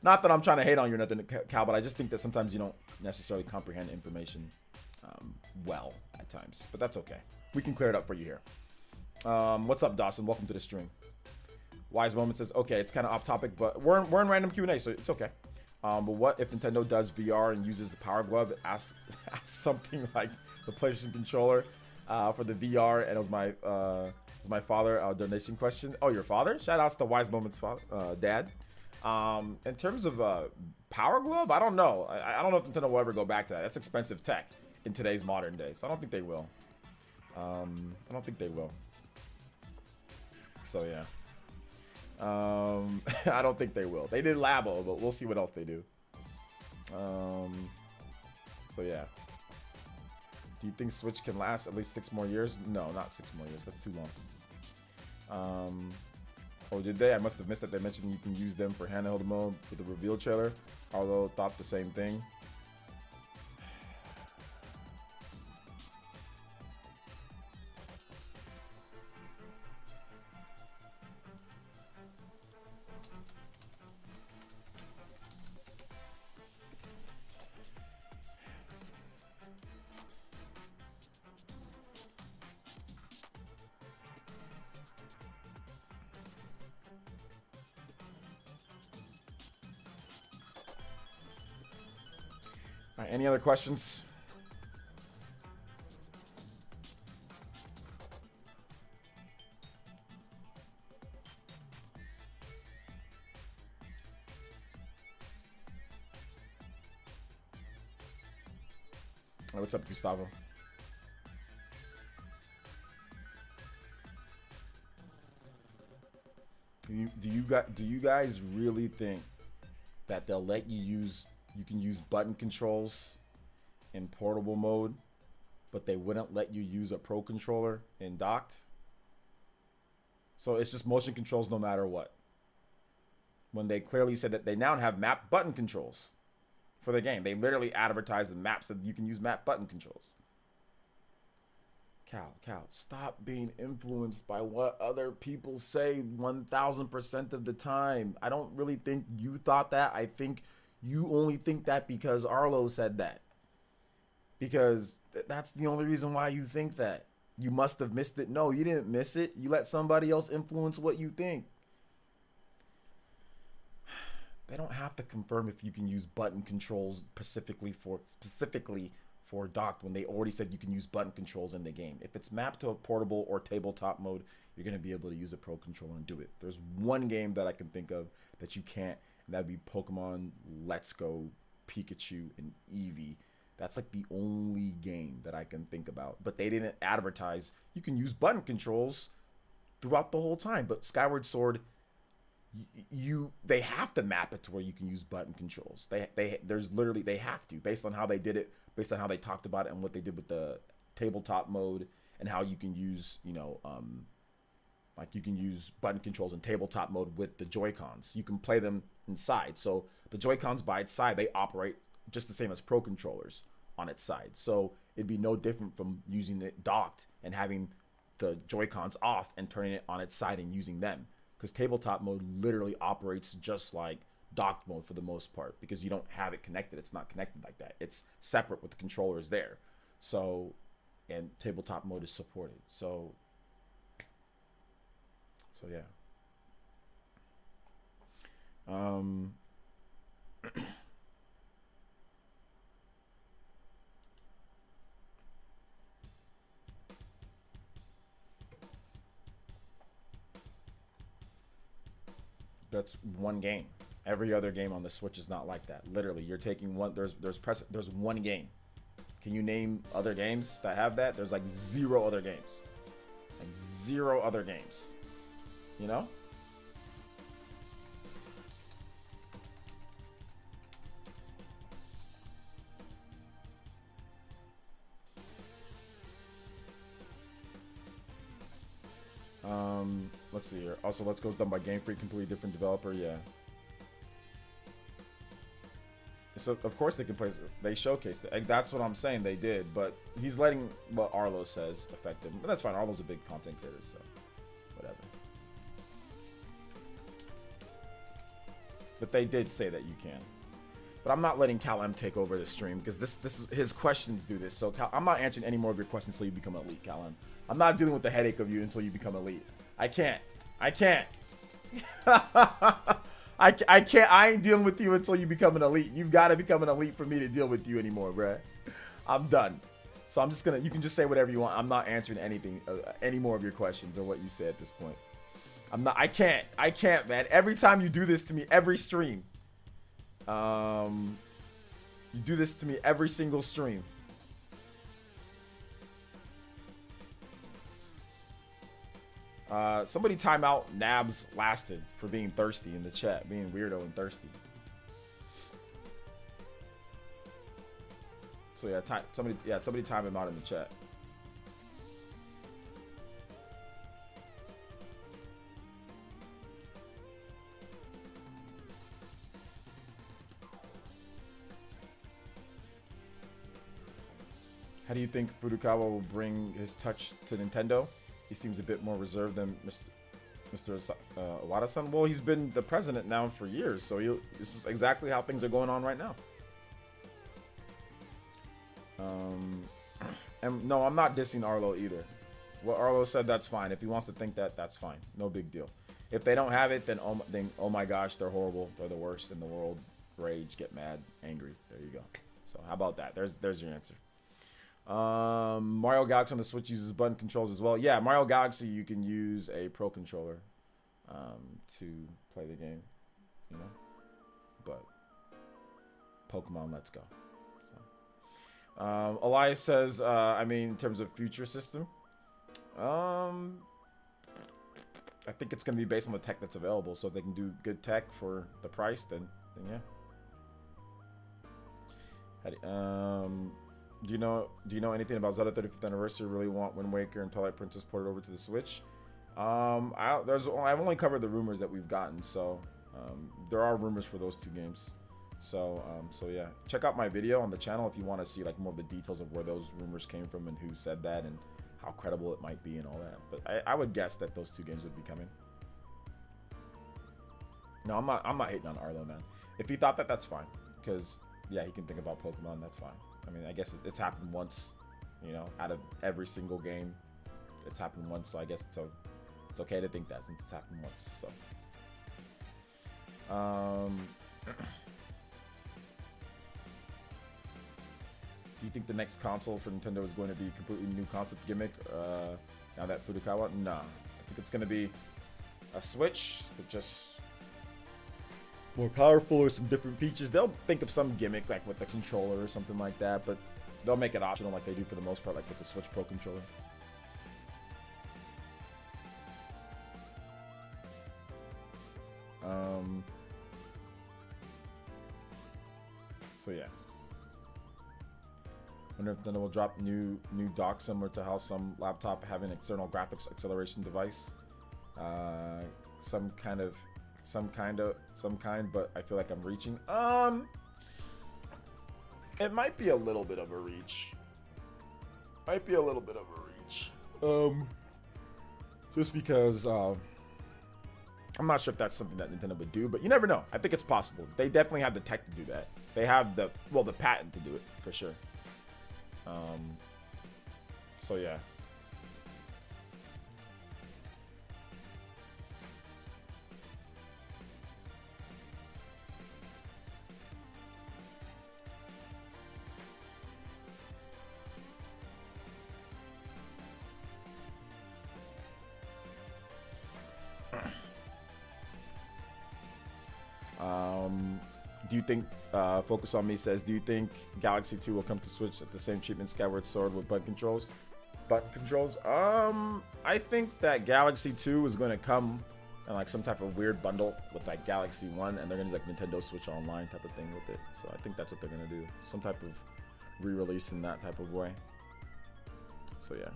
Not that I'm trying to hate on you or nothing, Cal, but I just think that sometimes you don't necessarily comprehend information well at times. But that's okay. We can clear it up for you here. What's up, Dawson? Welcome to the stream. Wise Moment says, okay, it's kind of off topic, but we're in random Q&A, so it's okay. But what if Nintendo does VR and uses the Power Glove? Ask something like the PlayStation controller for the VR, and it was my father donation question. Oh, your father? Shout outs to Wise Moment's father, dad. In terms of Power Glove, I don't know. I don't know if Nintendo will ever go back to that. That's expensive tech in today's modern day, so I don't think they will. I don't think they will. So yeah. I don't think they will. They did Labo, but we'll see what else they do. So yeah. Do you think Switch can last at least 6 more years? No, not 6 more years. That's too long. Oh, did they? I must have missed that they mentioned you can use them for handheld mode with the reveal trailer. Although thought the same thing. All right, any other questions? Hey, what's up, Gustavo? Do you guys really think that they'll let you can use button controls in portable mode, but they wouldn't let you use a Pro Controller in docked? So it's just motion controls no matter what. When they clearly said that they now have map button controls for the game. They literally advertise the maps that you can use map button controls. Cal, stop being influenced by what other people say 1000% of the time. I don't really think you thought that. I think you only think that because Arlo said that. Because that's the only reason why you think that. You must have missed it. No, you didn't miss it. You let somebody else influence what you think. They don't have to confirm if you can use button controls specifically for docked when they already said you can use button controls in the game. If it's mapped to a portable or tabletop mode, you're going to be able to use a Pro Controller and do it. There's one game that I can think of that you can't, and that'd be Pokemon Let's Go, Pikachu, and Eevee. That's like the only game that I can think about. But they didn't advertise you can use button controls throughout the whole time. But Skyward Sword, they have to map it to where you can use button controls. They have to, based on how they did it, based on how they talked about it and what they did with the tabletop mode and how you can use, like you can use button controls in tabletop mode with the Joy-Cons. You can play them inside. So the Joy-Cons by its side, they operate just the same as Pro Controllers on its side. So it'd be no different from using it docked and having the Joy-Cons off and turning it on its side and using them. Because tabletop mode literally operates just like docked mode for the most part, because you don't have it connected. It's not connected like that. It's separate with the controllers there. So, and tabletop mode is supported. So yeah. That's one game. Every other game on the Switch is not like that. Literally, you're taking one. There's one game. Can you name other games that have that? There's like 0 other games. Like 0 other games. You know? Let's see here. Also, Let's Go's done by Game Freak, completely different developer. Yeah. So of course they can play. They showcased it. That's what I'm saying. They did, but he's letting what Arlo says affect him. But that's fine. Arlo's a big content creator, so whatever. But they did say that you can. But I'm not letting Cal M take over the stream because this is his questions do this. So Cal, I'm not answering any more of your questions until you become elite, Cal M. I'm not dealing with the headache of you until you become elite. I can't. I can't. I can't. I ain't dealing with you until you become an elite. You've got to become an elite for me to deal with you anymore, bruh. I'm done. So I'm just gonna. You can just say whatever you want. I'm not answering anything, any more of your questions or what you say at this point. I'm not. I can't. I can't, man. Every time you do this to me, every stream. You do this to me every single stream. Somebody time out Nabs lasted for being thirsty in the chat, being weirdo and thirsty. So yeah, somebody time him out in the chat. How do you think Furukawa will bring his touch to Nintendo? He seems a bit more reserved than Mr. Iwata-san. Well, he's been the president now for years, so this is exactly how things are going on right now. And no, I'm not dissing Arlo either. What Arlo said, that's fine. If he wants to think that, that's fine. No big deal. If they don't have it, then oh my gosh, they're horrible. They're the worst in the world. Rage, get mad, angry. There you go. So how about that? There's your answer. Mario Galaxy on the Switch uses button controls as well. Yeah, Mario Galaxy, you can use a Pro Controller to play the game, you know. But Pokemon Let's Go. So Elias says, I mean, in terms of future system, I think it's gonna be based on the tech that's available. So if they can do good tech for the price, then yeah. Do you know anything about Zelda 35th Anniversary? Really want Wind Waker and Twilight Princess ported over to the Switch? I've only covered the rumors that we've gotten, so there are rumors for those 2 games. So yeah, check out my video on the channel if you want to see like more of the details of where those rumors came from and who said that and how credible it might be and all that. But I would guess that those 2 games would be coming. No, I'm not hating on Arlo, man. If he thought that, that's fine. Because, yeah, he can think about Pokemon. That's fine. I mean, I guess it's happened once, you know, out of every single game. It's happened once, so I guess it's okay to think that since it's happened once. So, do you think the next console for Nintendo is going to be a completely new concept gimmick? Now that Furukawa? Nah. I think it's going to be a Switch with just more powerful or some different features. They'll think of some gimmick like with the controller or something like that, but they'll make it optional like they do for the most part, like with the Switch Pro controller. So yeah. Wonder if Nintendo will drop new dock similar to how some laptop have an external graphics acceleration device. Some kind, but I feel like I'm reaching. It might be a little bit of a reach. Just because I'm not sure if that's something that Nintendo would do, but you never know. I think it's possible. They definitely have the tech to do that. They have the patent to do it for sure. So yeah. Do you think, Focus on Me says, do you think Galaxy 2 will come to Switch at the same treatment Skyward Sword with button controls? I think that Galaxy 2 is going to come in like some type of weird bundle with like Galaxy 1, and they're going to do like Nintendo Switch Online type of thing with it. So I think that's what they're going to do. Some type of re-release in that type of way. So yeah.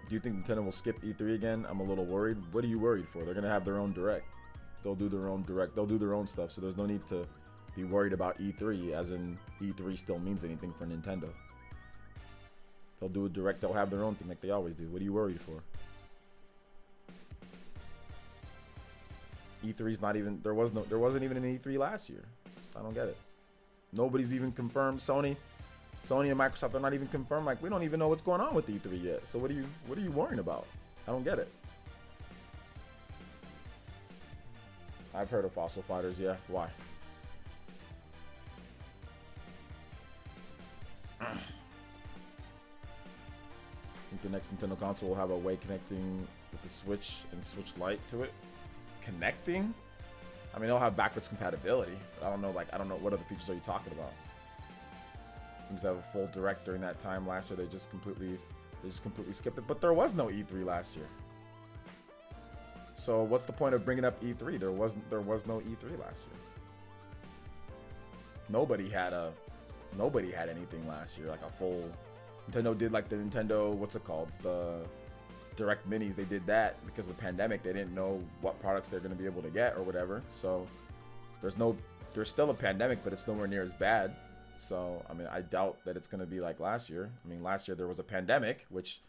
Do you think Nintendo will skip E3 again? I'm a little worried. What are you worried for? They're going to have their own direct. They'll do their own direct. They'll do their own stuff. So there's no need to be worried about E3, as in E3 still means anything for Nintendo. They'll do a direct. They'll have their own thing like they always do. What are you worried for? E3's not even, there wasn't even an E3 last year. So I don't get it. Nobody's even confirmed. Sony and Microsoft are not even confirmed. Like, we don't even know what's going on with E3 yet. So what are you worrying about? I don't get it. I've heard of Fossil Fighters, yeah. Why? I think the next Nintendo console will have a way connecting with the Switch and Switch Lite to it. Connecting? I mean, it'll have backwards compatibility. But I don't know what other features are you talking about? Seems to have a full direct during that time last year. They just completely skipped it. But there was no E3 last year. So what's the point of bringing up E3? There was no E3 last year. Nobody had anything last year, like a full. Nintendo did like the Nintendo, what's it called? The Direct Minis. They did that because of the pandemic. They didn't know what products they're going to be able to get or whatever. So there's still a pandemic, but it's nowhere near as bad. So, I mean, I doubt that it's going to be like last year. I mean, last year there was a pandemic, which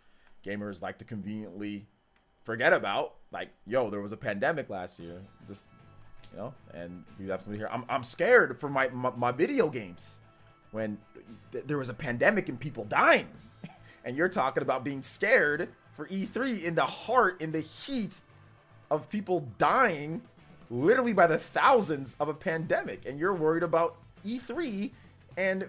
gamers like to conveniently forget about. Like, yo, there was a pandemic last year. This, you know, and we have somebody here. I'm scared for my video games when there was a pandemic and people dying. And you're talking about being scared for E3 in the heat of people dying literally by the thousands of a pandemic. And you're worried about E3. And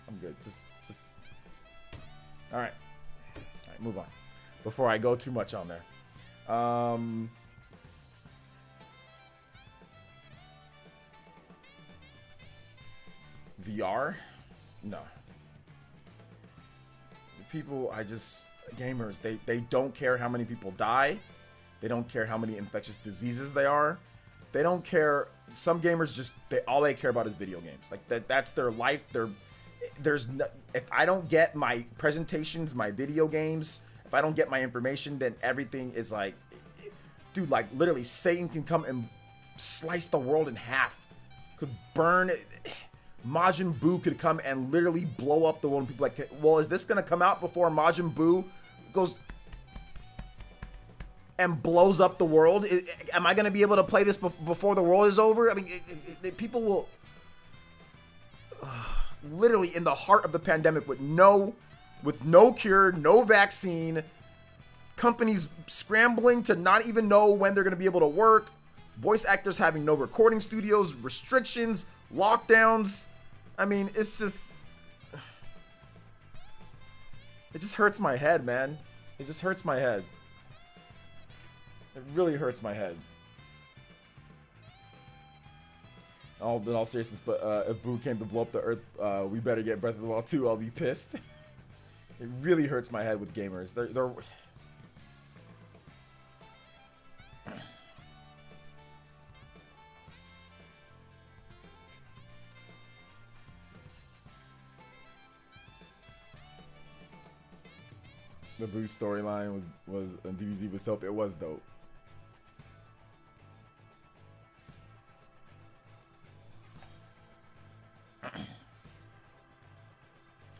I'm good. Just all right, move on before I go too much on there. VR? No. People, gamers, they don't care how many people die. They don't care how many infectious diseases there are. They don't care. Some gamers all they care about is video games. Like that's their life. If I don't get my presentations, my video games, if I don't get my information, then everything is like dude, like literally Satan can come and slice the world in half. Could burn it. Majin Buu could come and literally blow up the world. And people like, well, is this gonna come out before Majin Buu goes and blows up the world? Am I gonna be able to play this before the world is over? I mean, people will literally in the heart of the pandemic with no cure, no vaccine, companies scrambling to not even know when they're gonna be able to work, voice actors having no recording studios, restrictions, lockdowns. I mean, it just hurts my head, man. It just hurts my head. It really hurts my head. In all seriousness, but if Boo came to blow up the Earth, we better get Breath of the Wild 2. I'll be pissed. It really hurts my head with gamers. They're the Boo storyline was DBZ was dope. It was dope.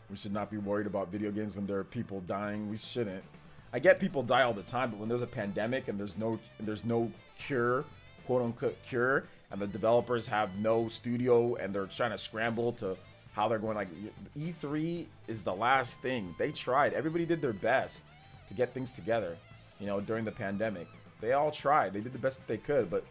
We should not be worried about video games when there are people dying. We shouldn't. I get people die all the time, but when there's a pandemic and there's no cure, quote unquote cure, and the developers have no studio and they're trying to scramble to how they're going, like E3 is the last thing. They tried. Everybody did their best to get things together, you know, during the pandemic. They all tried. They did the best that they could, but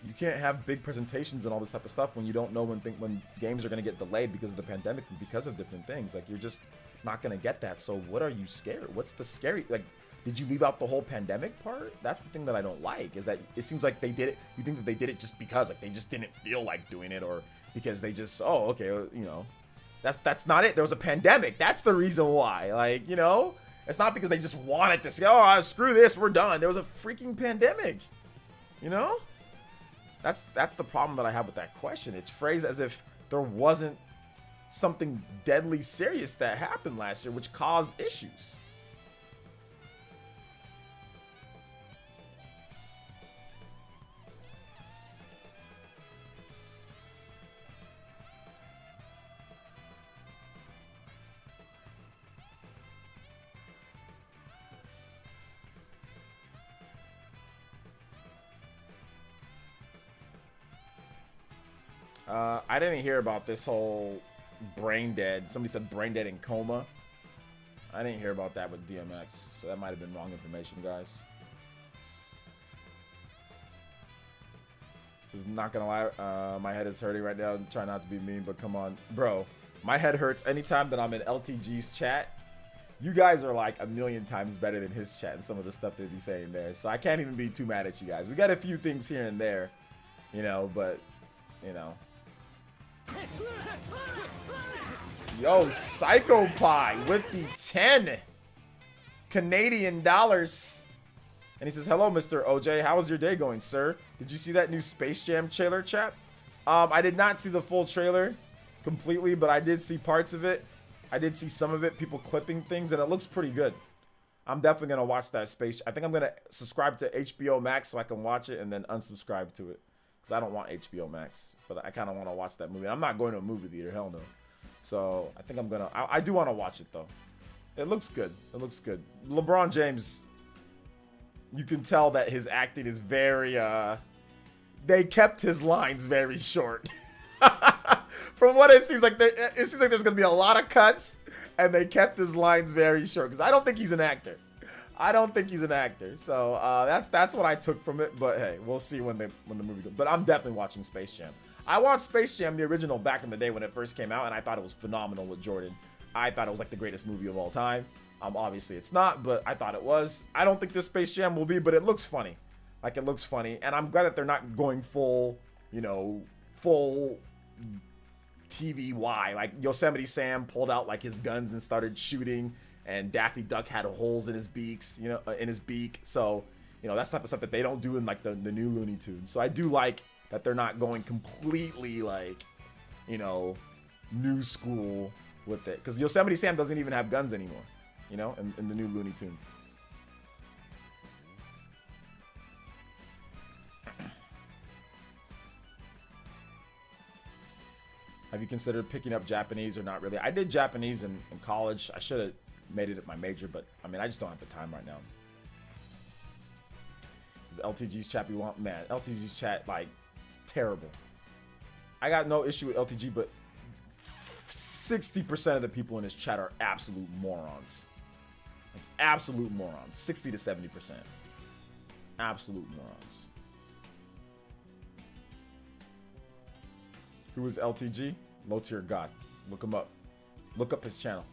you can't have big presentations and all this type of stuff when you don't know when games are going to get delayed because of the pandemic and because of different things. Like, you're just not going to get that. So what are you scared? What's the scary? Like, did you leave out the whole pandemic part? That's the thing that I don't like, is that it seems like they did it. You think that they did it just because, like, they just didn't feel like doing it, or because they just, oh, okay, you know, that's not it. There was a pandemic. That's the reason why. Like, you know, it's not because they just wanted to say, oh, screw this, we're done. There was a freaking pandemic, you know? That's the problem that I have with that question. It's phrased as if there wasn't something deadly serious that happened last year which caused issues. I didn't hear about this whole brain dead. Somebody said brain dead in coma. I didn't hear about that with DMX, so that might have been wrong information, guys. Just not gonna lie, my head is hurting right now. I'm trying not to be mean, but come on, bro. My head hurts anytime that I'm in LTG's chat. You guys are like a million times better than his chat and some of the stuff they be saying there. So I can't even be too mad at you guys. We got a few things here and there, you know, but, you know. Yo, Psycho Pie with the 10 Canadian dollars. And he says, hello, Mr. OJ. How is your day going, sir? Did you see that new Space Jam trailer, chap? I did not see the full trailer completely, but I did see parts of it. I did see some of it, people clipping things, and it looks pretty good. I'm definitely going to watch that Space. I think I'm going to subscribe to HBO Max so I can watch it and then unsubscribe to it. Because I don't want HBO Max, but I kind of want to watch that movie. I'm not going to a movie theater, hell no. So I think I'm going to, I do want to watch it though. It looks good. It looks good. LeBron James, you can tell that his acting is very, they kept his lines very short. From what it seems like, it seems like there's going to be a lot of cuts, and they kept his lines very short. Because I don't think he's an actor. I don't think he's an actor. So that's what I took from it. But hey, we'll see when the movie goes. But I'm definitely watching Space Jam. I watched Space Jam, the original, back in the day when it first came out, and I thought it was phenomenal with Jordan. I thought it was like the greatest movie of all time. Obviously it's not, but I thought it was. I don't think this Space Jam will be, but it looks funny. Like, it looks funny, and I'm glad that they're not going full, you know, full TVY. Like, Yosemite Sam pulled out like his guns and started shooting, and Daffy Duck had holes in his beaks, you know, in his beak. So, you know, that's the type of stuff that they don't do in like the new Looney Tunes. So I do like that they're not going completely like, you know, new school with it, because Yosemite Sam doesn't even have guns anymore, you know, in the new Looney Tunes. Have you considered picking up Japanese or not really? I did Japanese in college. I should have made it my major, but I mean, I just don't have the time right now. Is LTG's chat you want? Man, LTG's chat, like, terrible. I got no issue with LTG, but 60% of the people in this chat are absolute morons. Like, absolute morons. 60 to 70%. Absolute morons. Who is LTG? Low tier god. Look him up. Look up his channel.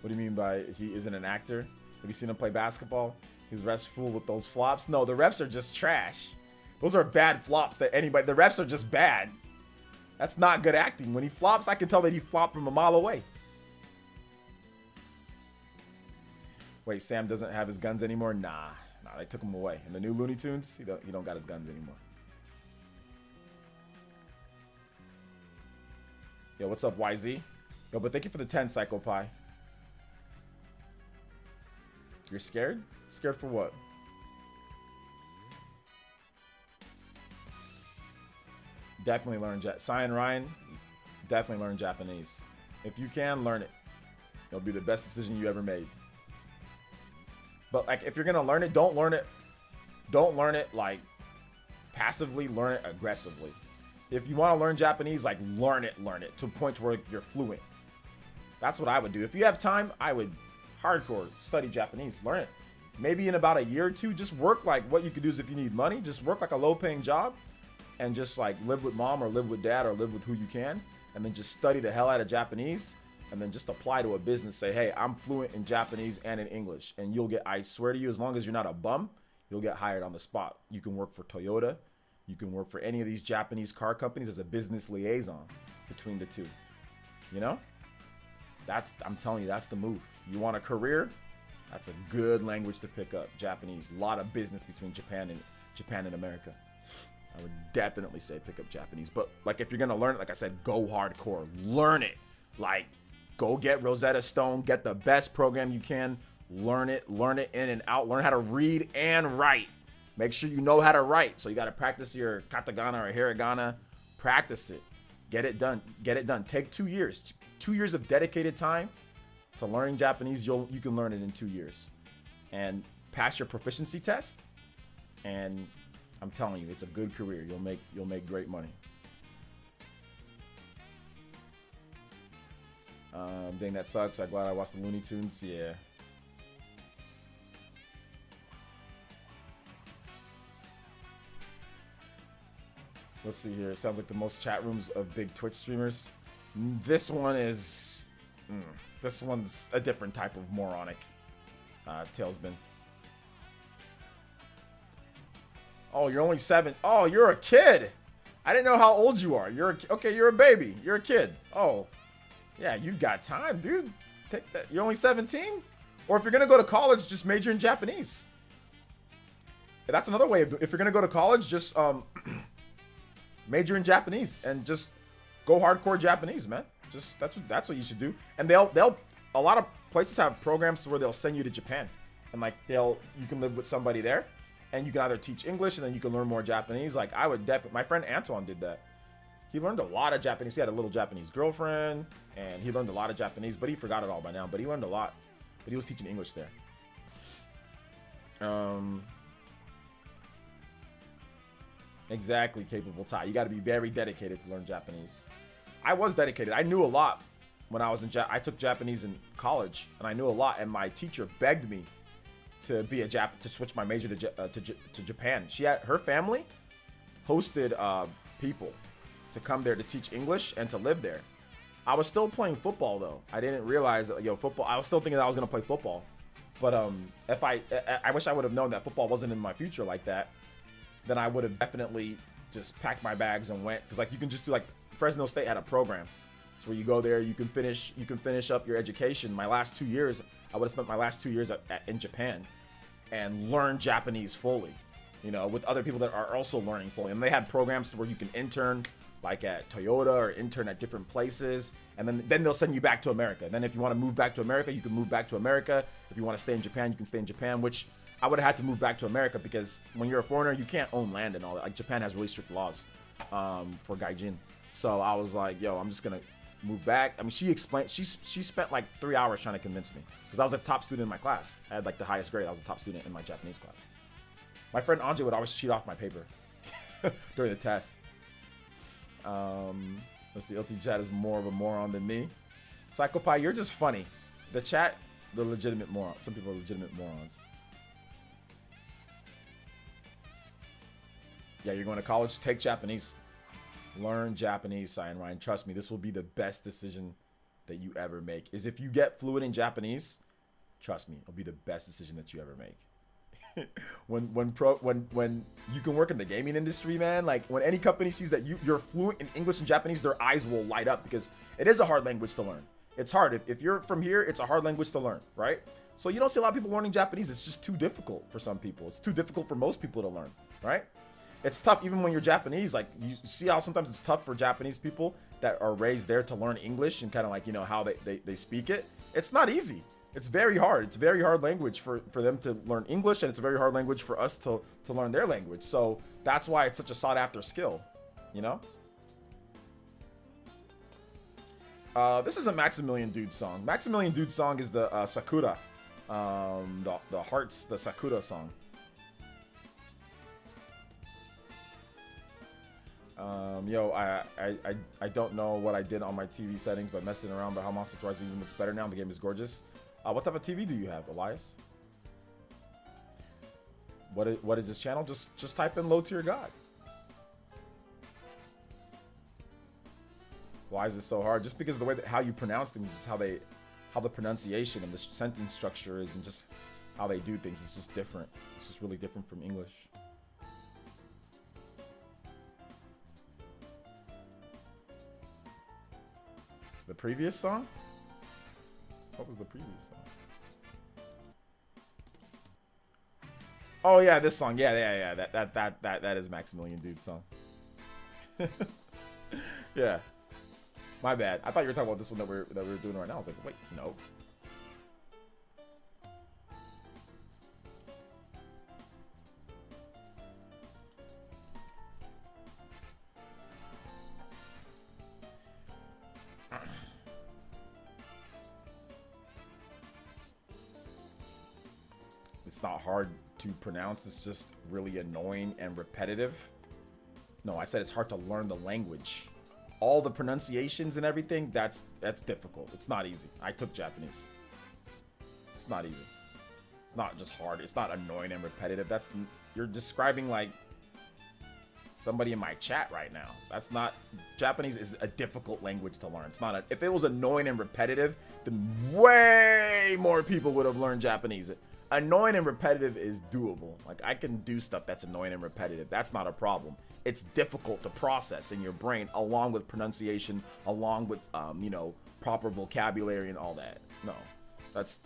What do you mean by he isn't an actor? Have you seen him play basketball? His refs fool with those flops? No, the refs are just trash. Those are bad flops that anybody... The refs are just bad. That's not good acting. When he flops, I can tell that he flopped from a mile away. Wait, Sam doesn't have his guns anymore? Nah, they took him away. In the new Looney Tunes, he don't got his guns anymore. Yo, what's up, YZ? Yo, but thank you for the 10, Psycho Pie. You're scared? Scared for what? Definitely learn Cyan Ryan, definitely learn Japanese. If you can, learn it. It'll be the best decision you ever made. But like, if you're gonna learn it, don't learn it like passively, learn it aggressively. If you want to learn Japanese, like learn it to a point where you're fluent. That's what I would do. If you have time, I would hardcore study Japanese, learn it. Maybe in about a year or two, just work like what you could do is if you need money, just work like a low paying job and just like live with mom or live with dad or live with who you can. And then just study the hell out of Japanese and then just apply to a business. Say, hey, I'm fluent in Japanese and in English. And you'll get, I swear to you, as long as you're not a bum, you'll get hired on the spot. You can work for Toyota. You can work for any of these Japanese car companies as a business liaison between the two. You know? I'm telling you, that's the move. You want a career? That's a good language to pick up. Japanese. A lot of business between Japan and America. I would definitely say pick up Japanese. But like if you're gonna learn it, like I said, go hardcore. Learn it. Like go get Rosetta Stone, get the best program you can, learn it in and out, learn how to read and write. Make sure you know how to write. So you gotta practice your katakana or hiragana. Practice it. Get it done. Take 2 years. 2 years of dedicated time to learning Japanese. You can learn it in 2 years. And pass your proficiency test. And I'm telling you, it's a good career. You'll make great money. Dang, that sucks. I'm glad I watched the Looney Tunes. Yeah. Let's see here. It sounds like the most chat rooms of big Twitch streamers. This one's a different type of moronic tailspin. Oh, you're only 7. Oh, you're a kid. I didn't know how old you are. Okay, you're a baby. You're a kid. Oh, yeah, you've got time, dude. Take that. You're only 17? Or if you're gonna go to college, just major in Japanese. That's another way of if you're gonna go to college, just major in Japanese and just go hardcore Japanese, man. Just that's what you should do. And a lot of places have programs where they'll send you to Japan, and like you can live with somebody there, and you can either teach English and then you can learn more Japanese. Like I would definitely. My friend Antoine did that. He learned a lot of Japanese. He had a little Japanese girlfriend, and he learned a lot of Japanese, but he forgot it all by now. But he learned a lot. But he was teaching English there. Exactly, capable Ty. You got to be very dedicated to learn Japanese. I was dedicated. I knew a lot when I was I took Japanese in college, and I knew a lot. And my teacher begged me to be to switch my major to Japan. Her family hosted people to come there to teach English and to live there. I was still playing football though. I didn't realize that football. I was still thinking that I was gonna play football, but if I wish I would have known that football wasn't in my future like that. Then I would have definitely just packed my bags and went. Because like you can just do like Fresno State had a program, so where you go there, you can finish up your education. My last 2 years, I would have spent my last 2 years in Japan, and learn Japanese fully, with other people that are also learning fully. And they had programs where you can intern, like at Toyota or intern at different places, and then they'll send you back to America. And then if you want to move back to America, you can move back to America. If you want to stay in Japan, you can stay in Japan, which I would have had to move back to America because when you're a foreigner, you can't own land and all that. Like Japan has really strict laws for gaijin. So I was like, yo, I'm just gonna move back. I mean, she explained. She spent like 3 hours trying to convince me because I was the top student in my class. I had like the highest grade. I was the top student in my Japanese class. My friend Andre would always cheat off my paper during the test. Let's see. LT Chat is more of a moron than me. Psychopie, you're just funny. The chat, the legitimate moron. Some people are legitimate morons. Yeah, you're going to college. Take Japanese. Learn Japanese, Cyan Ryan. Trust me, this will be the best decision that you ever make. Is if you get fluent in Japanese, trust me, it'll be the best decision that you ever make. when you can work in the gaming industry, man, like when any company sees that you're fluent in English and Japanese, their eyes will light up because it is a hard language to learn. It's hard. If you're from here, it's a hard language to learn, right? So you don't see a lot of people learning Japanese. It's just too difficult for some people. It's too difficult for most people to learn, right? It's tough even when you're Japanese. Like you see how sometimes it's tough for Japanese people that are raised there to learn English and kind of like, you know, how they speak it. It's not easy. It's very hard. It's a very hard language for them to learn English, and it's a very hard language for us to learn their language. So that's why it's such a sought after skill, you know? This is a Maximilian Dude song. Maximilian Dude song is the Sakura. The Hearts, the Sakura song. Yo, I don't know what I did on my TV settings by messing around, but how Monster Rise even looks better now. The game is gorgeous. What type of TV do you have, Elias? What is this channel? Just type in low tier god. Why is this so hard? Just because of the way that how you pronounce things, just how the pronunciation and the sentence structure is, and just how they do things. It's just different. It's just really different from English. The previous song? What was the previous song? Oh yeah, this song. Yeah. That is Maximilian Dude's song. Yeah. My bad. I thought you were talking about this one that we're doing right now. I was like, wait, no. It's not hard to pronounce. It's just really annoying and repetitive. No, I said it's hard to learn the language. All the pronunciations and everything, that's difficult. It's not easy. I took Japanese. It's not easy. It's not just hard. It's not annoying and repetitive. You're describing like somebody in my chat right now. That's not, Japanese is a difficult language to learn. It's not if it was annoying and repetitive, then way more people would have learned Japanese. Annoying and repetitive is doable. Like I can do stuff that's annoying and repetitive. That's not a problem. It's difficult to process in your brain, along with pronunciation, along with you know, proper vocabulary and all that. No, that's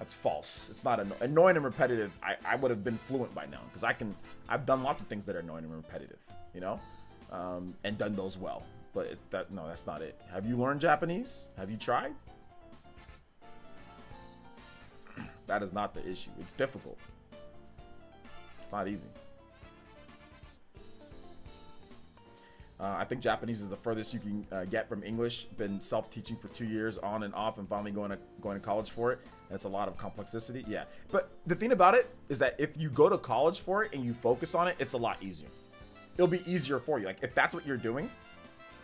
false. It's not annoying and repetitive. I would have been fluent by now because I've done lots of things that are annoying and repetitive, you know, and done those well. But no, that's not it. Have you learned Japanese? Have you tried? That is not the issue. It's difficult. It's not easy. I think Japanese is the furthest you can get from English. Been self-teaching for 2 years on and off, and finally going to college for it. And it's a lot of complexity. Yeah, but the thing about it is that if you go to college for it and you focus on it, it's a lot easier. It'll be easier for you. Like if that's what you're doing,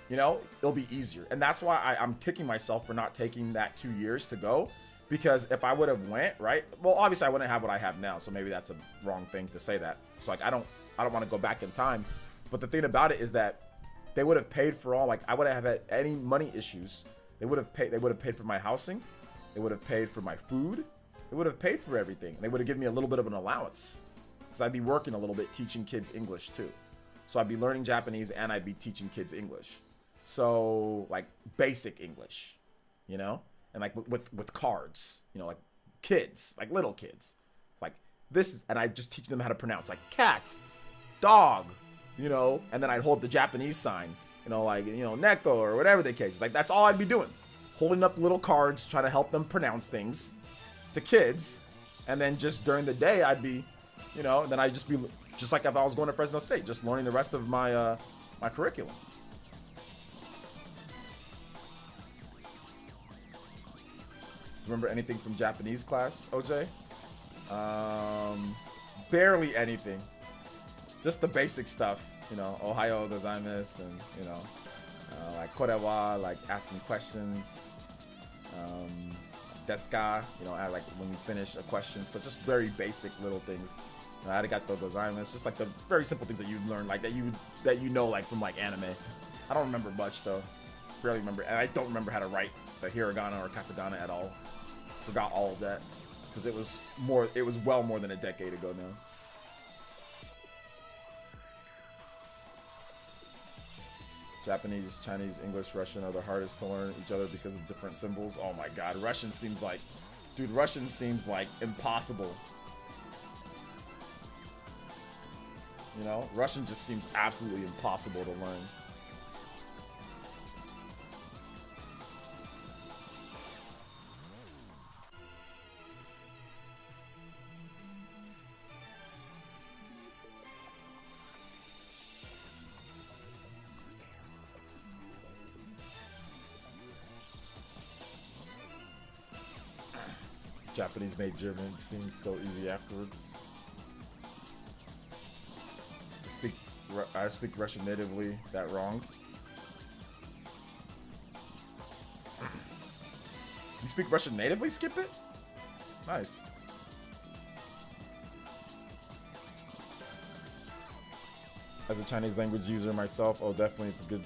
you know, it'll be easier. And that's why I'm kicking myself for not taking that 2 years to go. Because if I would have went, right, well, obviously I wouldn't have what I have now, so maybe that's a wrong thing to say that. So like I don't want to go back in time, but the thing about it is that they would have paid for all, like I would have had any money issues. They would have paid for my housing, they would have paid for my food, they would have paid for everything. They would have given me a little bit of an allowance because I'd be working a little bit teaching kids English too. So I'd be learning Japanese and I'd be teaching kids English. So like basic English, you know? And like with cards, you know, like kids, like little kids, like this is, and I just teach them how to pronounce like cat, dog, you know, and then I'd hold the Japanese sign, you know, like, you know, neko or whatever the case is. Like that's all I'd be doing, holding up little cards, trying to help them pronounce things to kids, And then just during the day, I'd be, you know, then I'd just be just like if I was going to Fresno State, just learning the rest of my my curriculum. Remember anything from Japanese class, OJ? Barely anything. Just the basic stuff, you know, Ohayo gozaimasu, and you know, like korewa, like asking questions, desu ka, you know, like when you finish a question, so just very basic little things. Arigato gozaimasu, just like the very simple things that you learn, like that you know, like from like anime. I don't remember much though, barely remember, and I don't remember how to write the hiragana or katakana at all. Forgot all of that because it was well more than a decade ago now. Japanese, Chinese, English, Russian are the hardest to learn each other because of different symbols. Oh my god, Russian seems like, dude, Russian seems like impossible. You know, Russian just seems absolutely impossible to learn. Japanese made German seems so easy afterwards. I speak Russian natively. That wrong? You speak Russian natively? Skip it? Nice. As a Chinese language user myself, oh definitely it's a good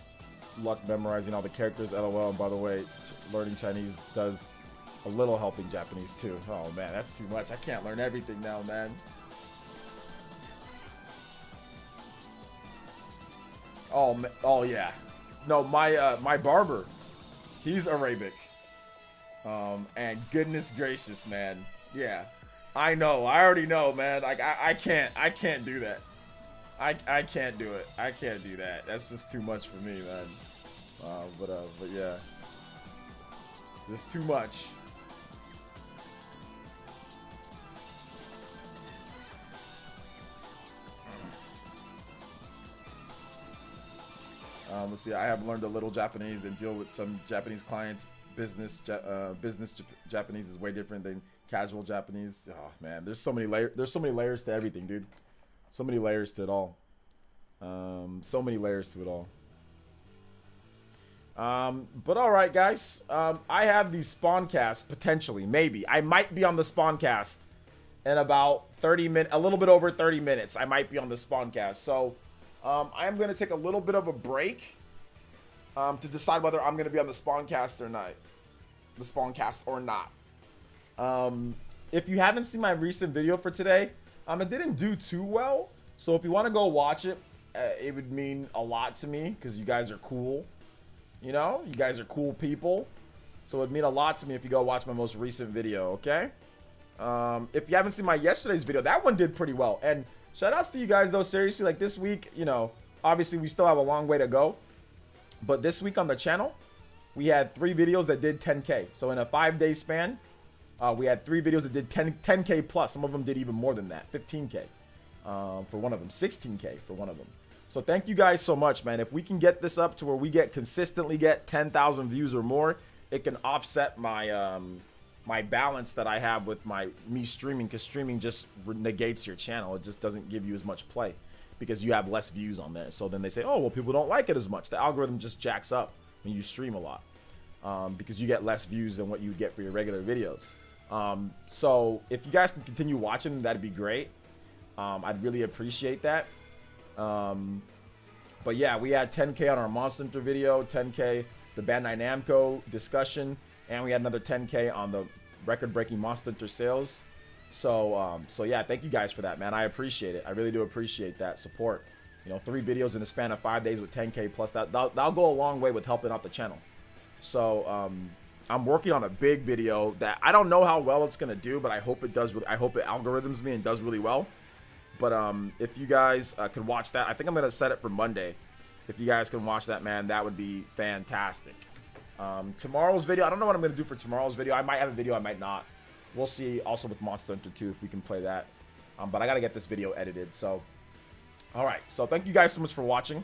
luck memorizing all the characters, LOL. And by the way, learning Chinese does a little helping Japanese too. Oh man, that's too much. I can't learn everything now, man. Oh yeah. No, my barber, he's Arabic. And goodness gracious, man. Yeah. I know. I already know, man. Like I can't do that. I can't do it. I can't do that. That's just too much for me, man. But yeah. Just too much. Let's see. I have learned a little Japanese and deal with some Japanese clients. Business Japanese is way different than casual Japanese. Oh man, there's so many layers. There's so many layers to everything, dude. So many layers to it all. So many layers to it all. But all right, guys. I have the Spawncast potentially, maybe. I might be on the Spawncast in about 30 minutes, a little bit over 30 minutes. I might be on the Spawncast. So I'm going to take a little bit of a break to decide whether I'm going to be on the Spawncast or not. The Spawncast or not. If you haven't seen my recent video for today, it didn't do too well. So if you want to go watch it, it would mean a lot to me because you guys are cool. You know, you guys are cool people. So it'd mean a lot to me if you go watch my most recent video, okay? If you haven't seen my yesterday's video, that one did pretty well. And shout outs to you guys though, seriously, like this week, you know, obviously we still have a long way to go. But this week on the channel, we had 3 videos that did 10K. So in a 5-day span, we had 3 videos that did 10K plus. Some of them did even more than that, 15K for one of them, 16K for one of them. So thank you guys so much, man. If we can get this up to where we consistently get 10,000 views or more, it can offset my my balance that I have with me streaming, because streaming just negates your channel. It just doesn't give you as much play because you have less views on there. So then they say, oh, well, people don't like it as much. The algorithm just jacks up when you stream a lot because you get less views than what you would get for your regular videos. So if you guys can continue watching, that'd be great. I'd really appreciate that. But yeah, we had 10K on our Monster Hunter video, 10K the Bandai Namco discussion, and we had another 10K on the record-breaking Monster Hunter sales. So yeah, thank you guys for that, man. I appreciate it. I really do appreciate that support. You know, 3 videos in the span of 5 days with 10K plus, that'll go a long way with helping out the channel. So I'm working on a big video that I don't know how well it's gonna do, but I hope it does. I hope it algorithms me and does really well. But if you guys can watch that, I think I'm gonna set it for Monday. If you guys can watch that, man, that would be fantastic. Tomorrow's video, I don't know what I'm gonna do for tomorrow's video. I might have a video, I might not. we'll see also with Monster Hunter 2 if we can play that. But I got to get this video edited. So, all right. So thank you guys so much for watching.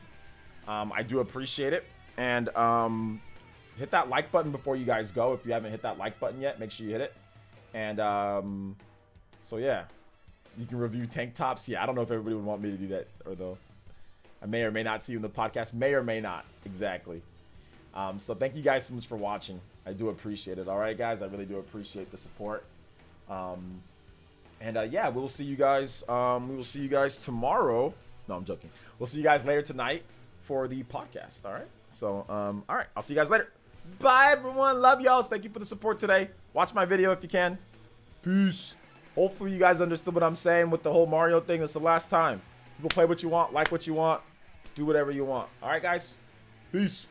I do appreciate it. And hit that like button before you guys go. If you haven't hit that like button yet, make sure you hit it. And so, yeah. You can review tank tops. Yeah, I don't know if everybody would want me to do that. Or though I may or may not see you in the podcast. May or may not. Exactly. So thank you guys so much for watching. I do appreciate it. All right, guys. I really do appreciate the support. Yeah, we'll see you guys. We will see you guys tomorrow. No, I'm joking. We'll see you guys later tonight for the podcast. All right. So, all right. I'll see you guys later. Bye, everyone. Love y'all. Thank you for the support today. Watch my video if you can. Peace. Hopefully, you guys understood what I'm saying with the whole Mario thing. It's the last time. People play what you want, like what you want, do whatever you want. All right, guys. Peace.